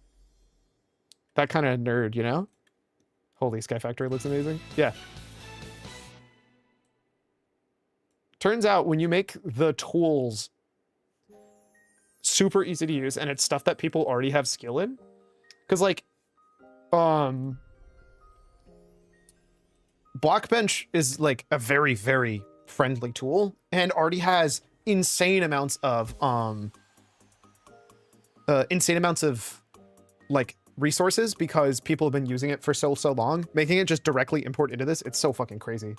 that kind of nerd, you know? Holy, Sky Factory looks amazing. Yeah. Turns out when you make the tools super easy to use and it's stuff that people already have skill in, because like Blockbench is like a very, very friendly tool and already has insane amounts of like resources because people have been using it for so long. Making it just directly import into this, it's so fucking crazy.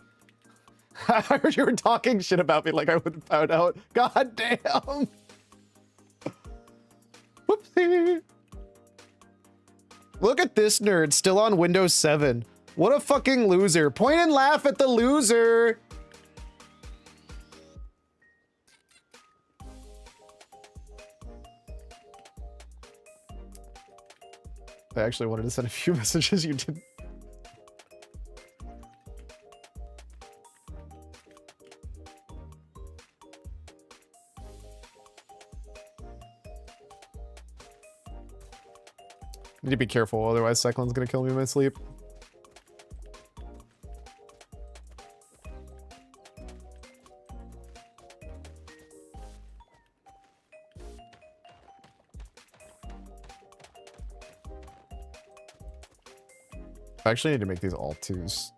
I heard you were talking shit about me like I would have found out. God damn. Whoopsie. Look at this nerd still on Windows 7. What a fucking loser. Point and laugh at the loser. I actually wanted to send a few messages you didn't. Need to be careful, otherwise Cyclone's gonna kill me in my sleep. I actually need to make these all twos.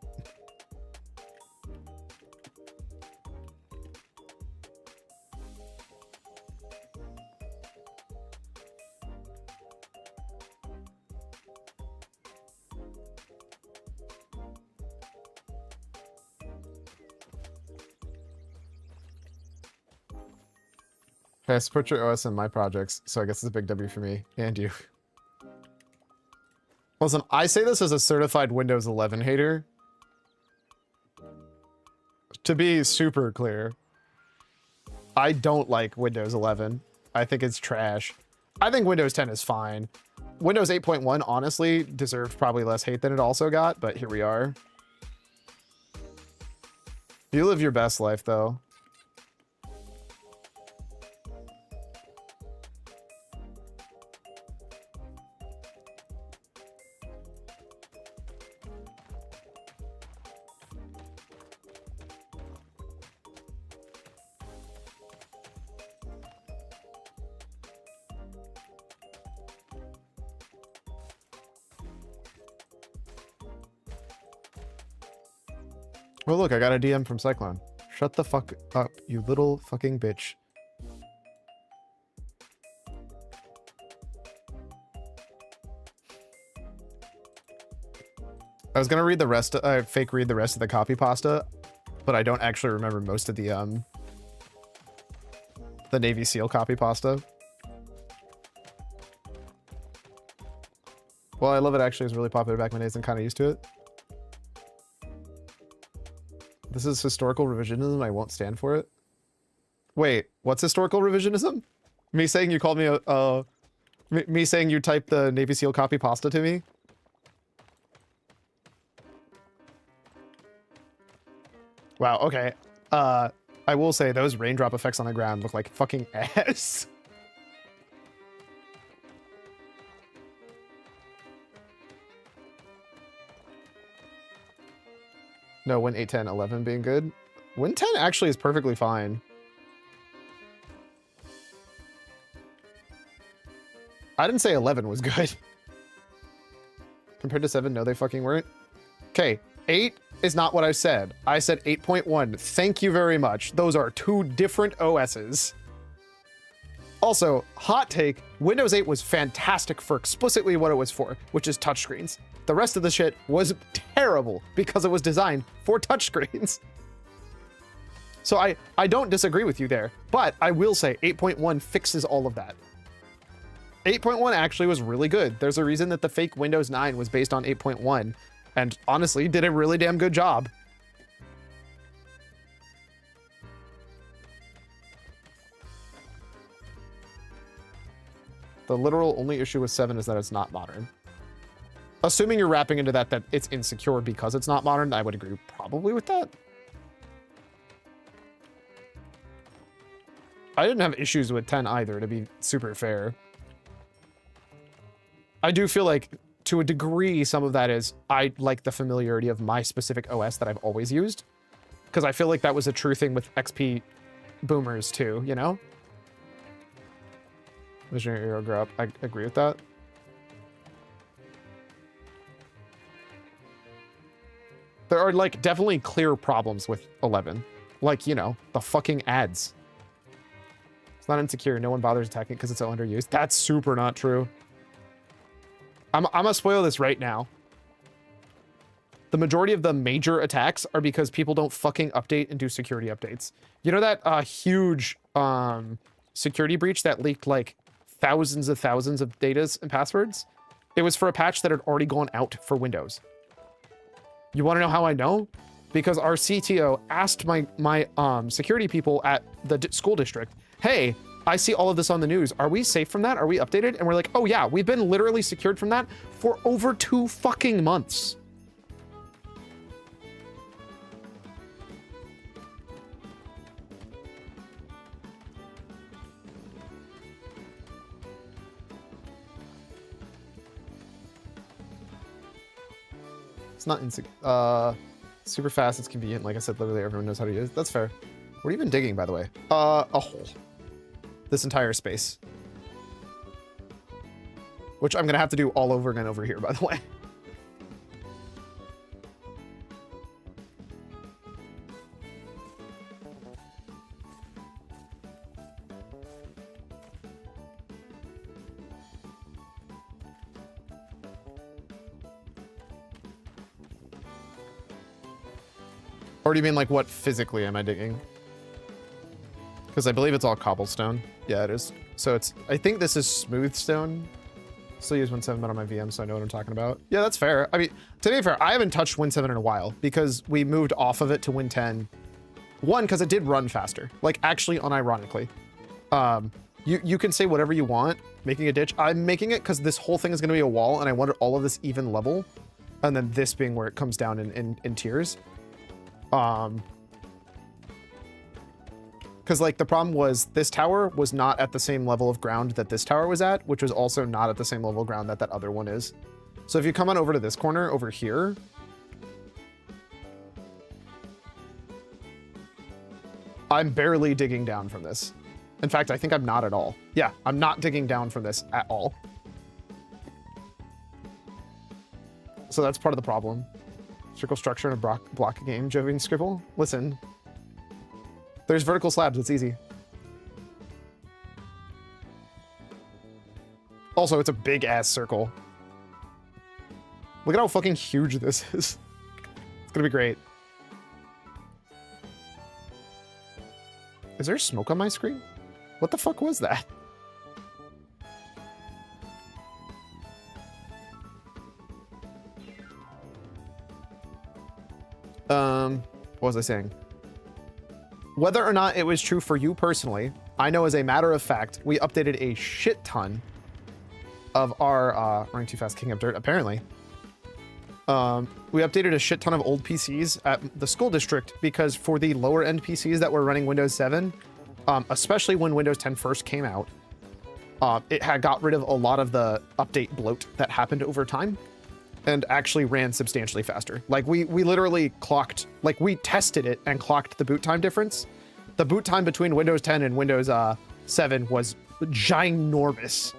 Okay, I support your OS in my projects, so I guess it's a big W for me and you. Listen, I say this as a certified Windows 11 hater. To be super clear, I don't like Windows 11. I think it's trash. I think Windows 10 is fine. Windows 8.1 honestly deserved probably less hate than it also got, but here we are. You live your best life, though. Oh, look, I got a DM from Cyclone. Shut the fuck up, you little fucking bitch. I was gonna read the rest, fake read the rest of the copy pasta, but I don't actually remember most of the Navy SEAL copy pasta. Well, I love it actually. It was really popular back in my days and kind of used to it. This is historical revisionism. I won't stand for it. Wait, what's historical revisionism? Me saying you called me me saying you typed the Navy SEAL copy pasta to me? Wow, okay. I will say those raindrop effects on the ground look like fucking ass. No, Win 8, 10, 11 being good. Win 10 actually is perfectly fine. I didn't say 11 was good. Compared to 7, no, they fucking weren't. Okay, 8 is not what I said. I said 8.1. Thank you very much. Those are two different OSs. Also, hot take, Windows 8 was fantastic for explicitly what it was for, which is touchscreens. The rest of the shit was terrible because it was designed for touchscreens. So I don't disagree with you there, but I will say 8.1 fixes all of that. 8.1 actually was really good. There's a reason that the fake Windows 9 was based on 8.1, and honestly did a really damn good job. The literal only issue with 7 is that it's not modern. Assuming you're wrapping into that it's insecure because it's not modern, I would agree probably with that. I didn't have issues with 10 either, to be super fair. I do feel like, to a degree, some of that is I like the familiarity of my specific OS that I've always used. Because I feel like that was a true thing with XP boomers too, you know? Visionary hero grow up. I agree with that. There are, like, definitely clear problems with 11. Like, you know, the fucking ads. It's not insecure. No one bothers attacking because it's so underused. That's super not true. I'm gonna spoil this right now. The majority of the major attacks are because people don't fucking update and do security updates. You know that huge security breach that leaked, like, thousands of datas and passwords? It was for a patch that had already gone out for Windows. You want to know how I know? Because our CTO asked my security people at the school district, hey, I see all of this on the news. Are we safe from that? Are we updated? And we're like, oh yeah, we've been literally secured from that for over 2 fucking months. It's not super fast. It's convenient. Like I said, literally everyone knows how to use it. That's fair. What are you even digging, by the way? A hole. This entire space. Which I'm gonna have to do all over again over here, by the way. Or do you mean, like, what physically am I digging? Because I believe it's all cobblestone. Yeah, it is. So it's, I think this is smooth stone. Still use Win 7 on my VM, so I know what I'm talking about. Yeah, that's fair. I mean, to be fair, I haven't touched Win 7 in a while because we moved off of it to Win 10. One, because it did run faster. Like, actually, unironically. You can say whatever you want, making a ditch. I'm making it because this whole thing is going to be a wall, and I wanted all of this even level. And then this being where it comes down in tiers. Because, like, the problem was this tower was not at the same level of ground that this tower was at, which was also not at the same level of ground that that other one is. So if you come on over to this corner over here, I'm barely digging down from this. In fact, I think I'm not at all. Yeah, I'm not digging down from this at all. So that's part of the problem. Circle structure in a block game, Jovine scribble. Listen. There's vertical slabs, it's easy. Also, it's a big ass circle. Look at how fucking huge this is. It's gonna be great. Is there smoke on my screen? What the fuck was that? What was I saying? Whether or not it was true for you personally, I know as a matter of fact, we updated a shit ton of our, running too fast, kicking up dirt, apparently. We updated a shit ton of old PCs at the school district because for the lower end PCs that were running Windows 7, especially when Windows 10 first came out, it had got rid of a lot of the update bloat that happened over time and actually ran substantially faster. Like we literally clocked, like we tested it and clocked the boot time difference. The boot time between Windows 10 and Windows 7 was ginormous.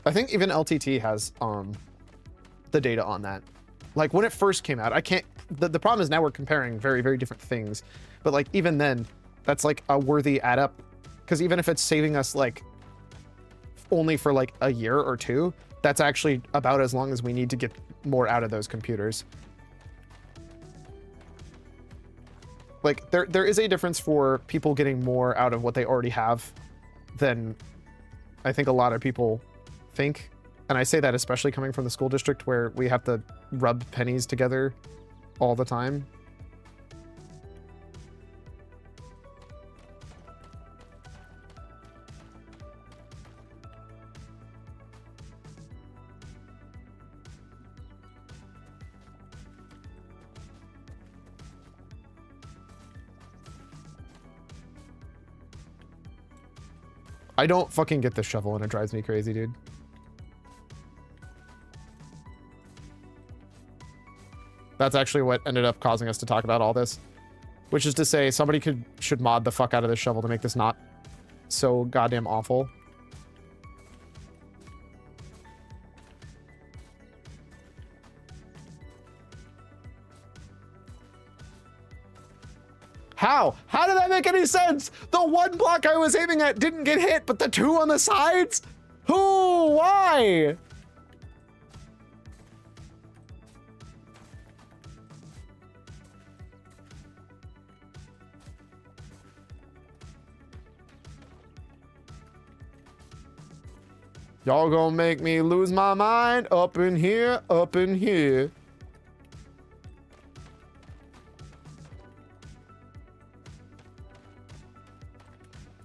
I think even LTT has the data on that. Like when it first came out, I can't, the problem is now we're comparing very, very different things. But like even then, that's like a worthy add up. Because even if it's saving us like only for like a year or two, that's actually about as long as we need to get more out of those computers. Like there is a difference for people getting more out of what they already have than I think a lot of people think. And I say that especially coming from the school district where we have to rub pennies together all the time. I don't fucking get the shovel and it drives me crazy, dude. That's actually what ended up causing us to talk about all this. Which is to say, somebody should mod the fuck out of this shovel to make this not so goddamn awful. How? How did that make any sense? The one block I was aiming at didn't get hit, but the two on the sides? Who? Why? Y'all gonna make me lose my mind up in here, up in here.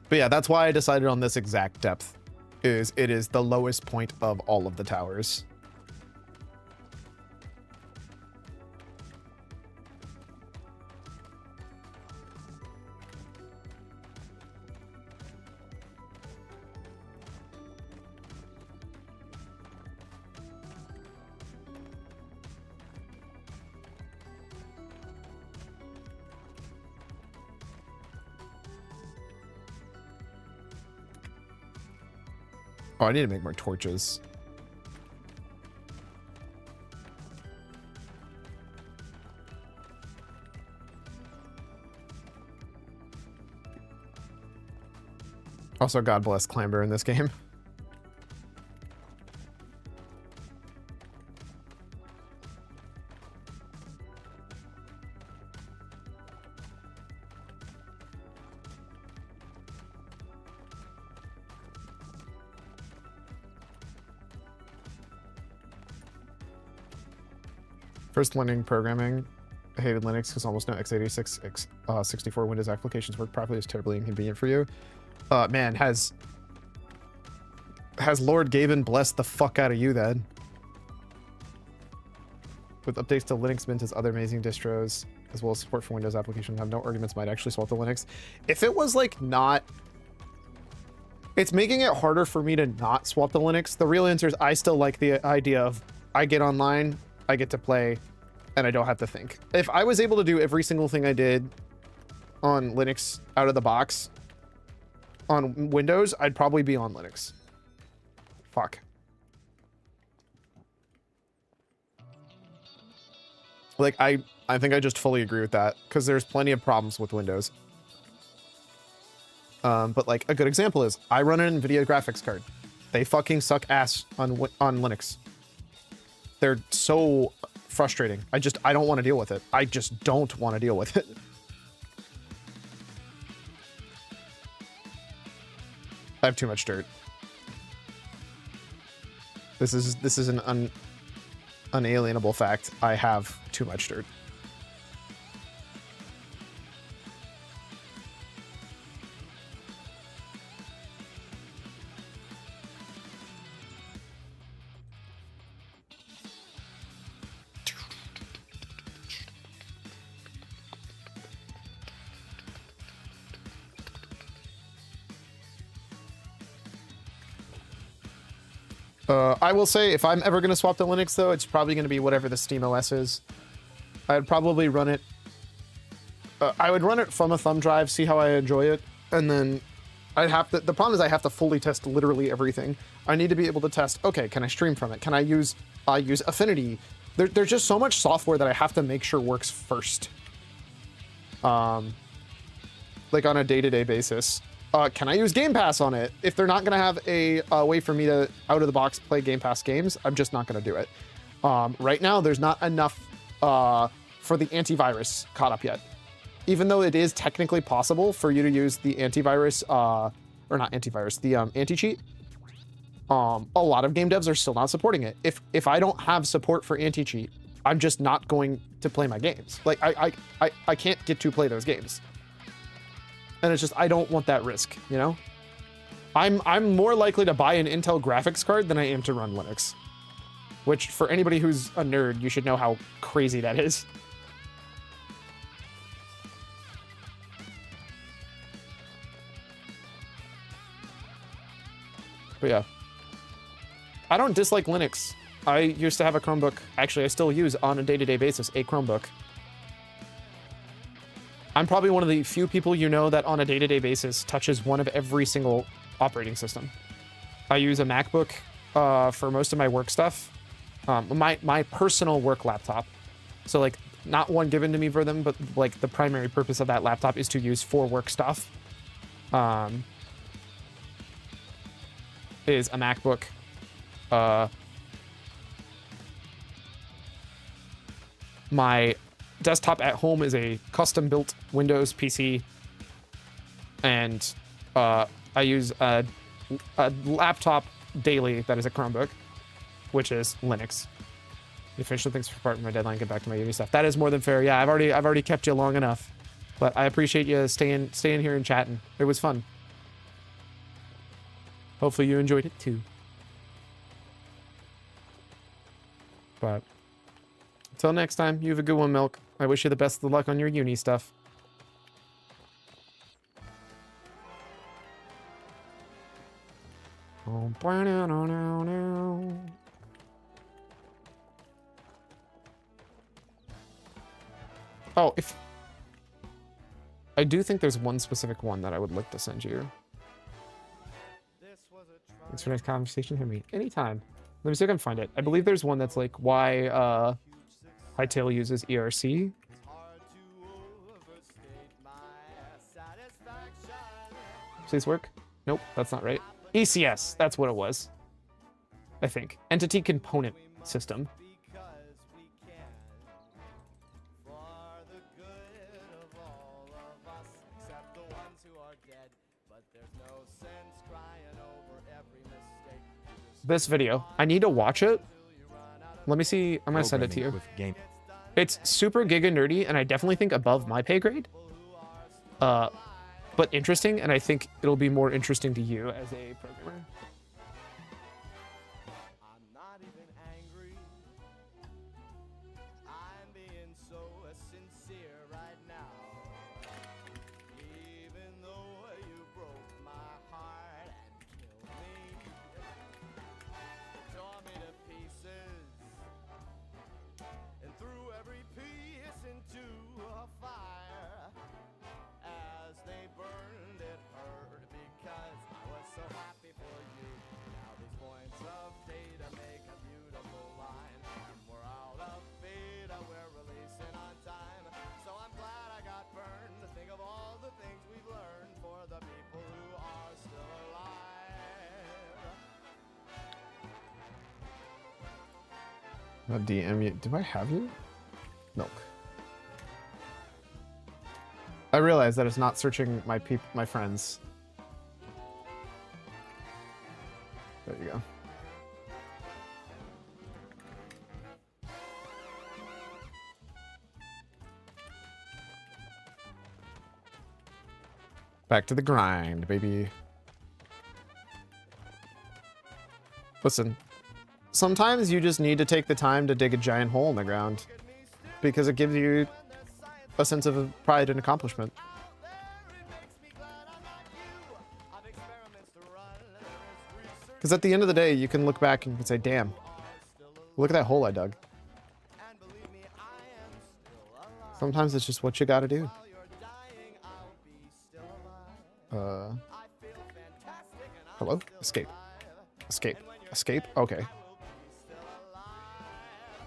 But yeah, that's why I decided on this exact depth. It is the lowest point of all of the towers. Oh, I need to make more torches. Also, God bless Clamber in this game. First learning programming. I hated Linux because almost no x86, 64 Windows applications work properly. It's terribly inconvenient for you. Man, has Lord Gaben blessed the fuck out of you then. With updates to Linux Mint as other amazing distros, as well as support for Windows applications have no arguments, might actually swap to Linux. If it was like not... It's making it harder for me to not swap to Linux. The real answer is I still like the idea of I get online, I get to play, and I don't have to think. If I was able to do every single thing I did on Linux out of the box on Windows, I'd probably be on Linux. Fuck. Like, I think I just fully agree with that, because there's plenty of problems with Windows. But like, a good example is, I run an NVIDIA graphics card. They fucking suck ass on Linux. They're so frustrating. I don't want to deal with it. I just don't want to deal with it. I have too much dirt. This is an unalienable fact. I have too much dirt. I will say, if I'm ever going to swap to Linux, though, it's probably going to be whatever the SteamOS is. I'd probably run it... I would run it from a thumb drive, see how I enjoy it, and then I'd have to... The problem is I have to fully test literally everything. I need to be able to test, okay, can I stream from it? Can I use Affinity there's just so much software that I have to make sure works first. Like on a day-to-day basis. Can I use Game Pass on it? If they're not gonna have a way for me to out of the box play Game Pass games, I'm just not gonna do it. Right now, there's not enough for the antivirus caught up yet. Even though it is technically possible for you to use the antivirus, or not antivirus, the anti-cheat, a lot of game devs are still not supporting it. If I don't have support for anti-cheat, I'm just not going to play my games. Like I can't get to play those games. And it's just, I don't want that risk, you know? I'm more likely to buy an Intel graphics card than I am to run Linux. Which, for anybody who's a nerd, you should know how crazy that is. But yeah. I don't dislike Linux. I used to have a Chromebook. Actually, I still use, on a day-to-day basis, a Chromebook. I'm probably one of the few people you know that on a day-to-day basis touches one of every single operating system. I use a MacBook for most of my work stuff. My personal work laptop. So like not one given to me for them, but like the primary purpose of that laptop is to use for work stuff. Is a MacBook. My desktop at home is a custom built Windows PC, and I use a laptop daily that is a Chromebook, which is Linux. The official thanks for part of my deadline. Get back to my uni stuff. That is more than fair. Yeah, I've already kept you long enough, but I appreciate you staying here and chatting. It was fun. Hopefully you enjoyed it too. But until next time, you have a good one, Milk. I wish you the best of luck on your uni stuff. Oh, if... I do think there's one specific one that I would like to send you. Thanks for nice conversation. Hear me anytime. Let me see if I can find it. I believe there's one that's like why Hightail uses ERC. Please work. Nope, that's not right. ECS, that's what it was. I think. Entity Component System. This video. I need to watch it. Let me see. I'm gonna send it to you. It's super giga nerdy, and I definitely think above my pay grade. But interesting, and I think it'll be more interesting to you as a programmer. I'll DM you. Do I have you? Milk. I realize that it's not searching my friends. There you go. Back to the grind, baby. Listen. Sometimes you just need to take the time to dig a giant hole in the ground because it gives you a sense of pride and accomplishment. Because at the end of the day, you can look back and you can say, damn, look at that hole I dug. Sometimes it's just what you gotta do. Hello? Escape. Escape. Escape? Okay.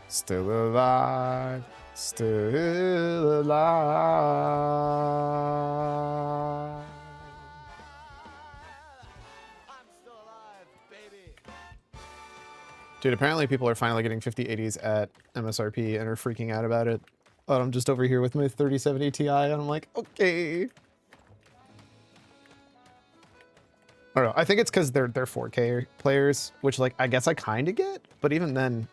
Still alive. Still alive. Dude, apparently people are finally getting 5080s at MSRP and are freaking out about it. But I'm just over here with my 3070 Ti and I'm like, okay. I don't know. I think it's because they're 4K players, which like I guess I kind of get, but even then,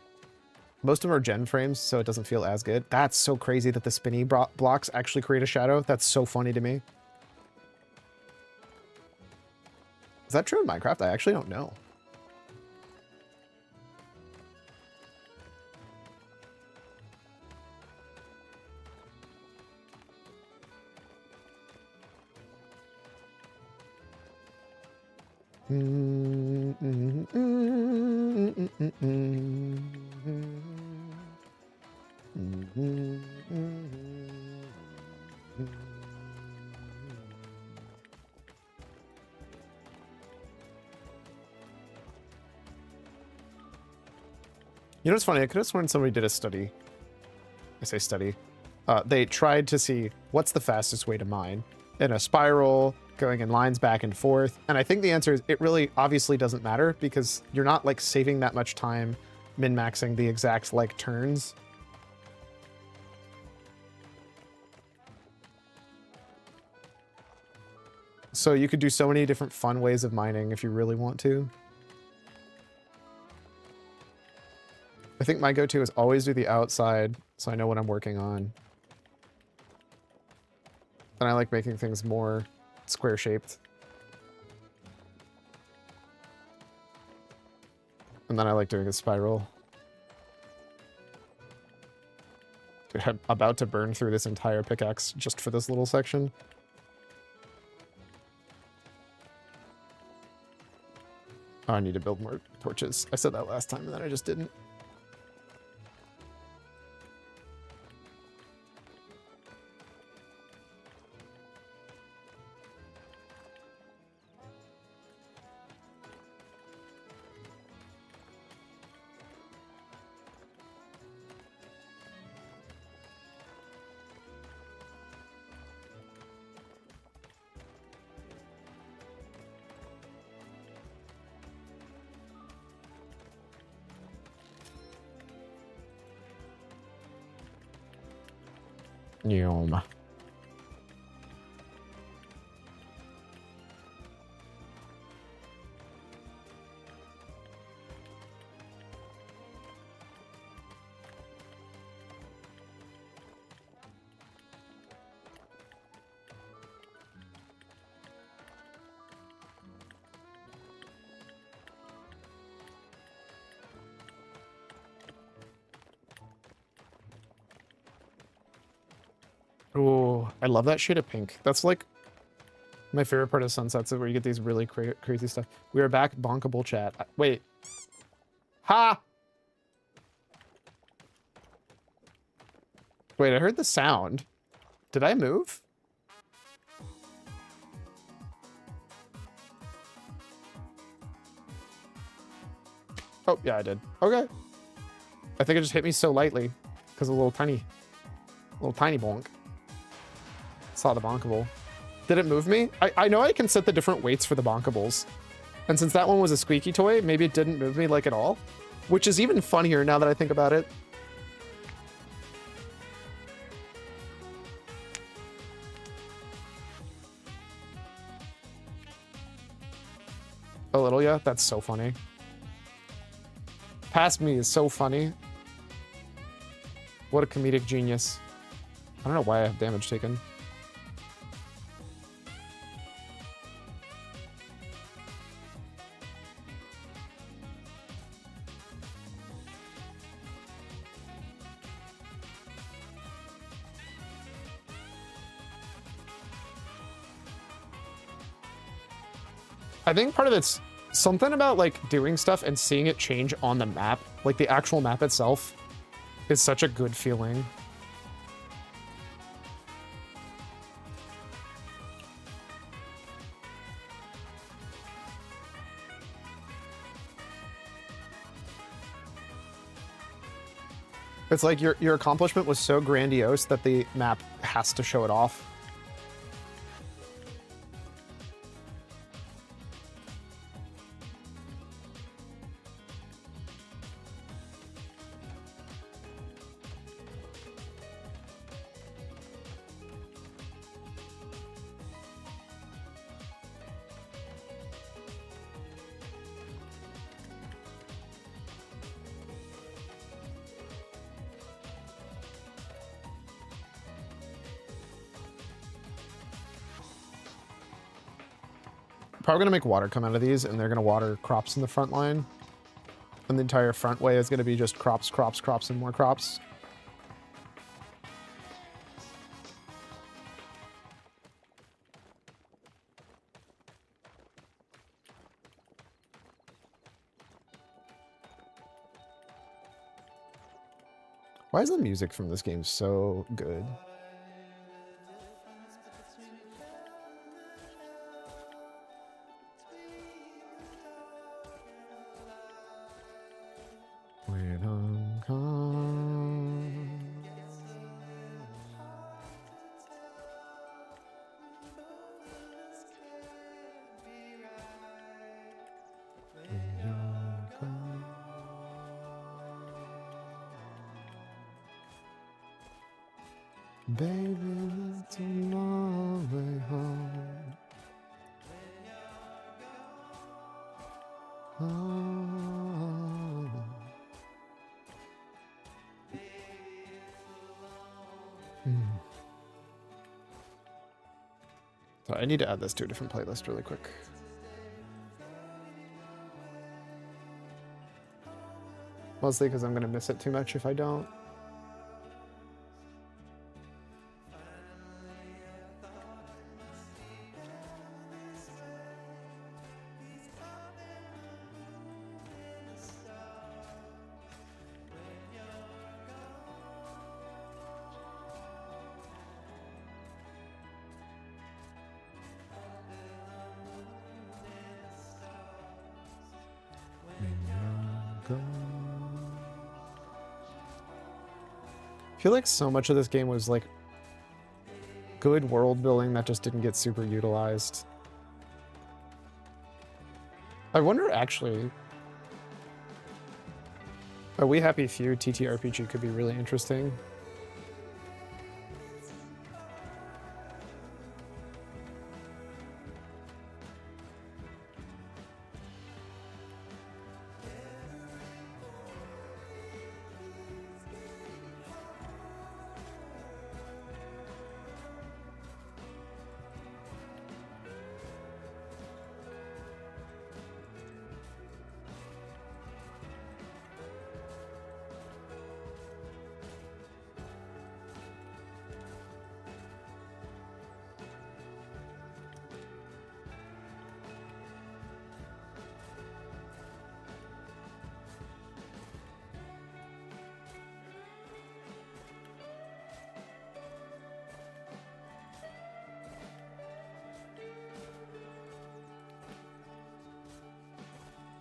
most of them are gen frames, so it doesn't feel as good. That's so crazy that the spinny blocks actually create a shadow. That's so funny to me. Is that true in Minecraft? I actually don't know. You know what's funny? I could have sworn somebody did a study. I say study. They tried to see what's the fastest way to mine in a spiral, going in lines back and forth. And I think the answer is it really obviously doesn't matter because you're not like saving that much time min-maxing the exact like turns. So you could do so many different fun ways of mining if you really want to. I think my go-to is always do the outside so I know what I'm working on. Then I like making things more square shaped. And then I like doing a spiral. Dude, I'm about to burn through this entire pickaxe just for this little section. Oh, I need to build more torches. I said that last time and then I just didn't. Yum. Oh, I love that shade of pink. That's like my favorite part of sunsets is where you get these really crazy stuff. We are back, bonkable chat. Wait. Ha! Wait, I heard the sound. Did I move? Oh, yeah, I did. Okay. I think it just hit me so lightly because of a little tiny bonk. Saw the bonkable. Did it move me? I know I can set the different weights for the bonkables. And since that one was a squeaky toy, maybe it didn't move me like at all. Which is even funnier now that I think about it. A little, yeah? That's so funny. Past me is so funny. What a comedic genius. I don't know why I have damage taken. I think part of it's something about like doing stuff and seeing it change on the map, like the actual map itself, is such a good feeling. It's like your accomplishment was so grandiose that the map has to show it off. Probably gonna make water come out of these, and they're gonna water crops in the front line. And the entire front way is gonna be just crops, crops, crops, and more crops. Why is the music from this game so good? Baby, it's a long way home. Oh. So I need to add this to a different playlist really quick. Mostly because I'm going to miss it too much if I don't. I feel like so much of this game was like good world building that just didn't get super utilized. I wonder actually, a We Happy Few TTRPG could be really interesting.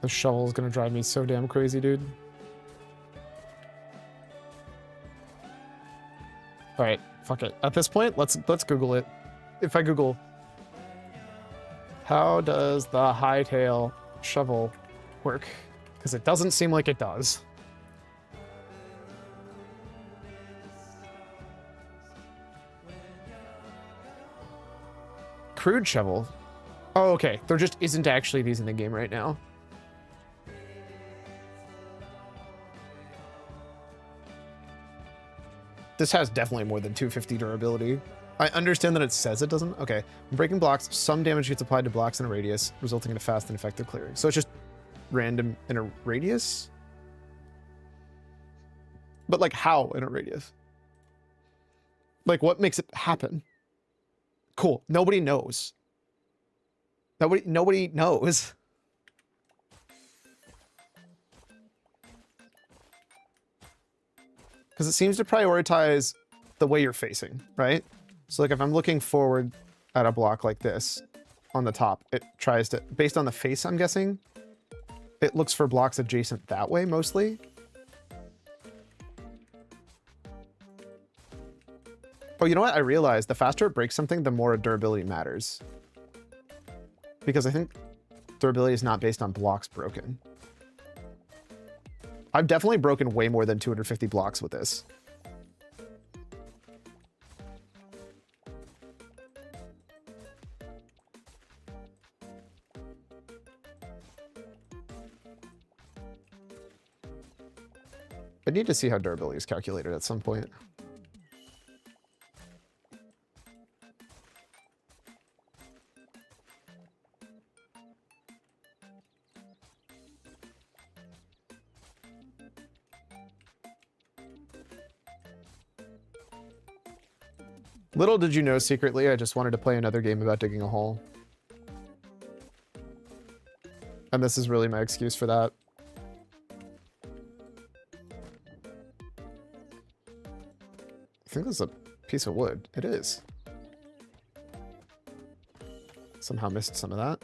The shovel is gonna drive me so damn crazy, dude. All right, fuck it. At this point, let's Google it. If I Google, how does the hightail shovel work? Because it doesn't seem like it does. Crude shovel. Oh, okay. There just isn't actually these in the game right now. This has definitely more than 250 durability. I understand that it says it doesn't. Okay. When breaking blocks, some damage gets applied to blocks in a radius, resulting in a fast and effective clearing. So it's just random in a radius? But like how in a radius? Like what makes it happen? Cool. Nobody knows. Nobody knows. Because it seems to prioritize the way you're facing, right? So like if I'm looking forward at a block like this on the top, it tries to, based on the face, I'm guessing, it looks for blocks adjacent that way mostly. Oh, you know what? I realized the faster it breaks something, the more durability matters. Because I think durability is not based on blocks broken. I've definitely broken way more than 250 blocks with this. I need to see how durability is calculated at some point. Little did you know secretly, I just wanted to play another game about digging a hole. And this is really my excuse for that. I think this is a piece of wood. It is. Somehow missed some of that.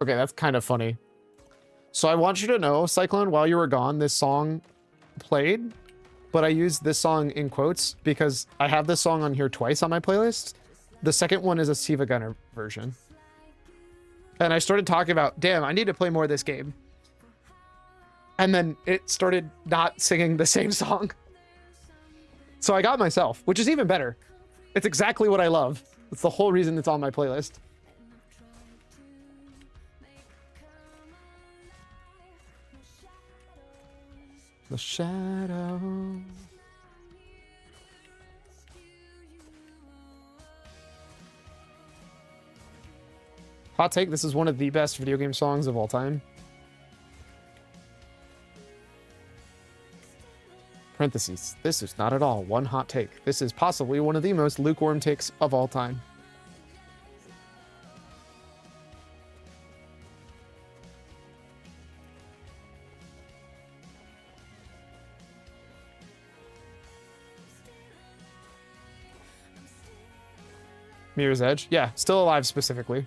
Okay, that's kind of funny. So I want you to know, Cyclone, while you were gone, this song played, but I used this song in quotes because I have this song on here twice on my playlist. The second one is a Siva Gunner version. And I started talking about, damn, I need to play more of this game. And then it started not singing the same song. So I got myself, which is even better. It's exactly what I love. It's the whole reason it's on my playlist. The shadow. Hot take, this is one of the best video game songs of all time. Parentheses, this is not at all one hot take. This is possibly one of the most lukewarm takes of all time. Mirror's Edge. Yeah, Still Alive specifically.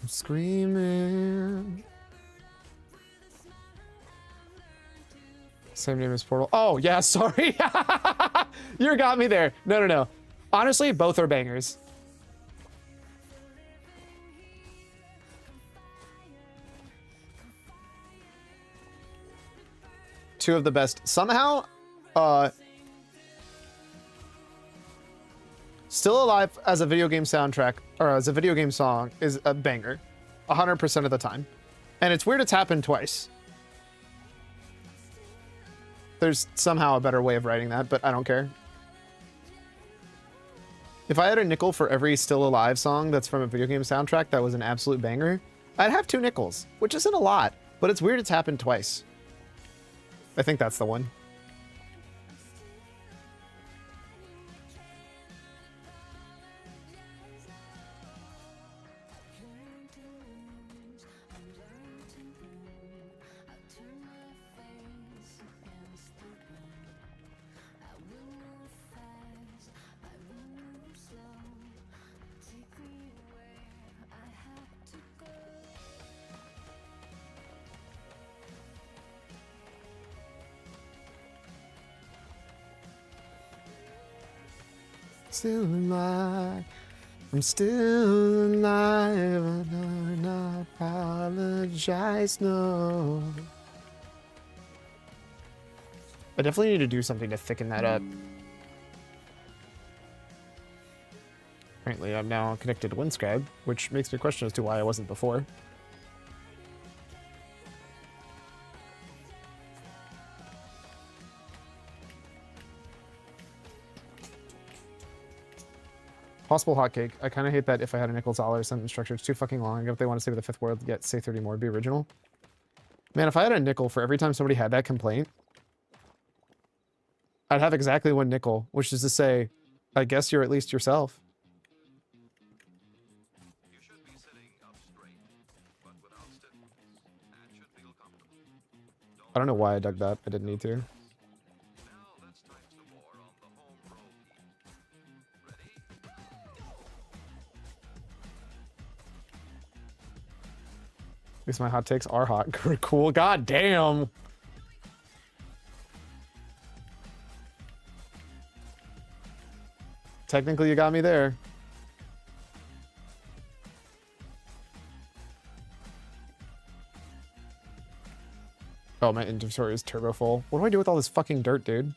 I'm screaming. Same name as Portal. Oh, yeah, sorry. You got me there. No. Honestly, both are bangers. Two of the best. Somehow, Still Alive as a video game soundtrack, or as a video game song, is a banger. 100% of the time. And it's weird it's happened twice. There's somehow a better way of writing that, but I don't care. If I had a nickel for every Still Alive song that's from a video game soundtrack that was an absolute banger, I'd have 2 nickels, which isn't a lot, but it's weird it's happened twice. I think that's the one. Still alive, I'm still alive, I do not apologize, no. I definitely need to do something to thicken that up. Apparently I'm now connected to Windscribe, which makes me question as to why I wasn't before. Possible hotcake. I kind of hate that if I had a nickel dollar sentence structure, it's too fucking long. If they want to say with the fifth word, get say 30 more, be original. Man, if I had a nickel for every time somebody had that complaint, I'd have exactly one nickel, which is to say, I guess you're at least yourself. I don't know why I dug that. I didn't need to. At least my hot takes are hot. Cool. God damn. Technically, you got me there. Oh, my inventory is turbo full. What do I do with all this fucking dirt, dude?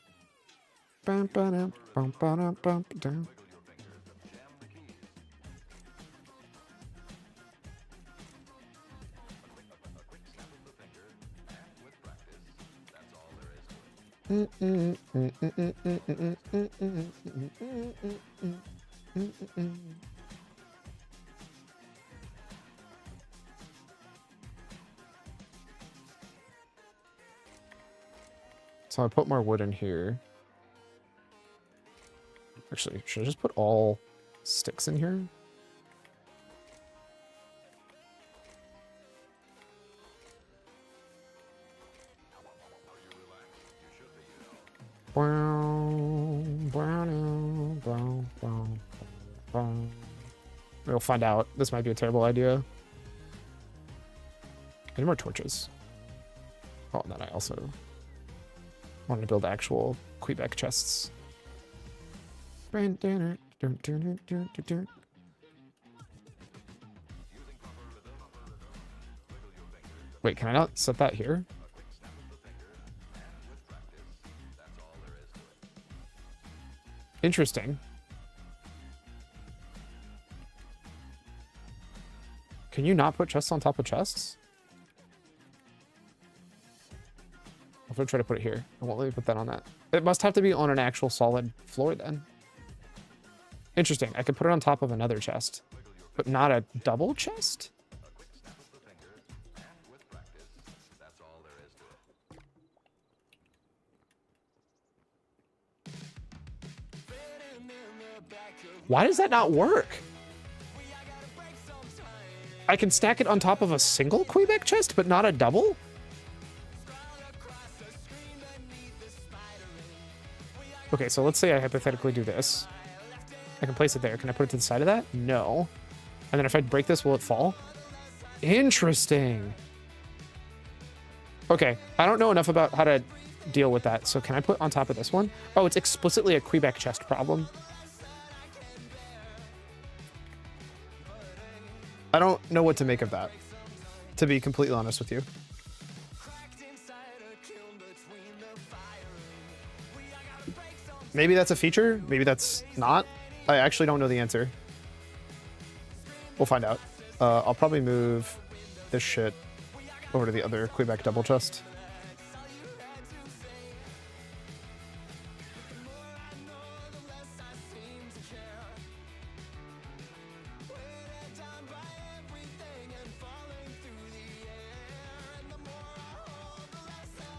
So I put more wood in here. Actually, should I just put all sticks in here? We'll find out. This might be a terrible idea. I need more torches. Oh, and then I also wanted to build actual Quebec chests. Wait, can I not set that here? Interesting. Can you not put chests on top of chests? I'm gonna try to put it here. I won't let me put that on that. It must have to be on an actual solid floor then. Interesting. I could put it on top of another chest, but not a double chest? Why does that not work? I can stack it on top of a single Quebec chest, but not a double? Okay, so let's say I hypothetically do this. I can place it there. Can I put it to the side of that? No. And then if I break this, will it fall? Interesting. Okay, I don't know enough about how to deal with that. So can I put on top of this one? Oh, it's explicitly a Quebec chest problem. I don't know what to make of that, to be completely honest with you. Maybe that's a feature. Maybe that's not. I actually don't know the answer. We'll find out. I'll probably move this shit over to the other Quebec double chest.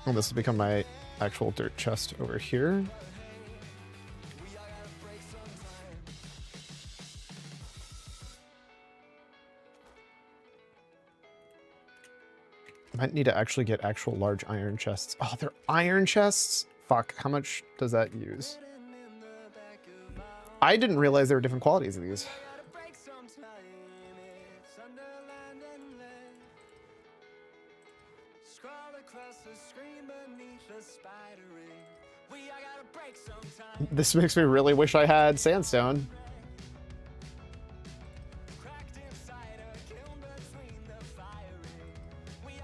And this will become my actual dirt chest over here. I might need to actually get actual large iron chests. Oh, they're iron chests? Fuck, how much does that use? I didn't realize there were different qualities of these. This makes me really wish I had sandstone.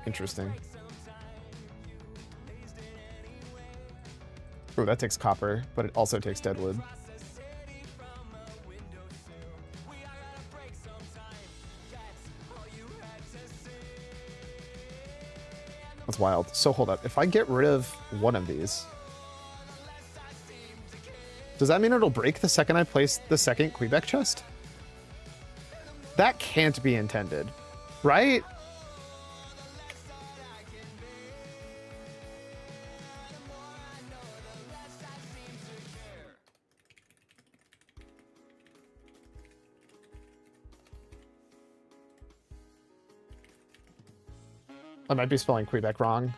Interesting. Oh, that takes copper, but it also takes deadwood. That's wild. So hold up. If I get rid of one of these, Does that mean it'll break the second I place the second Quebec chest? That can't be intended, right? I might be spelling Quebec wrong.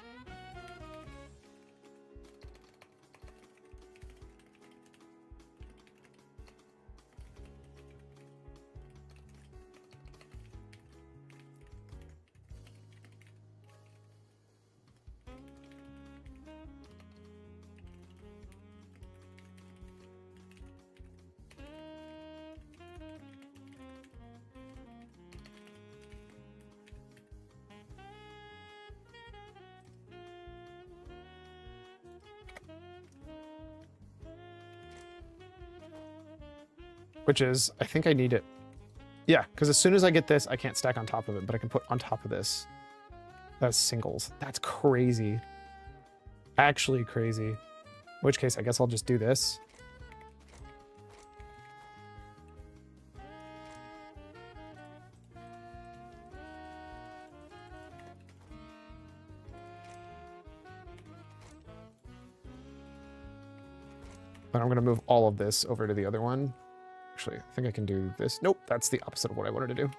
Which is, I think I need it. Yeah, because as soon as I get this, I can't stack on top of it, but I can put on top of this. That's singles. That's crazy. Actually crazy. In which case, I guess I'll just do this. Then I'm going to move all of this over to the other one. Actually, I think I can do this. Nope, that's the opposite of what I wanted to do.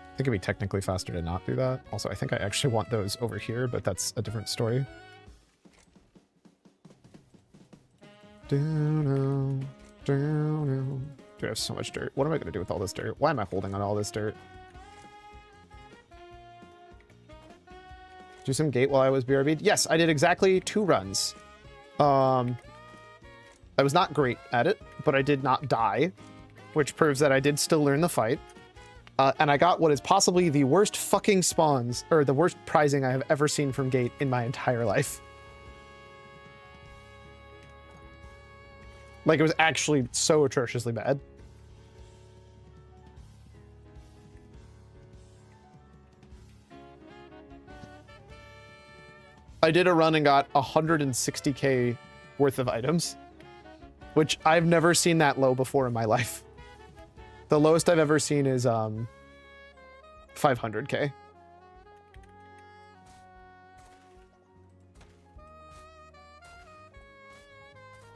I think it'd be technically faster to not do that. Also, I think I actually want those over here, but that's a different story. Dude, I have so much dirt. What am I going to do with all this dirt? Why am I holding on all this dirt? Do some gate while I was BRB'd? Yes, I did exactly 2 runs. I was not great at it, but I did not die, which proves that I did still learn the fight. And I got what is possibly the worst fucking spawns, or the worst prizing I have ever seen from gate in my entire life. Like, it was actually so atrociously bad. I did a run and got 160k worth of items, which I've never seen that low before in my life. The lowest I've ever seen is 500k.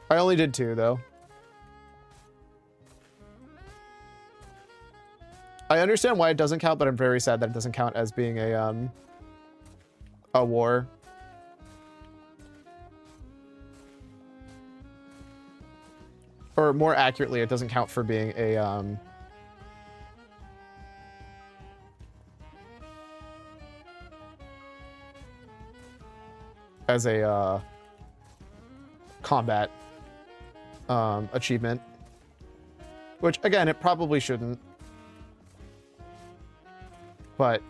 I only did 2 though. I understand why it doesn't count, but I'm very sad that it doesn't count as being a war. Or more accurately, it doesn't count for being a as a combat achievement, which again, it probably shouldn't, but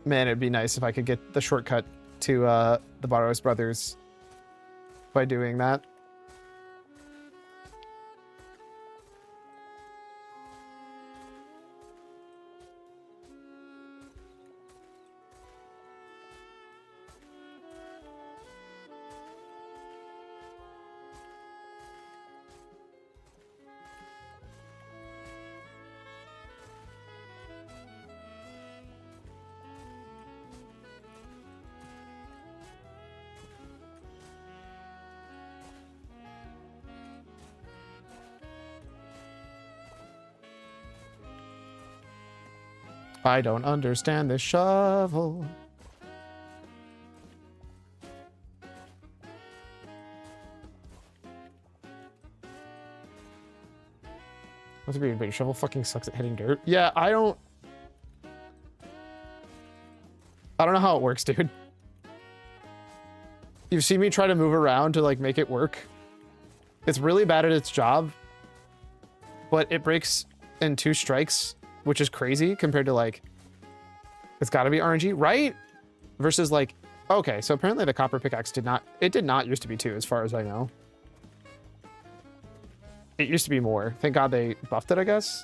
man, it'd be nice if I could get the shortcut to the Barros brothers by doing that. I don't understand this shovel. What's a big shovel fucking sucks at hitting dirt? Yeah, I don't know how it works, dude. You've seen me try to move around to like make it work. It's really bad at its job, but it breaks in 2 strikes, which is crazy compared to like, it's gotta be RNG, right? Versus like, okay, so apparently the copper pickaxe did not used to be 2 as far as I know. It used to be more. Thank God they buffed it, I guess.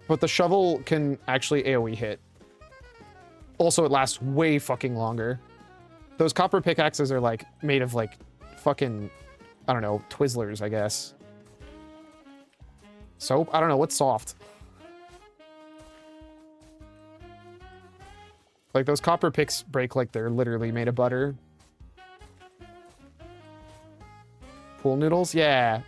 But the shovel can actually AoE hit. Also, it lasts way fucking longer. Those copper pickaxes are like made of like fucking, I don't know, Twizzlers, I guess. Soap? I don't know. What's soft? Like those copper picks break like they're literally made of butter. Pool noodles? Yeah.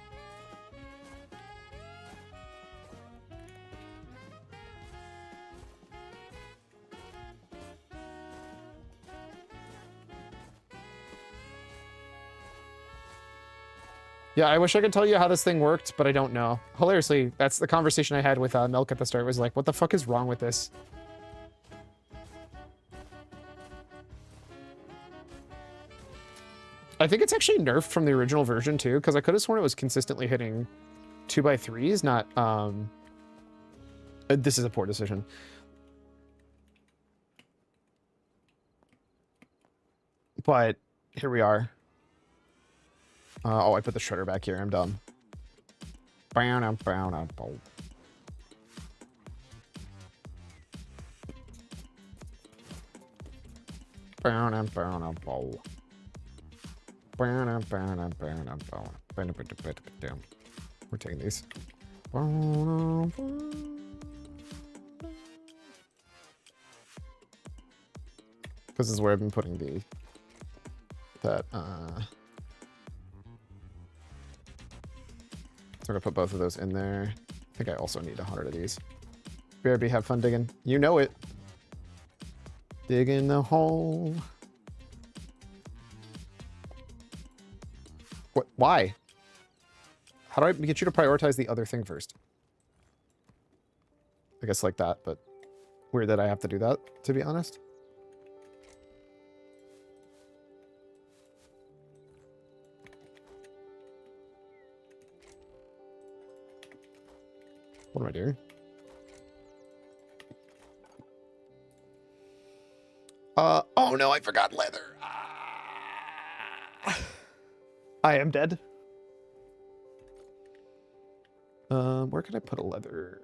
Yeah, I wish I could tell you how this thing worked, but I don't know. Hilariously, that's the conversation I had with Milk at the start. Was like, what the fuck is wrong with this? I think it's actually nerfed from the original version too, because I could have sworn it was consistently hitting 2x3s, not this is a poor decision. But here we are. Oh, I put the shredder back here. I'm dumb. We're taking these. This is where I've been putting so I'm gonna put both of those in there. I think I also need 100 of these. BRB, have fun digging. You know it. Digging the hole. What? Why? How do I get you to prioritize the other thing first? I guess like that, but weird that I have to do that, to be honest. What am I doing? Oh no, I forgot leather. I am dead. Where can I put a leather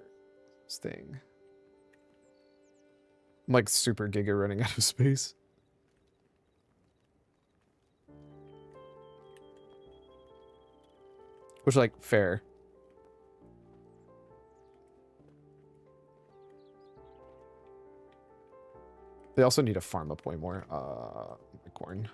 thing? I'm like super giga running out of space. Which, like, fair. They also need to farm up way more. My corn.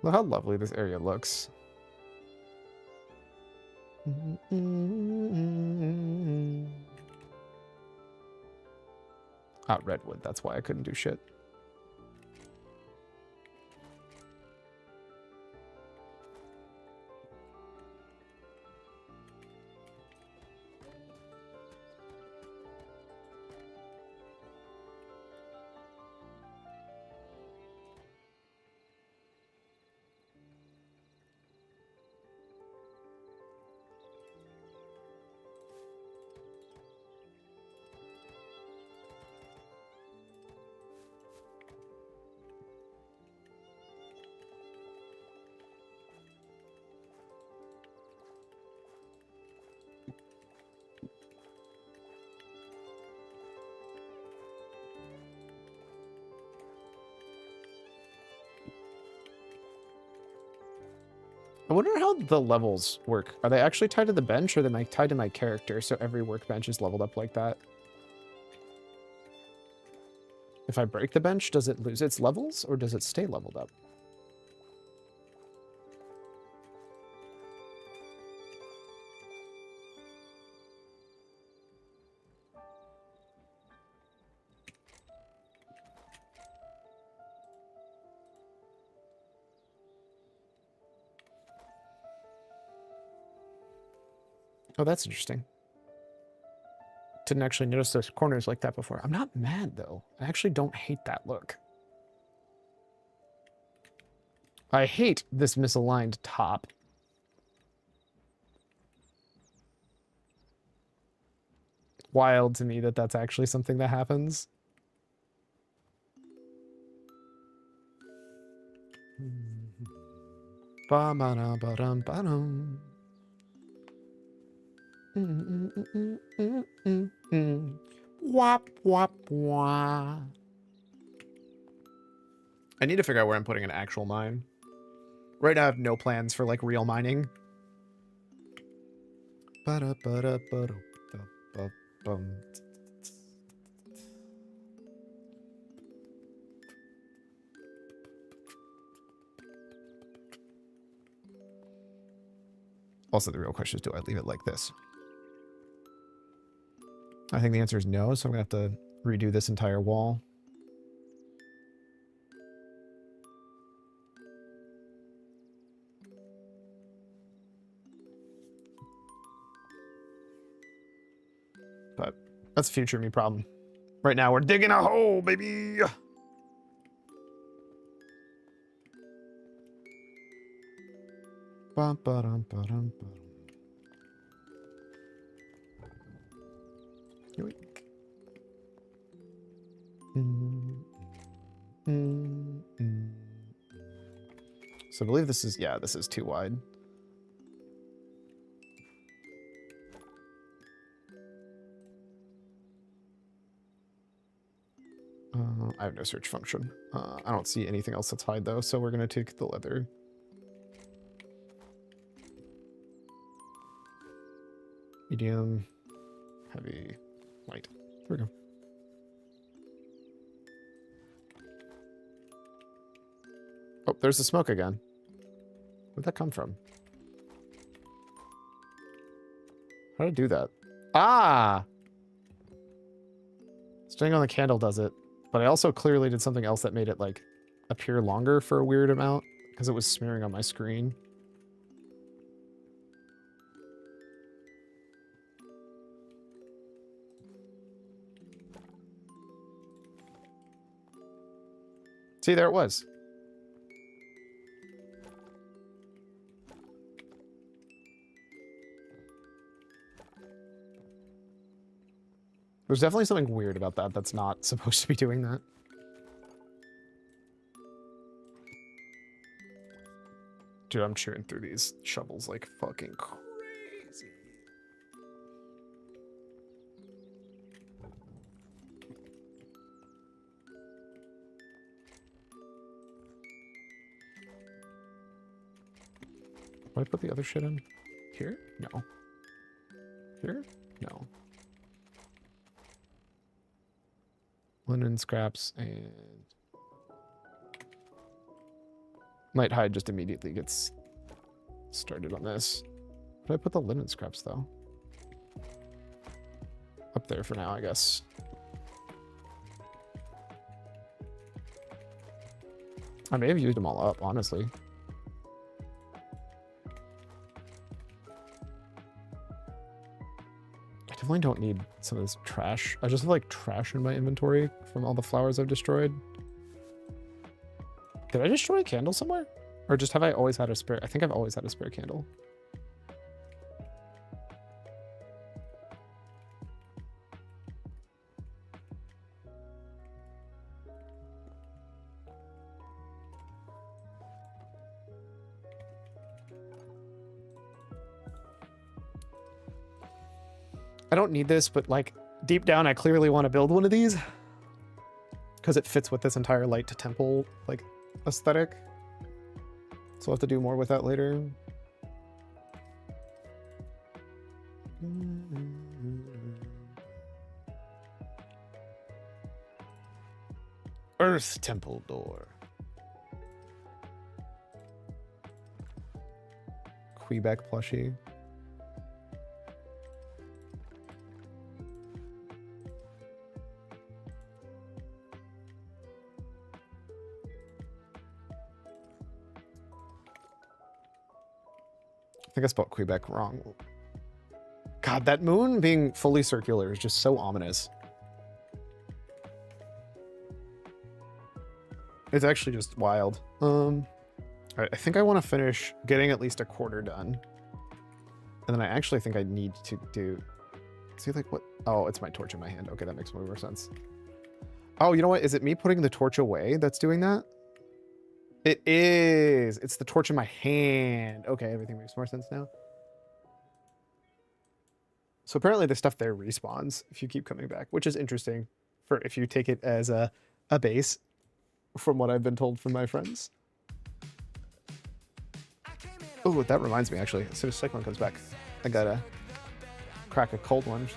Look how lovely this area looks. Ah, redwood. That's why I couldn't do shit. I wonder how the levels work. Are they actually tied to the bench, or are they tied to my character, so every workbench is leveled up like that? If I break the bench, does it lose its levels, or does it stay leveled up? Oh, that's interesting. Didn't actually notice those corners like that before. I'm not mad, though. I actually don't hate that look. I hate this misaligned top. Wild to me that that's actually something that happens. Ba-ba-da-ba-dum-ba-dum. Wop, wop, wah. I need to figure out where I'm putting an actual mine. Right now I have no plans for like real mining. Ba-da-ba-da-ba-da-ba-bum. Also, the real question is, do I leave it like this? I think the answer is no, so I'm going to have to redo this entire wall. But that's a future me problem. Right now, we're digging a hole, baby! Bum-ba-dum-ba-dum-ba-dum. Yoink. So I believe this is, yeah, this is too wide. I have no search function. I don't see anything else that's hide though, so we're gonna take the leather. Medium, heavy, light. There we go. Oh, there's the smoke again. Where'd that come from? How did I do that? Ah! Staying on the candle does it. But I also clearly did something else that made it, like, appear longer for a weird amount. Because it was smearing on my screen. See, there it was. There's definitely something weird about that that's not supposed to be doing that. Dude, I'm chewing through these shovels like fucking crazy. Did I put the other shit in? Here? No. Here? No. Linen scraps and Night Hide just immediately gets started on this. Where did I put the linen scraps though? Up there for now, I guess. I may have used them all up, honestly. I definitely don't need some of this trash. I just have like trash in my inventory from all the flowers I've destroyed. Did I destroy a candle somewhere? Or just have I always had a spare? I think I've always had a spare candle. I don't need this, but like deep down, I clearly want to build one of these because it fits with this entire light to temple like aesthetic. So I'll have to do more with that later. Earth temple door. Quebec plushie. I think I spelled Quebec wrong. God, that moon being fully circular is just so ominous. It's actually just wild. All right, I think I want to finish getting at least a quarter done. And then I actually think I need to do... See, like, what? Oh, it's my torch in my hand. Okay, that makes more sense. Oh, you know what? Is it me putting the torch away that's doing that? It is. It's the torch in my hand. Okay, everything makes more sense now. So apparently the stuff there respawns if you keep coming back, which is interesting for if you take it as a base, from what I've been told from my friends. Oh, that reminds me, actually. As soon as Cyclone comes back, I gotta crack a cold one.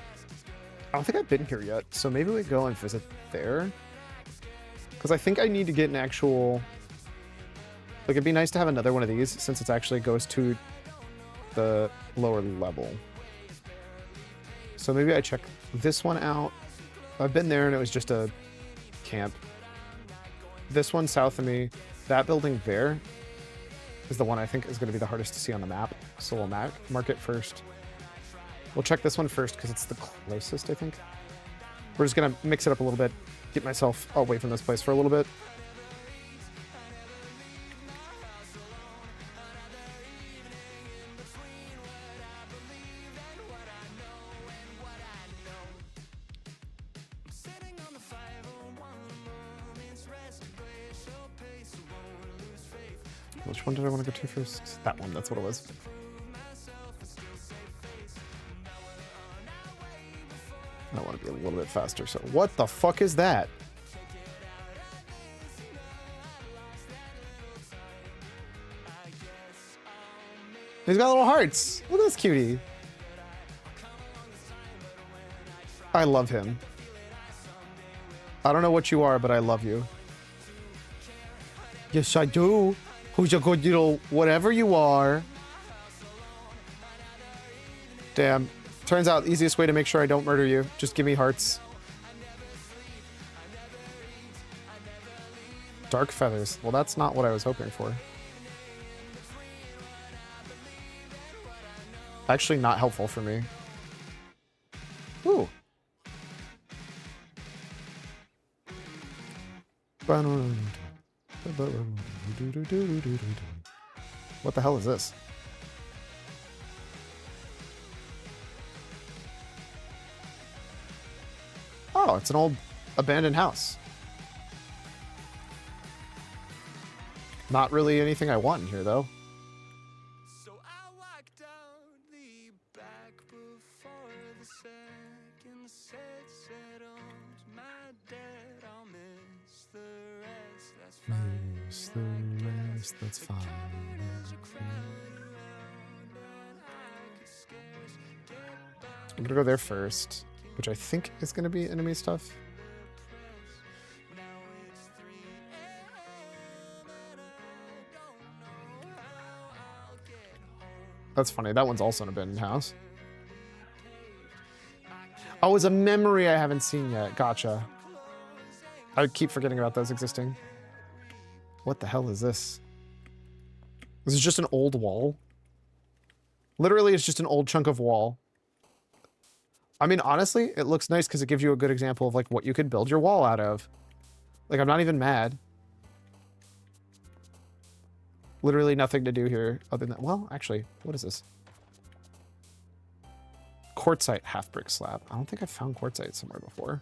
I don't think I've been here yet, so maybe we go and visit there. Because I think I need to get an actual... Like, it'd be nice to have another one of these, since it actually goes to the lower level. So maybe I check this one out. I've been there, and it was just a camp. This one south of me, that building there, is the one I think is going to be the hardest to see on the map. So we'll mark it first. We'll check this one first because it's the closest, I think. We're just going to mix it up a little bit, get myself away from this place for a little bit. Which one did I want to go to first? That one, that's what it was. I want to be a little bit faster, so what the fuck is that? He's got little hearts. Look at this cutie. I love him. I don't know what you are, but I love you. Yes, I do. Who's a good little whatever you are. Damn. Turns out the easiest way to make sure I don't murder you. Just give me hearts. Dark feathers. Well, that's not what I was hoping for. Actually not helpful for me. Ooh. What the hell is this? Oh, it's an old abandoned house. Not really anything I want in here, though. So I walked down the back before the second set settled my debt. I'll miss the rest, that's fine. Miss the rest, that's fine. I'm gonna go there first, which I think is gonna be enemy stuff. That's funny. That one's also an abandoned house. Oh, it's a memory I haven't seen yet. Gotcha. I keep forgetting about those existing. What the hell is this? This is just an old wall. Literally, it's just an old chunk of wall. I mean, honestly, it looks nice because it gives you a good example of like what you could build your wall out of. Like, I'm not even mad. Literally nothing to do here other than... Well, actually, what is this? Quartzite half-brick slab. I don't think I've found quartzite somewhere before.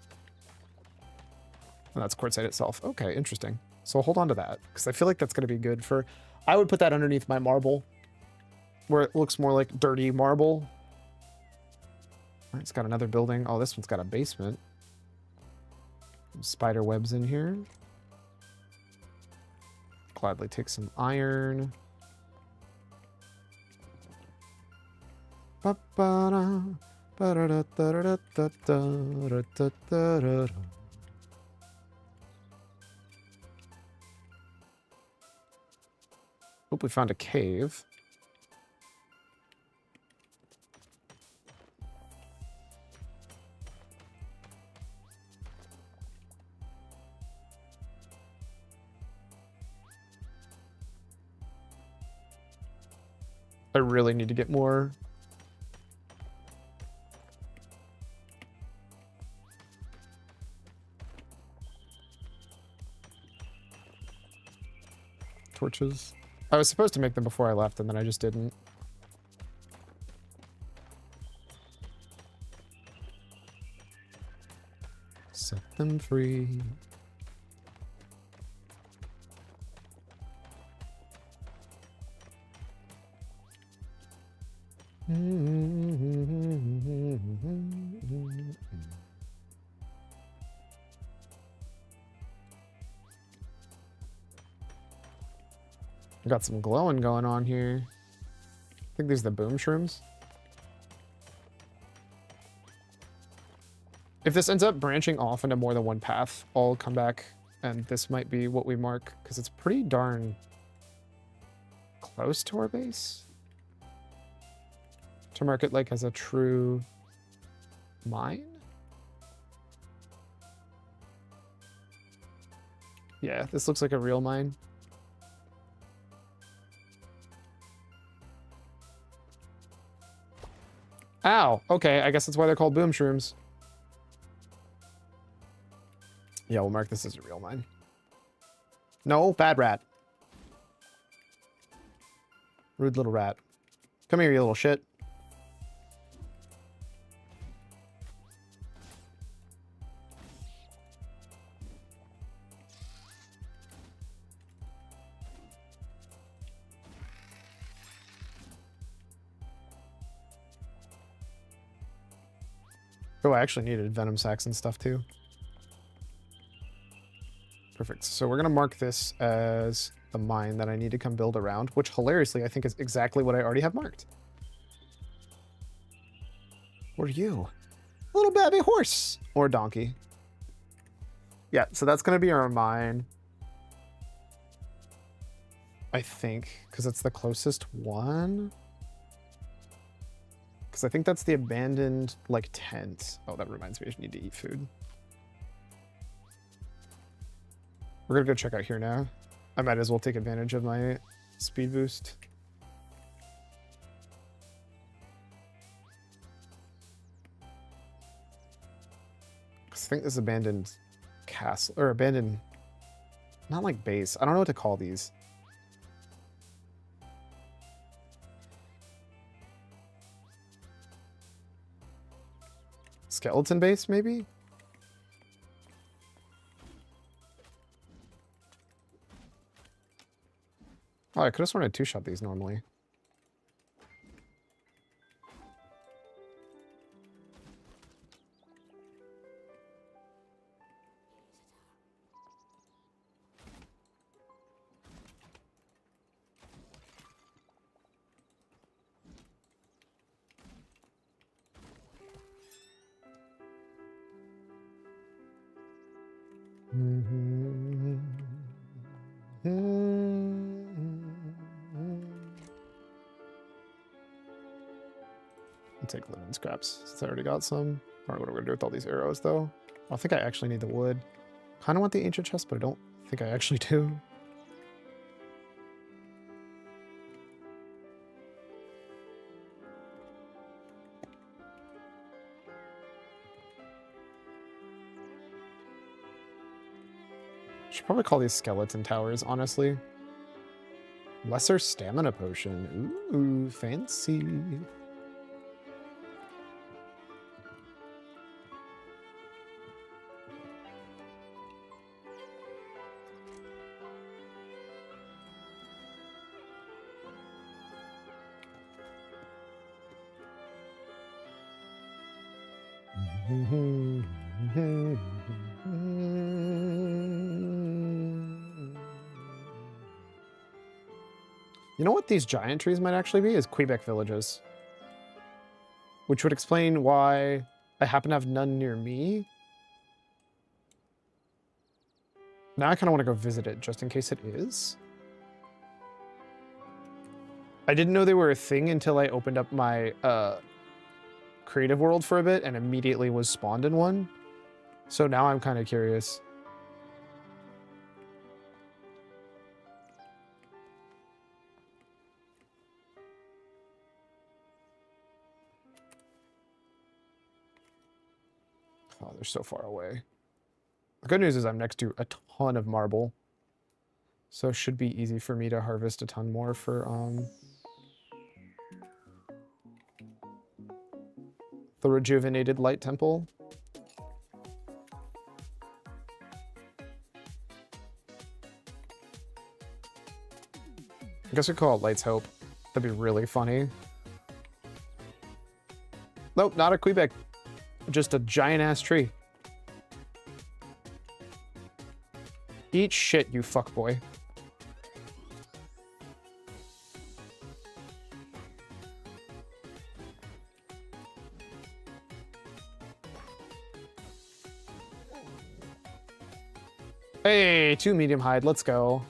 And that's quartzite itself. Okay, interesting. So I'll hold on to that, because I feel like that's going to be good for... I would put that underneath my marble, where it looks more like dirty marble. All right, it's got another building. Oh, this one's got a basement. Some spider webs in here. Gladly take some iron. Hope we found a cave. I really need to get more torches. I was supposed to make them before I left, and then I just didn't. Set them free. Got some glowing going on here. I think these are the boom shrooms. If this ends up branching off into more than one path, I'll come back and this might be what we mark because it's pretty darn close to our base. To mark it like as a true mine? Yeah, this looks like a real mine. Ow! Okay, I guess that's why they're called boom shrooms. Yeah, we'll mark this as a real mine. No, bad rat. Rude little rat. Come here, you little shit. Oh, I actually needed venom sacks and stuff too. Perfect. So we're going to mark this as the mine that I need to come build around, which hilariously I think is exactly what I already have marked. What are you? A little baby horse or donkey. Yeah, so that's going to be our mine. I think, because it's the closest one. Because I think that's the abandoned, like, tent. Oh, that reminds me, I just need to eat food. We're gonna go check out here now. I might as well take advantage of my speed boost. I think this abandoned castle, or abandoned, not like base. I don't know what to call these. Skeleton base, maybe? Oh, I could have sworn I two-shot these normally. I'll take linen scraps since I already got some. I don't know what I'm gonna do with all these arrows though. I think I actually need the wood. Kind of want the ancient chest, but I don't think I actually do. Should probably call these skeleton towers, honestly. Lesser stamina potion. Ooh, fancy. You know what these giant trees might actually be? Is Quebec villages. Which would explain why I happen to have none near me. Now I kind of want to go visit it just in case it is. I didn't know they were a thing until I opened up my creative world for a bit and immediately was spawned in one. So now I'm kind of curious. Oh, they're so far away. The good news is I'm next to a ton of marble. So it should be easy for me to harvest a ton more for the rejuvenated light temple. I guess we call it Light's Hope. That'd be really funny. Nope, not a Quebec. Just a giant-ass tree. Eat shit, you fuckboy. Hey, 2 medium hide, let's go.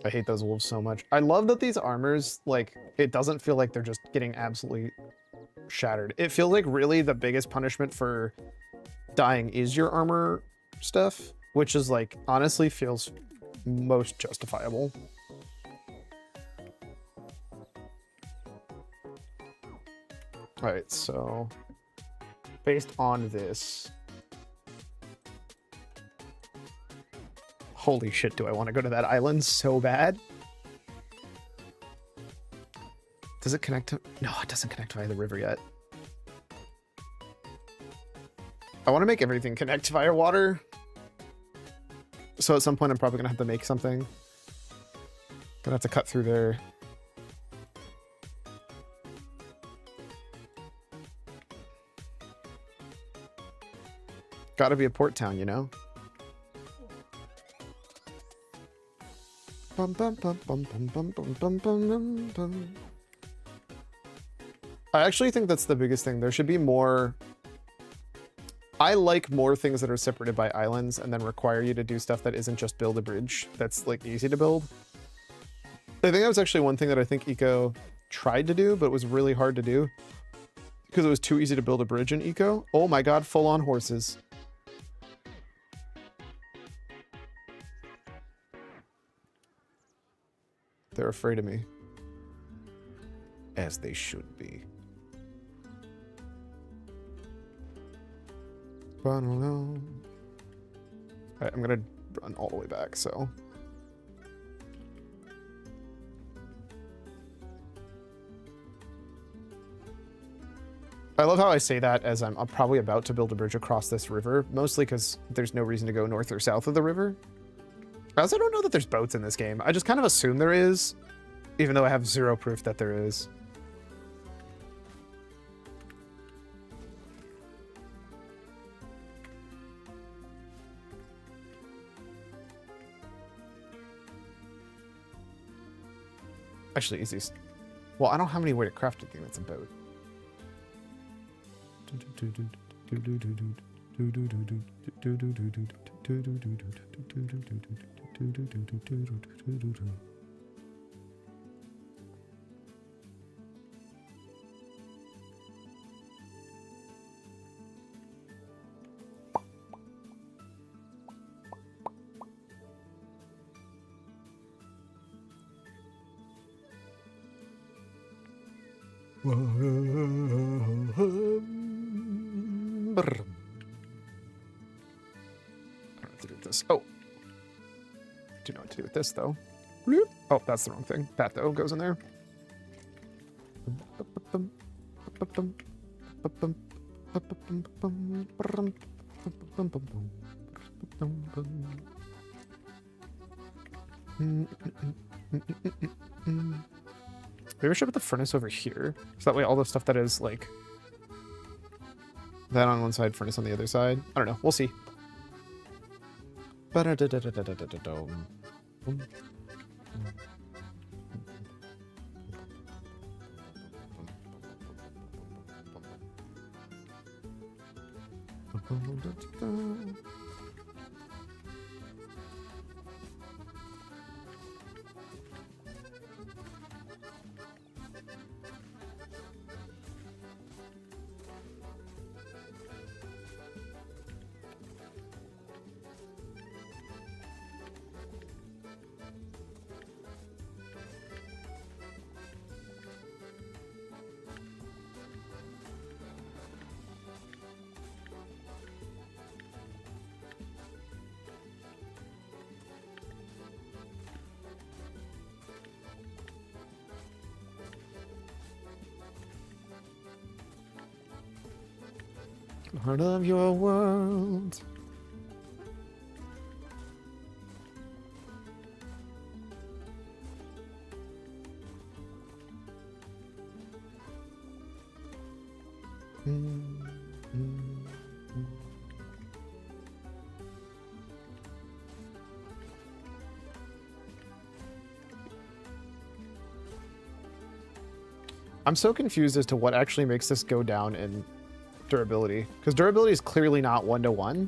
I hate those wolves so much. I love that these armors, like, it doesn't feel like they're just getting absolutely shattered. It feels like really the biggest punishment for dying is your armor stuff, which is like, honestly feels most justifiable. All right, so based on this, holy shit, do I want to go to that island so bad? Does it connect to... No, it doesn't connect via the river yet. I want to make everything connect via water. So at some point I'm probably going to have to make something. Gonna have to cut through there. Gotta be a port town, you know? Bum, bum, bum, bum, bum, bum, bum, bum, bum, bum. I actually think that's the biggest thing. There should be more... I like more things that are separated by islands and then require you to do stuff that isn't just build a bridge that's like easy to build. I think that was actually one thing that I think Eco tried to do, but it was really hard to do because it was too easy to build a bridge in Eco. Oh my god, full-on horses. They're afraid of me. As they should be. I don't know. Alright, I'm gonna run all the way back, so. I love how I say that as I'm probably about to build a bridge across this river, mostly because there's no reason to go north or south of the river. I also don't know that there's boats in this game. I just kind of assume there is, even though I have zero proof that there is. Actually, easiest. Well, I don't have any way to craft a thing that's a boat. I don't know what to do with this. Oh. I do know what to do with this, though. Oh, that's the wrong thing. That, though, goes in there. Maybe I should put the furnace over here. So that way all the stuff that is, like... that on one side, furnace on the other side. I don't know. We'll see. Part of your world. I'm so confused as to what actually makes this go down in durability, because durability is clearly not 1-to-1,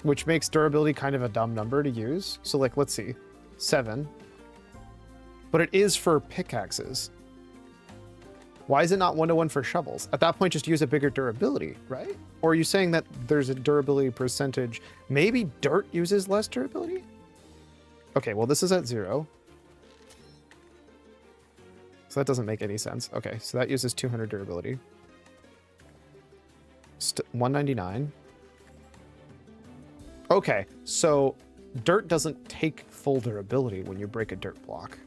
which makes durability kind of a dumb number to use. So like, let's see, 7, but it is for pickaxes. Why is it not 1-to-1 for shovels? At that point, just use a bigger durability, right? Or are you saying that there's a durability percentage? Maybe dirt uses less durability? Okay, well, this is at 0. So that doesn't make any sense. Okay, so that uses 200 durability. 199. Okay, so dirt doesn't take full durability when you break a dirt block.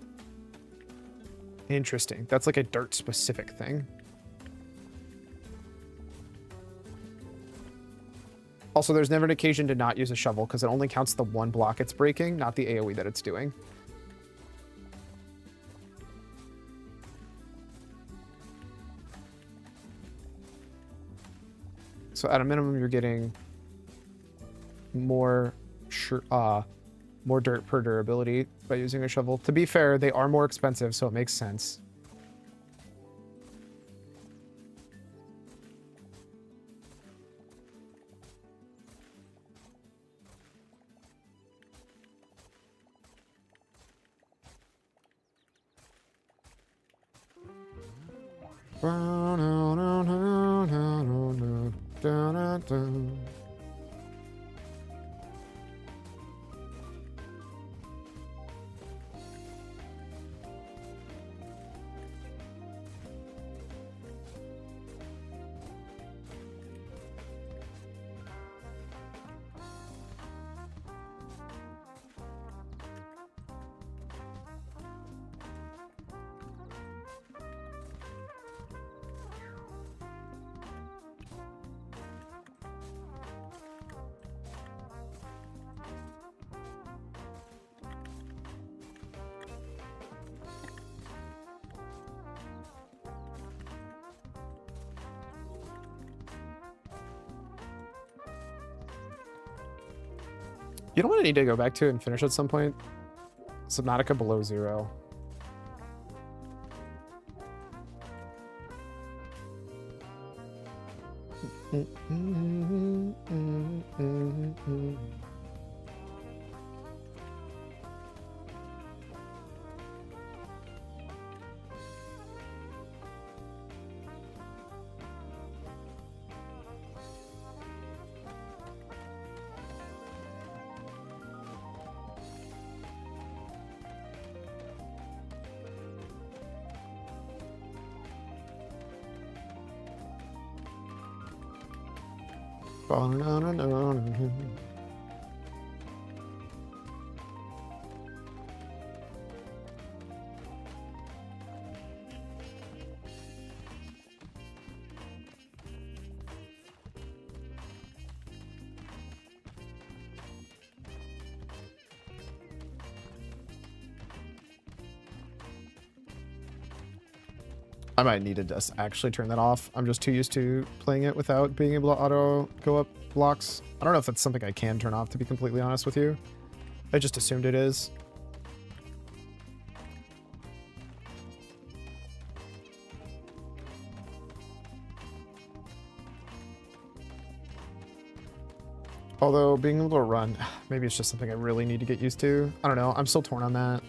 Interesting. That's like a dirt specific thing. Also, there's never an occasion to not use a shovel because it only counts the one block it's breaking, not the AoE that it's doing. So at a minimum, you're getting more dirt per durability by using a shovel. To be fair, they are more expensive, so it makes sense. You know what I need to go back to and finish at some point? Subnautica below 0. I might need to just actually turn that off. I'm just too used to playing it without being able to auto go up blocks. I don't know if that's something I can turn off, to be completely honest with you. I just assumed it is. Although being able to run, maybe it's just something I really need to get used to. I don't know. I'm still torn on that.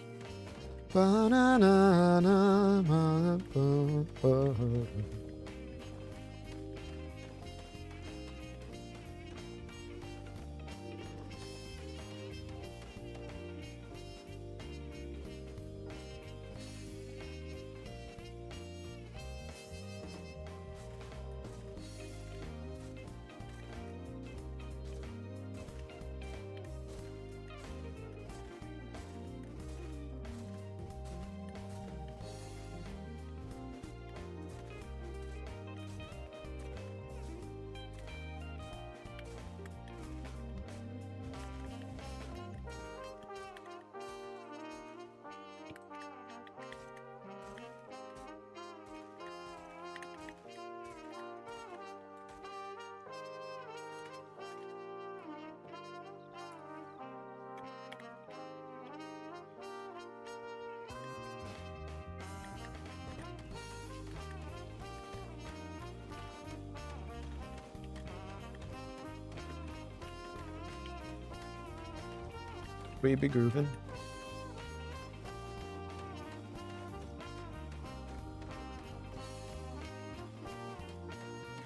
We be grooving.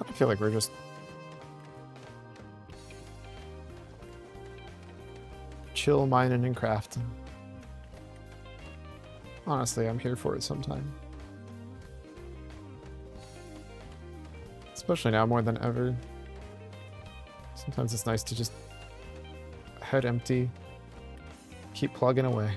I feel like we're just chill mining and crafting. Honestly, I'm here for it sometime. Especially now more than ever. Sometimes it's nice to just head empty, keep plugging away.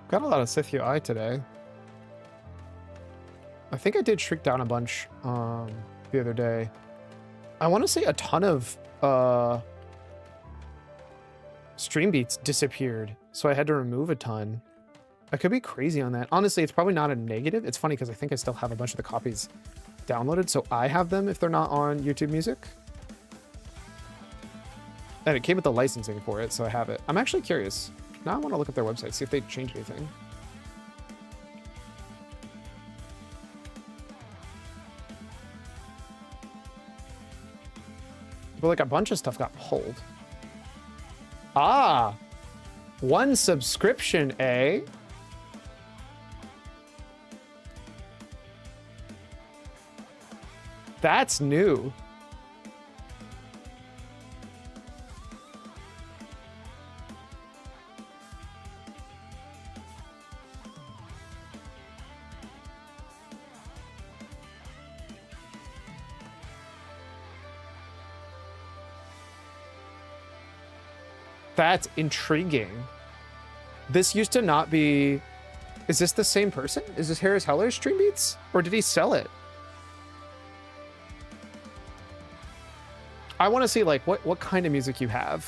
Got a lot of Sith UI today. I think I did shrink down a bunch the other day. I want to say a ton of stream beats disappeared, so I had to remove a ton. I could be crazy on that. Honestly, it's probably not a negative. It's funny because I think I still have a bunch of the copies downloaded, so I have them if they're not on YouTube Music. And it came with the licensing for it, so I have it. I'm actually curious. Now I want to look at their website, see if they changed anything. But like a bunch of stuff got pulled. Ah! One subscription, eh? That's new. That's intriguing. This used to not be... Is this the same person? Is this Harris Heller's Stream Beats? Or did he sell it? I want to see like what kind of music you have.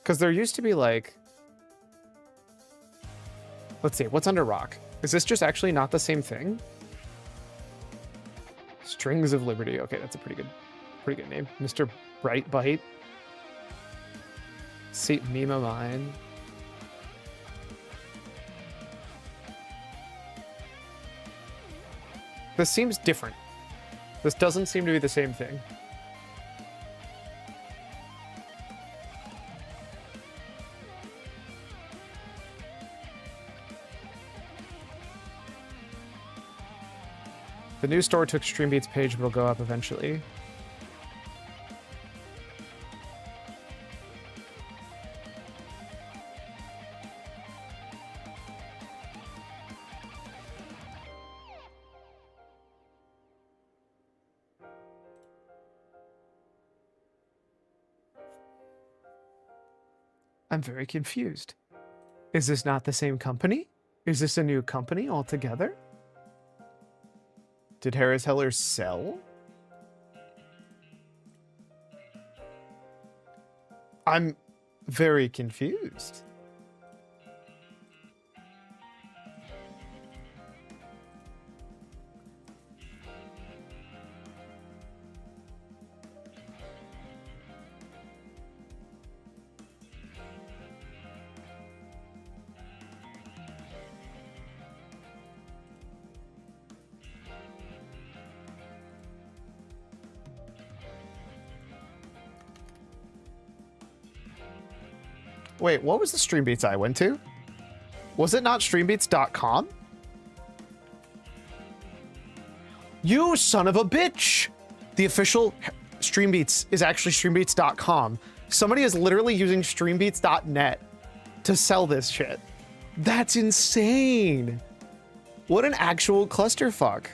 Because there used to be like... Let's see, what's under rock? Is this just actually not the same thing? Strings of Liberty. Okay, that's a pretty good name. Mr. Brightbite. See, Mima Mine. This seems different. This doesn't seem to be the same thing. The new store took Streambeats page, but it'll go up eventually. I'm very confused. Is this not the same company? Is this a new company altogether? Did Harris Heller sell? I'm very confused. Wait, what was the Streambeats I went to? Was it not streambeats.com? You son of a bitch! The official Streambeats is actually streambeats.com. Somebody is literally using streambeats.net to sell this shit. That's insane. What an actual clusterfuck.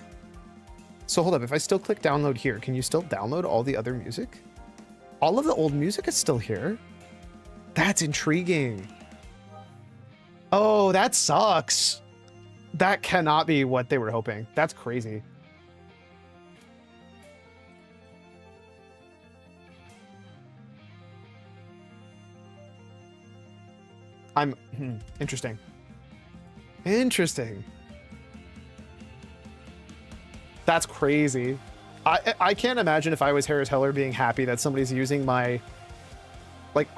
So hold up, if I still click download here, can you still download all the other music? All of the old music is still here. That's intriguing. Oh, that sucks. That cannot be what they were hoping. That's crazy. Interesting. Interesting. That's crazy. I can't imagine if I was Harris Heller being happy that somebody's using my, like,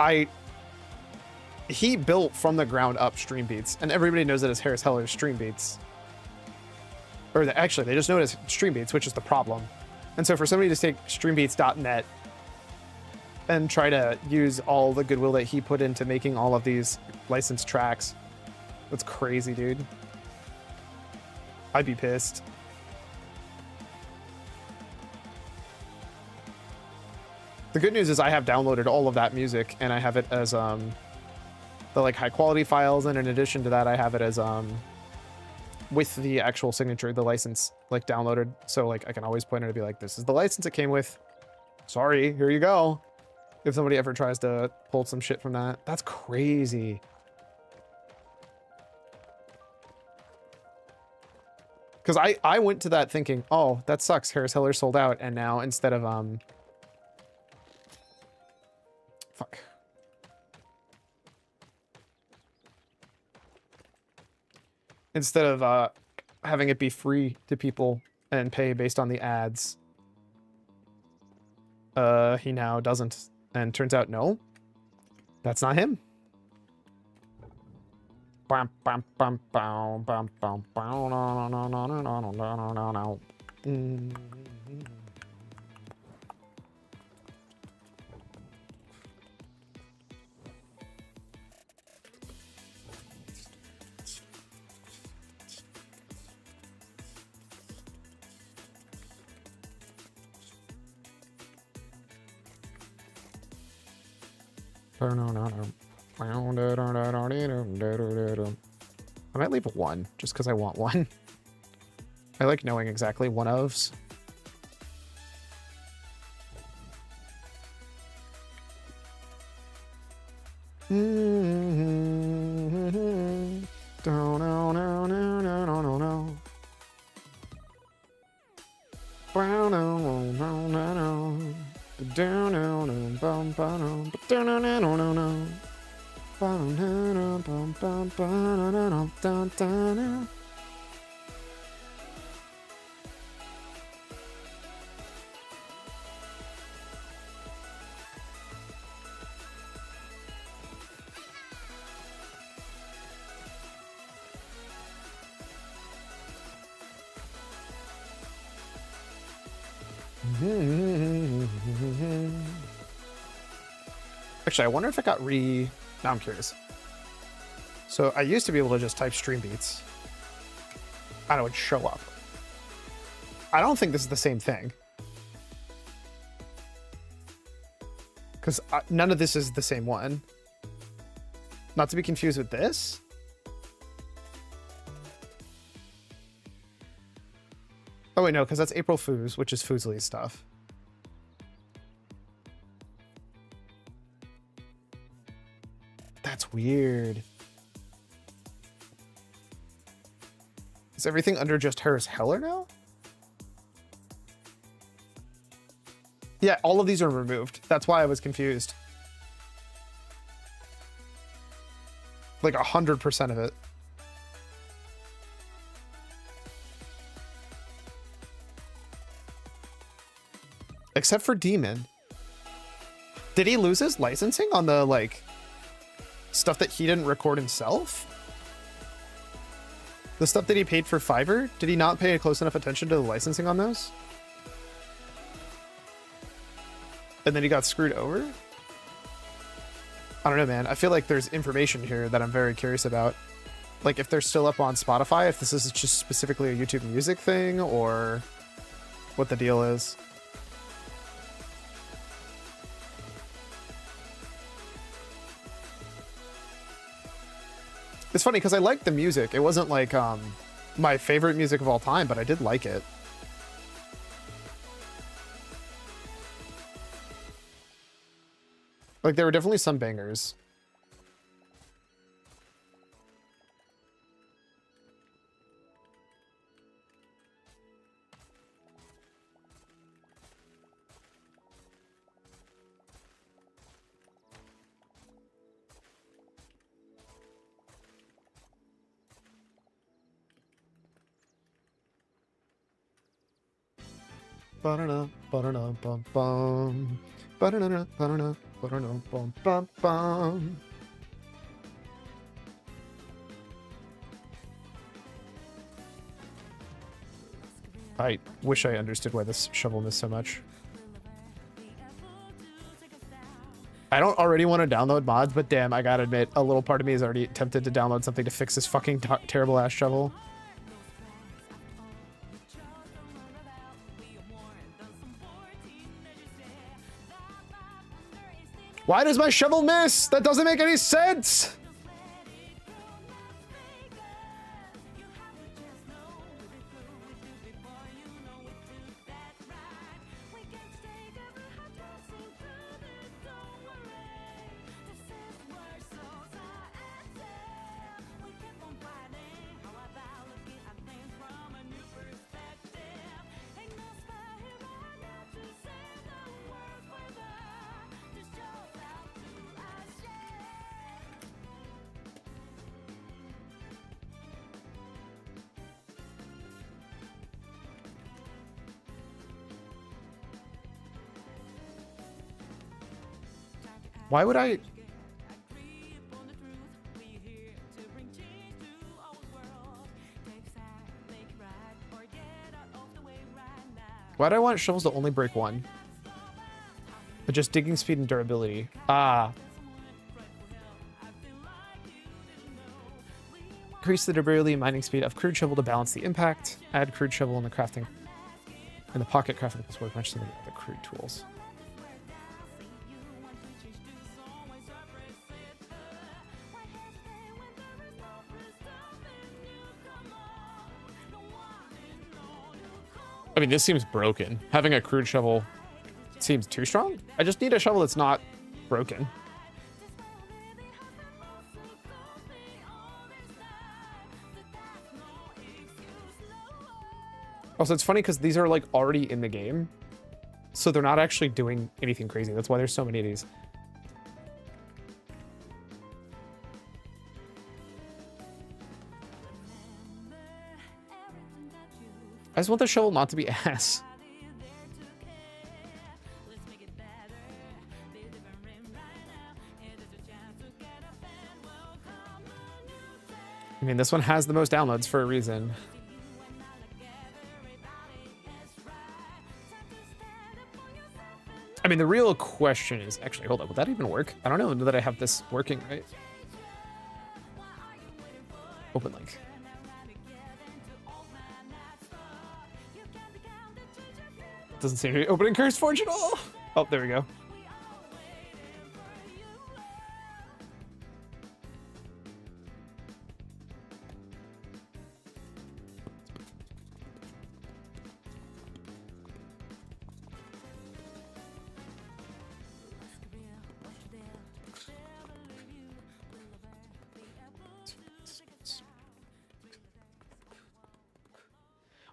he built from the ground up Stream Beats, and everybody knows that as Harris Heller's Stream Beats. Or actually, they just know it as Stream Beats, which is the problem. And so for somebody to take streambeats.net and try to use all the goodwill that he put into making all of these licensed tracks, that's crazy, dude. I'd be pissed. The good news is I have downloaded all of that music, and I have it as the like high quality files, and in addition to that I have it as with the actual signature, the license like downloaded, so like I can always point it and be like, this is the license it came with. Sorry, here you go. If somebody ever tries to pull some shit from that. That's crazy. Because I went to that thinking, oh, that sucks, Harris Heller sold out, and now instead of fuck. Instead of having it be free to people and pay based on the ads, he now doesn't. And turns out, no, that's not him. I might leave one just because I want one. I like knowing exactly one ofs. Actually, I wonder if it got now I'm curious. So I used to be able to just type stream beats and it would show up. I don't think this is the same thing. Because none of this is the same one. Not to be confused with this. Oh wait, no, because that's April Foos, which is Foozley's stuff. That's weird. Is everything under just Harris Heller now? Yeah, all of these are removed. That's why I was confused. Like 100% of it. Except for Demon. Did he lose his licensing on the, like, stuff that he didn't record himself? The stuff that he paid for Fiverr? Did he not pay close enough attention to the licensing on those? And then he got screwed over? I don't know, man. I feel like there's information here that I'm very curious about. Like, if they're still up on Spotify, if this is just specifically a YouTube Music thing, or what the deal is. It's funny because I liked the music. It wasn't like my favorite music of all time, but I did like it. Like there were definitely some bangers. Ba-da-da, ba-da-da, bum-bum. Ba-da-da, ba-da-da, ba-da-da, bum-bum-bum. I wish I understood why this shovel missed so much. I don't already want to download mods, but damn, I gotta admit, a little part of me is already tempted to download something to fix this fucking terrible ass shovel. Why does my shovel miss? That doesn't make any sense! Why would I? Why do I want shovels to only break one? But just digging speed and durability. Ah. Increase the durability and mining speed of crude shovel to balance the impact. Add crude shovel in the crafting. In the pocket crafting plus workbench than the other crude tools. I mean, this seems broken. Having a crude shovel seems too strong. I just need a shovel that's not broken. Also, it's funny because these are like already in the game. So they're not actually doing anything crazy. That's why there's so many of these. I just want the shovel not to be ass. I mean, this one has the most downloads for a reason. I mean, the real question is... Actually, hold up. Will that even work? I don't know that I have this working, right? Open link. Doesn't seem to be opening Curse Forge at all. Oh, there we go.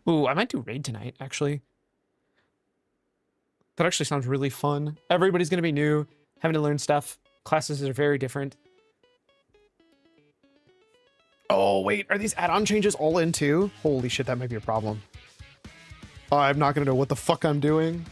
Ooh, I might do raid tonight, actually. That actually sounds really fun. Everybody's going to be new, having to learn stuff. Classes are very different. Oh, wait. Are these add-on changes all in too? Holy shit, that might be a problem. Oh, I'm not going to know what the fuck I'm doing.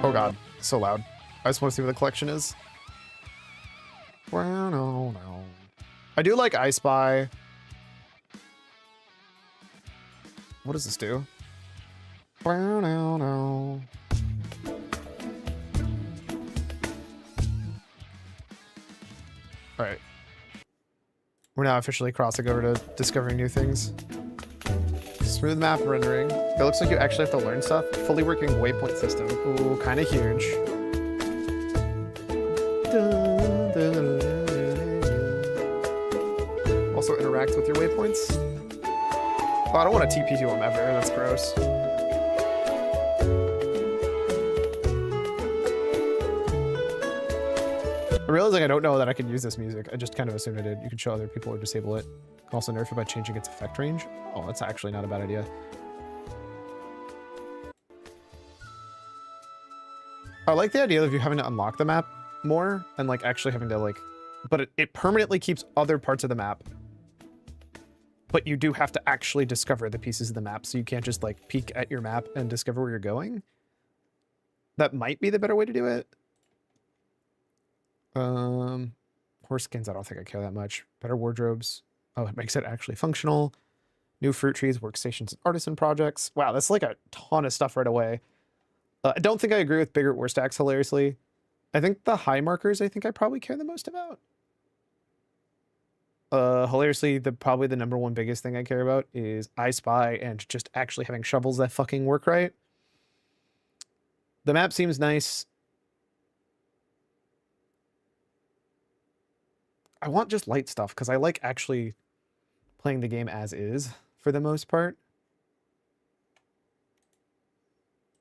Oh god, so loud. I just want to see what the collection is. Well, no. I do like I Spy. What does this do? Well, no. Alright. We're now officially crossing over to discovering new things. Smooth map rendering. It looks like you actually have to learn stuff. Fully working waypoint system. Ooh, kind of huge. Also interact with your waypoints. Oh, I don't want to TP to them ever. That's gross. I'm realizing I don't know that I can use this music. I just kind of assumed I did. You can show other people or disable it. Also nerf it by changing its effect range. Oh, that's actually not a bad idea. I like the idea of you having to unlock the map more and like actually having to like, but it permanently keeps other parts of the map. But you do have to actually discover the pieces of the map, so you can't just like peek at your map and discover where you're going. That might be the better way to do it. Horse skins, I don't think I care that much. Better wardrobes. Oh, it makes it actually functional. New fruit trees, workstations, and artisan projects. Wow, that's like a ton of stuff right away. I don't think I agree with bigger ore stacks, hilariously. I think the high markers, I think I probably care the most about. Hilariously, probably the number one biggest thing I care about is I Spy and just actually having shovels that fucking work right. The map seems nice. I want just light stuff because I like actually playing the game as is for the most part.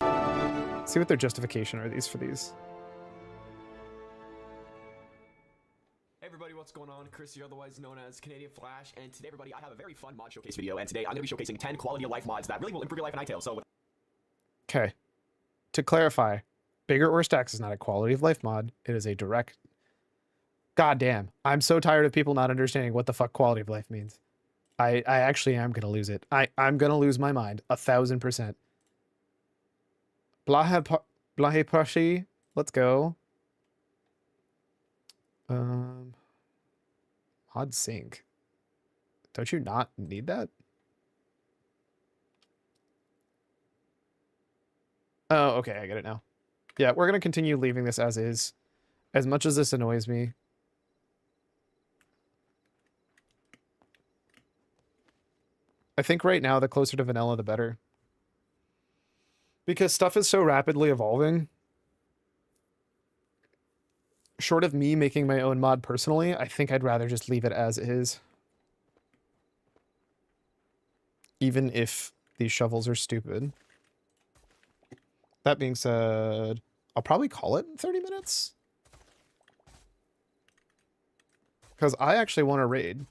Let's see what their justification are for these. Hey everybody, what's going on? Chris here, otherwise known as Canadian Flash, and today everybody, I have a very fun mod showcase video, and today I'm going to be showcasing 10 quality of life mods that really will improve your life in Hytale. So Okay. To clarify, bigger ore stacks is not a quality of life mod. It is a direct... God damn. I'm so tired of people not understanding what the fuck quality of life means. I actually am going to lose it. I'm going to lose my mind. 1000%. Blahe Prashi. Let's go. Mod sync. Don't you not need that? Oh, okay, I get it now. Yeah, we're going to continue leaving this as is. As much as this annoys me. I think right now, the closer to vanilla, the better. Because stuff is so rapidly evolving. Short of me making my own mod personally, I think I'd rather just leave it as is. Even if these shovels are stupid. That being said, I'll probably call it in 30 minutes. Because I actually want to raid.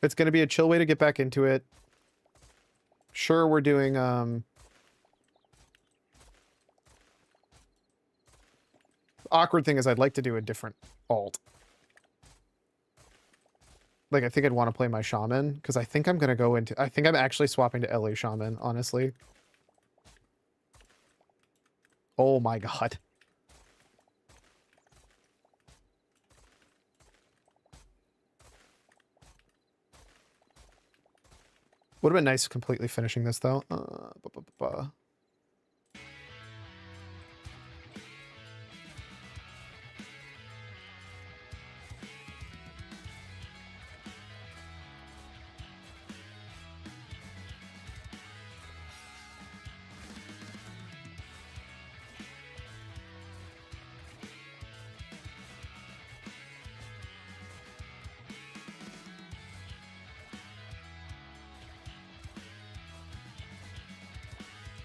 It's going to be a chill way to get back into it. Sure, we're doing... awkward thing is I'd like to do a different alt. Like, I think I'd want to play my shaman, because I think I'm going to go into... I think I'm actually swapping to LA shaman, honestly. Oh my god. Would have been nice completely finishing this, though.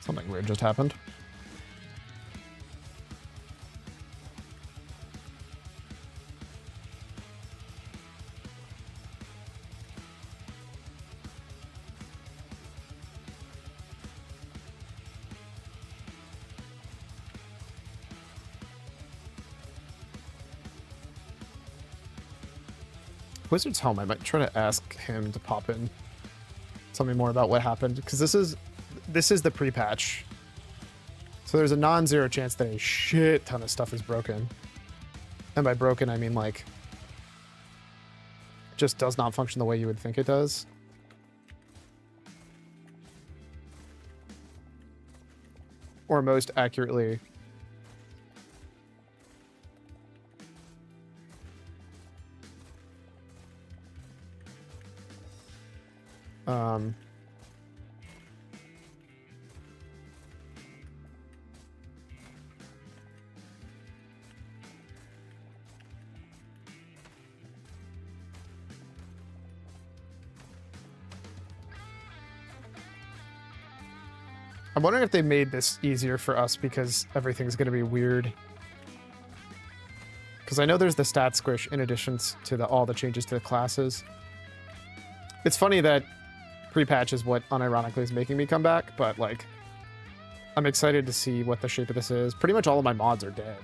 Something weird just happened. Wizard's home. I might try to ask him to pop in. Tell me more about what happened, because this is this is the pre-patch. So there's a non-zero chance that a shit ton of stuff is broken. And by broken, I mean like, it just does not function the way you would think it does. Or most accurately, I'm wondering if they made this easier for us because everything's going to be weird. Because I know there's the stat squish in addition to all the changes to the classes. It's funny that pre-patch is what unironically is making me come back, but like, I'm excited to see what the shape of this is. Pretty much all of my mods are dead.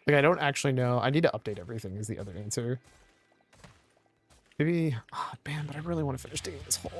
Like, I don't actually know. I need to update everything is the other answer. Maybe... Oh, man, but I really want to finish digging this hole.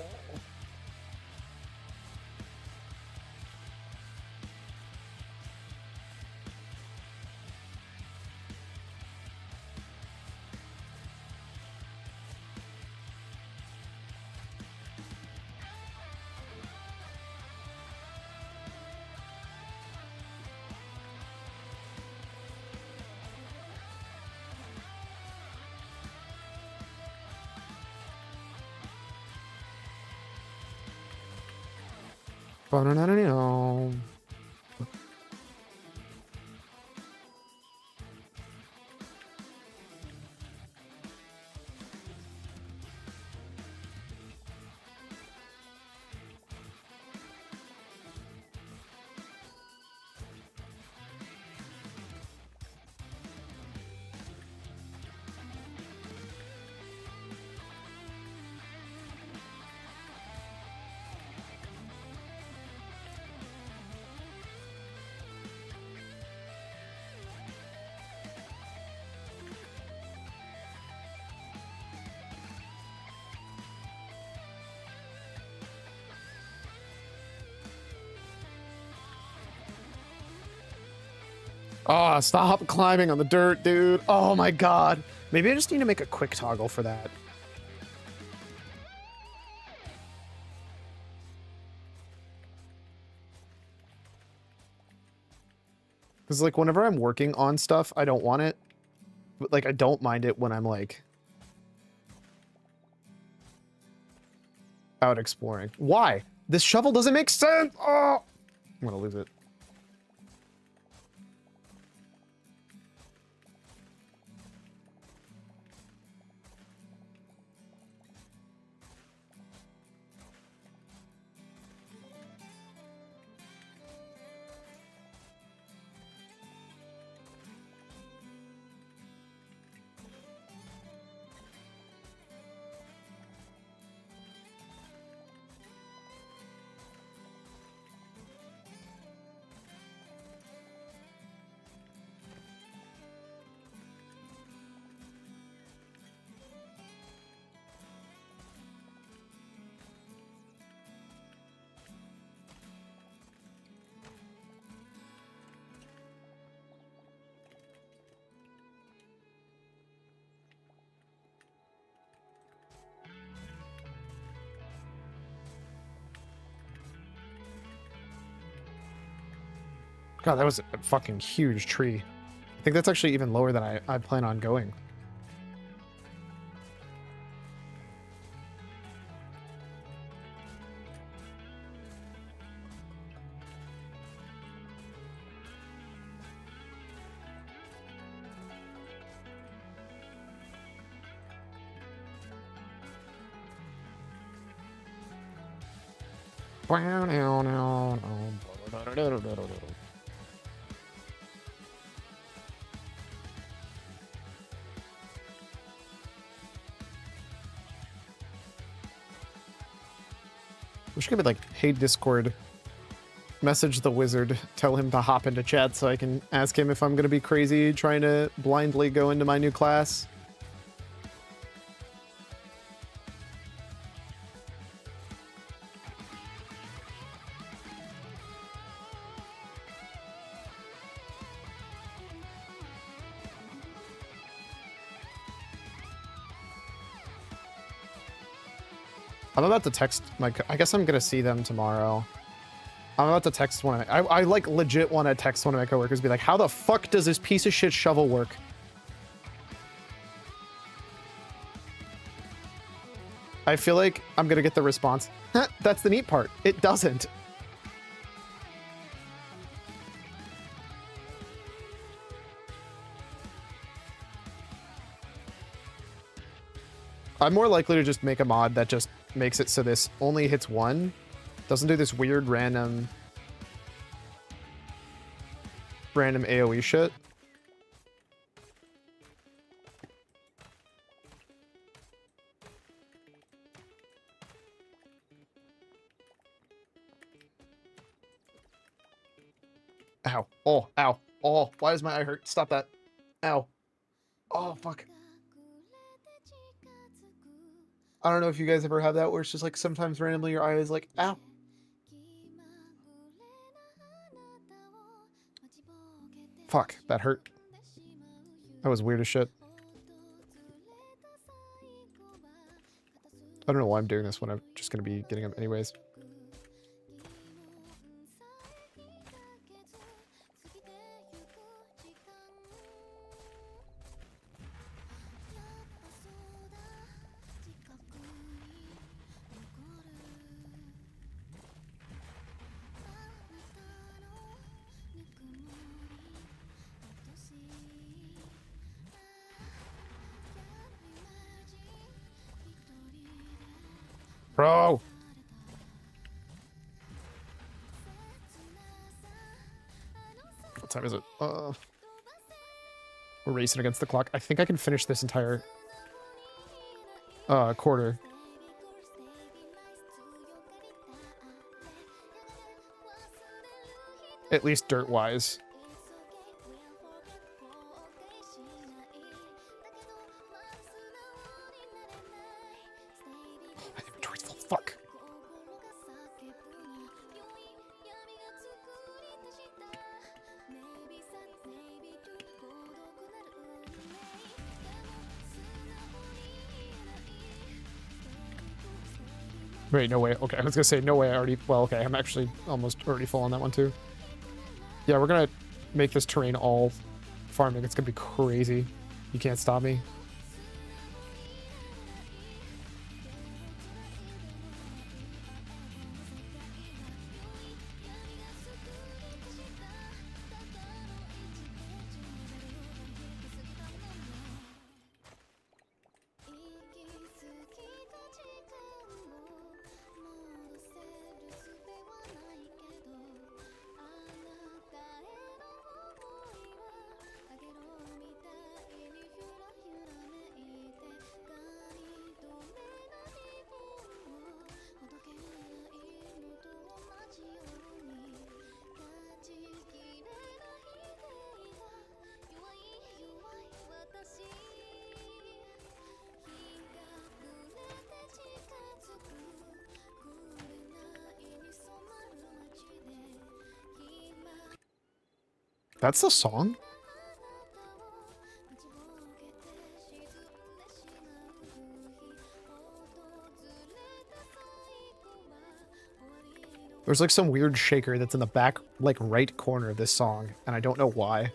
Ba-na-na-na-na. Oh, stop climbing on the dirt, dude. Oh my god. Maybe I just need to make a quick toggle for that. Because, like, whenever I'm working on stuff, I don't want it. But, like, I don't mind it when I'm, like, out exploring. Why? This shovel doesn't make sense! Oh! I'm gonna lose it. God, that was a fucking huge tree. I think that's actually even lower than I plan on going. We should be like, hey, Discord, message the wizard, tell him to hop into chat so I can ask him if I'm going to be crazy trying to blindly go into my new class. I'm about to text my... I guess I'm going to see them tomorrow. I'm about to text one of my... I like legit want to text one of my coworkers, be like, how the fuck does this piece of shit shovel work? I feel like I'm going to get the response, huh, that's the neat part. It doesn't. I'm more likely to just make a mod that just makes it so this only hits one. Doesn't do this weird random AoE shit. Ow. Oh, ow. Oh, why does my eye hurt? Stop that. Ow. Oh, fuck. I don't know if you guys ever have that where it's just like sometimes randomly your eye is like, ow. Fuck, that hurt. That was weird as shit. I don't know why I'm doing this when I'm just going to be getting them anyways. Bro! What time is it? We're racing against the clock. I think I can finish this entire quarter. At least dirt-wise. Fuck. Wait, no way. Okay, I was gonna say no way. I already... Well, okay, I'm actually almost already full on that one too. Yeah, we're gonna make this terrain all farming. It's gonna be crazy. You can't stop me. That's the song? There's like some weird shaker that's in the back, like right corner of this song, and I don't know why.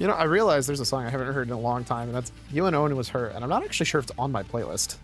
You know, I realized there's a song I haven't heard in a long time, and that's You and Owen Was Her, and I'm not actually sure if it's on my playlist.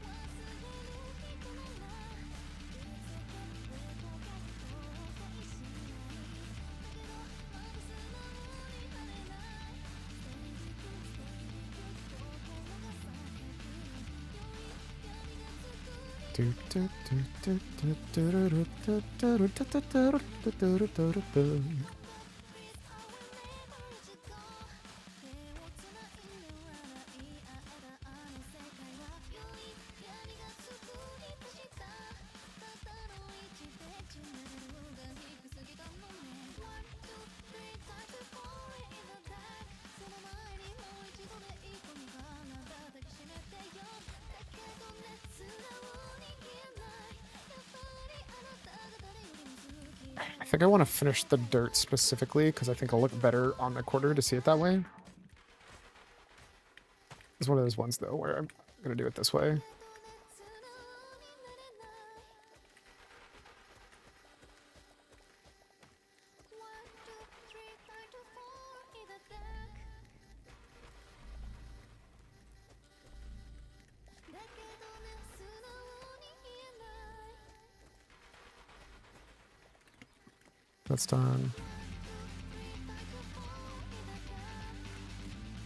I think I want to finish the dirt specifically because I think I'll look better on the quarter to see it that way. It's one of those ones though where I'm going to do it this way. That's done.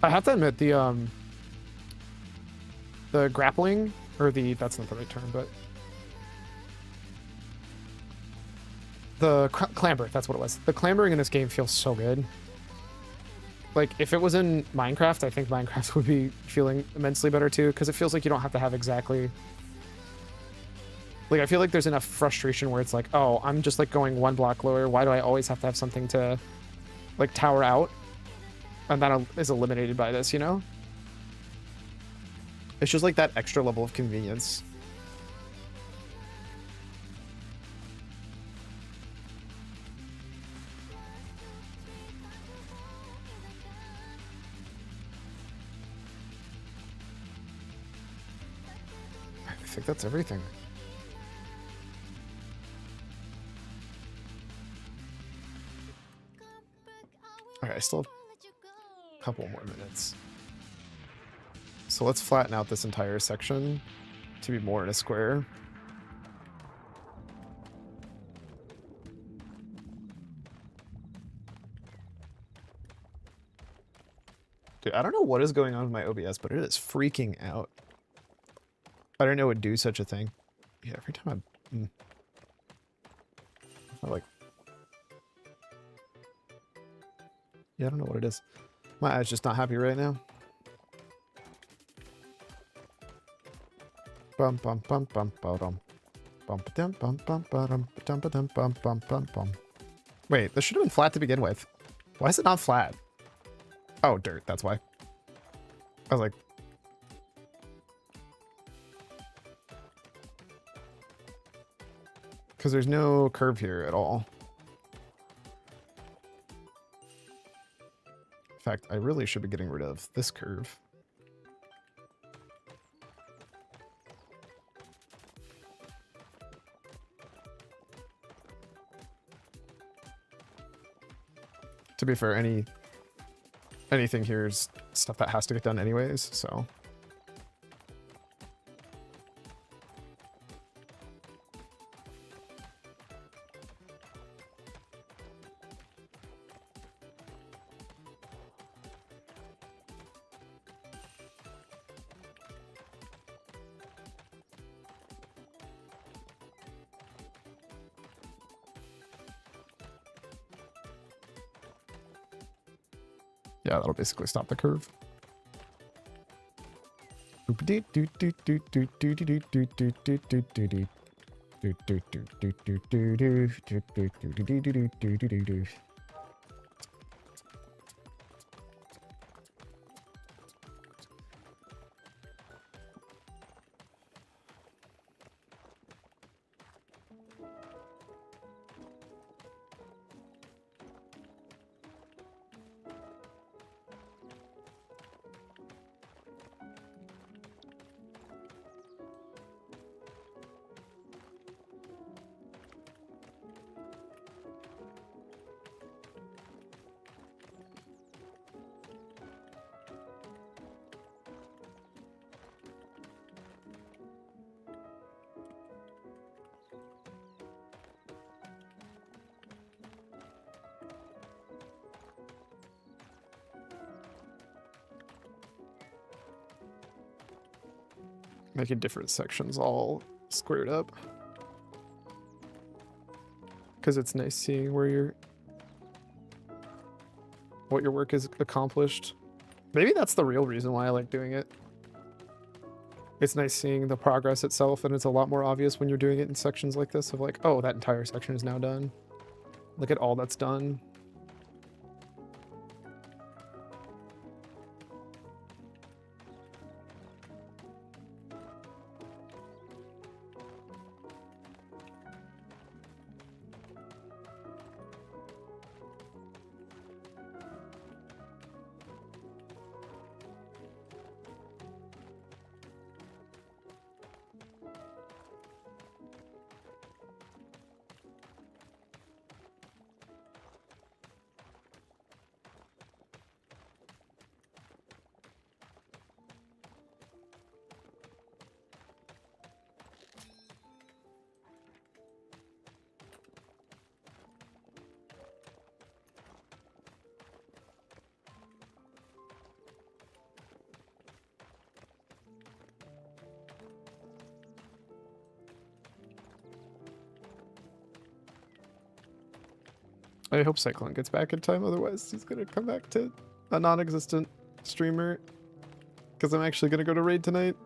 I have to admit the grappling or that's not the right term, but the clamber, that's what it was. The clambering in this game feels so good. Like if it was in Minecraft, I think Minecraft would be feeling immensely better too, because it feels like you don't have to have exactly. Like, I feel like there's enough frustration where it's like, oh, I'm just, like, going one block lower. Why do I always have to have something to, like, tower out? And that is eliminated by this, you know? It's just, like, that extra level of convenience. I think that's everything. Alright, I still have a couple more minutes. So let's flatten out this entire section to be more in a square. Dude, I don't know what is going on with my OBS, but it is freaking out. I didn't know it would do such a thing. Yeah, every time I like... Yeah, I don't know what it is. My eye's just not happy right now. Bum bum bum bum bum bum bum bum bum bum bum bum bum bum bum. Wait, this should have been flat to begin with. Why is it not flat? Oh, dirt. That's why. I was like, because there's no curve here at all. In fact, I really should be getting rid of this curve. To be fair, anything here is stuff that has to get done anyways, so... Yeah, that'll basically stop the curve. making different sections all squared up. Because it's nice seeing where what your work is accomplished. Maybe that's the real reason why I like doing it. It's nice seeing the progress itself, and it's a lot more obvious when you're doing it in sections like this of like, oh, that entire section is now done. Look at all that's done. I hope Cyclone gets back in time, otherwise he's gonna come back to a non-existent streamer. Because I'm actually gonna go to raid tonight.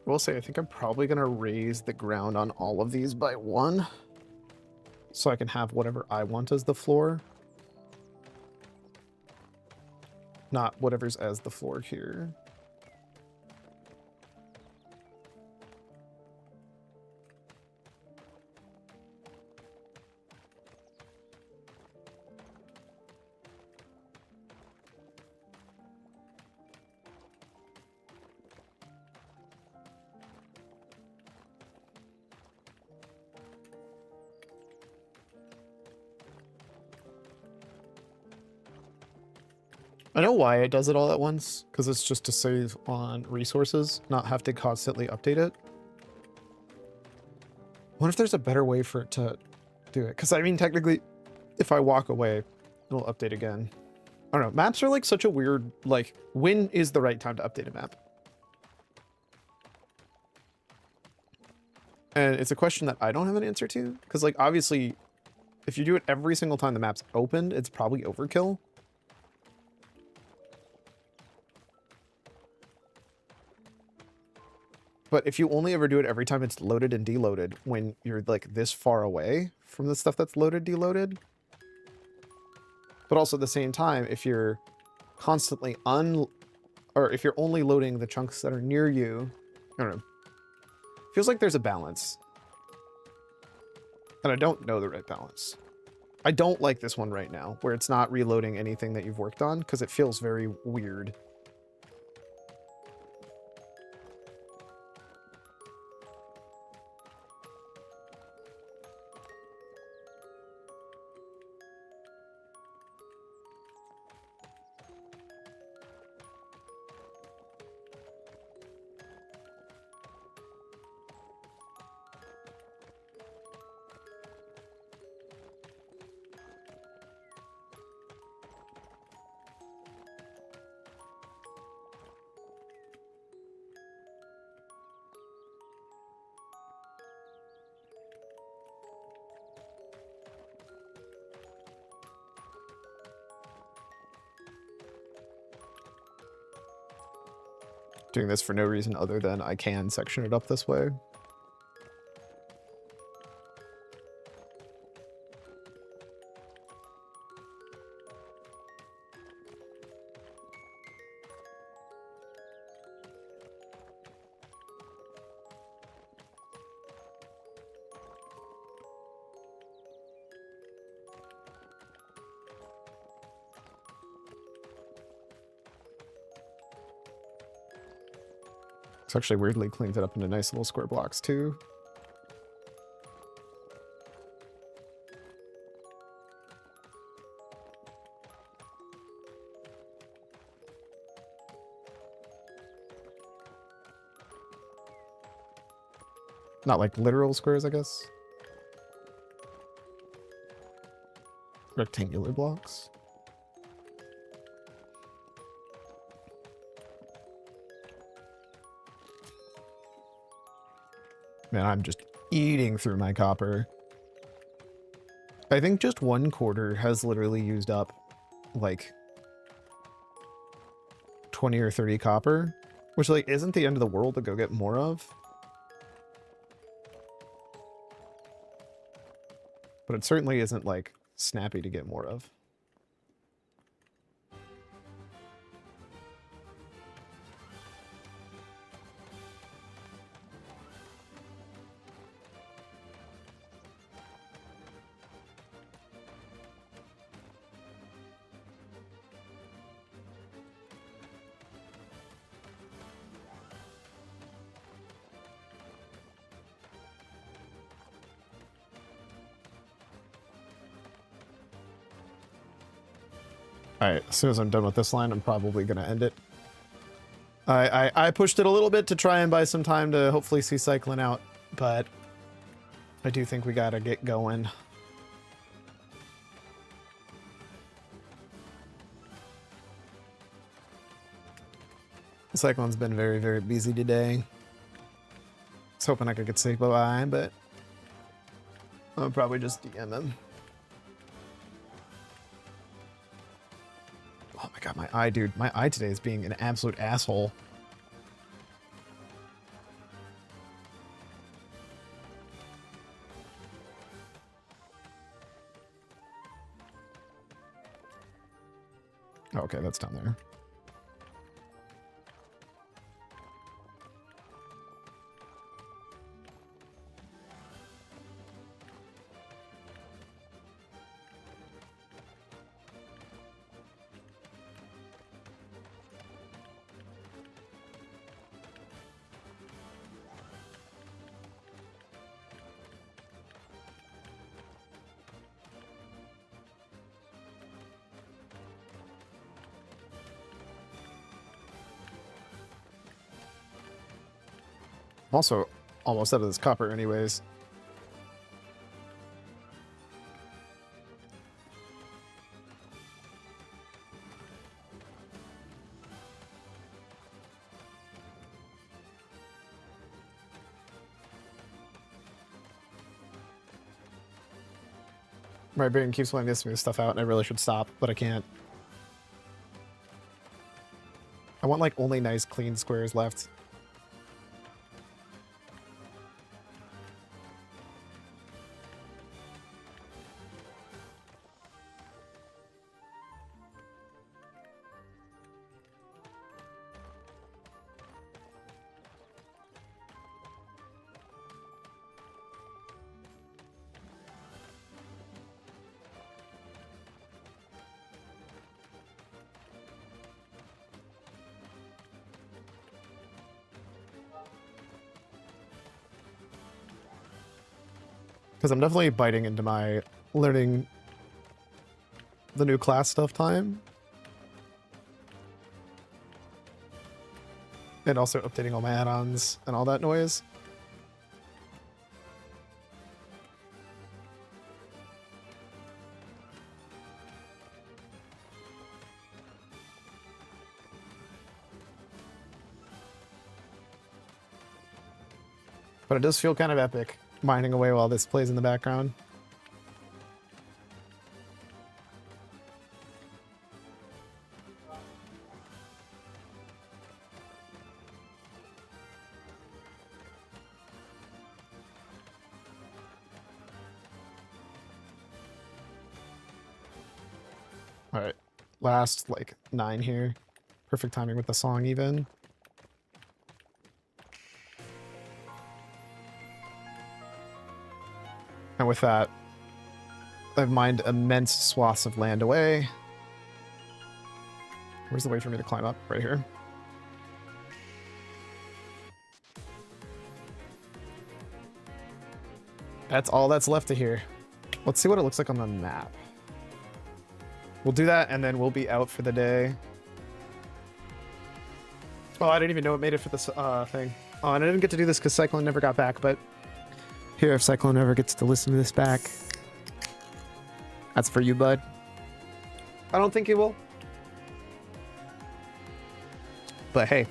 I will say, I think I'm probably going to raise the ground on all of these by 1. So I can have whatever I want as the floor. Not whatever's as the floor here. I know why it does it all at once, because it's just to save on resources, not have to constantly update it. What if there's a better way for it to do it? Because I mean, technically, if I walk away, it'll update again. I don't know. Maps are like such a weird, like, when is the right time to update a map? And it's a question that I don't have an answer to, because like, obviously, if you do it every single time the map's opened, it's probably overkill. But if you only ever do it every time it's loaded and deloaded when you're like this far away from the stuff that's loaded, deloaded. But also at the same time, if you're constantly or if you're only loading the chunks that are near you, I don't know. Feels like there's a balance. And I don't know the right balance. I don't like this one right now, where it's not reloading anything that you've worked on, because it feels very weird. doing this for no reason other than I can section it up this way. It's actually weirdly cleaned it up into nice little square blocks too. Not like literal squares, I guess. Rectangular blocks. Man, I'm just eating through my copper. I think just 1/4 has literally used up like 20 or 30 copper, which like isn't the end of the world to go get more of. But it certainly isn't like snappy to get more of. Alright, as soon as I'm done with this line, I'm probably going to end it. I pushed it a little bit to try and buy some time to hopefully see cycling out, but I do think we got to get going. Cyclone's been very, very busy today. I was hoping I could say bye-bye, but I'll probably just DM him. Oh my god, my eye, dude. My eye today is being an absolute asshole. Oh, okay, that's down there. I'm also almost out of this copper anyways. My brain keeps wanting to smooth stuff out and I really should stop, but I can't. I want like only nice clean squares left. Because I'm definitely biting into my learning the new class stuff time. And also updating all my add-ons and all that noise. But it does feel kind of epic, mining away while this plays in the background. All right. Last, like, 9 here. Perfect timing with the song, even. And with that, I've mined immense swaths of land away. Where's the way for me to climb up? Right here. That's all that's left to here. Let's see what it looks like on the map. We'll do that, and then we'll be out for the day. Oh, I didn't even know it made it for this thing. Oh, and I didn't get to do this because Cyclone never got back, but here, if Cyclone ever gets to listen to this back, that's for you, bud. I don't think he will. But hey,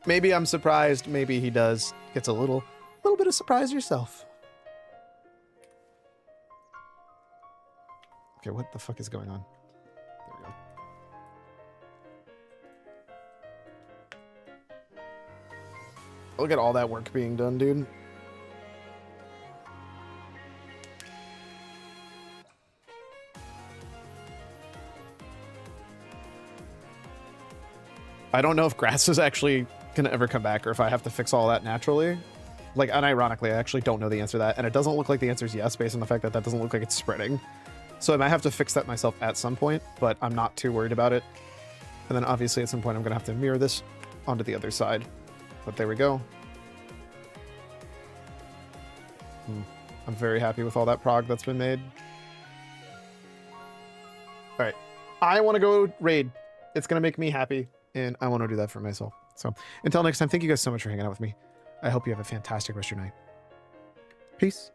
maybe I'm surprised. Maybe he does. Gets a little bit of surprise yourself. Okay, what the fuck is going on? There we go. Look at all that work being done, dude. I don't know if grass is actually gonna ever come back or if I have to fix all that naturally. Like, unironically, I actually don't know the answer to that. And it doesn't look like the answer is yes, based on the fact that that doesn't look like it's spreading. So I might have to fix that myself at some point, but I'm not too worried about it. And then obviously at some point I'm gonna have to mirror this onto the other side. But there we go. I'm very happy with all that prog that's been made. All right, I want to go raid. It's gonna make me happy, and I want to do that for myself. So until next time, thank you guys so much for hanging out with me. I hope you have a fantastic rest of your night. Peace.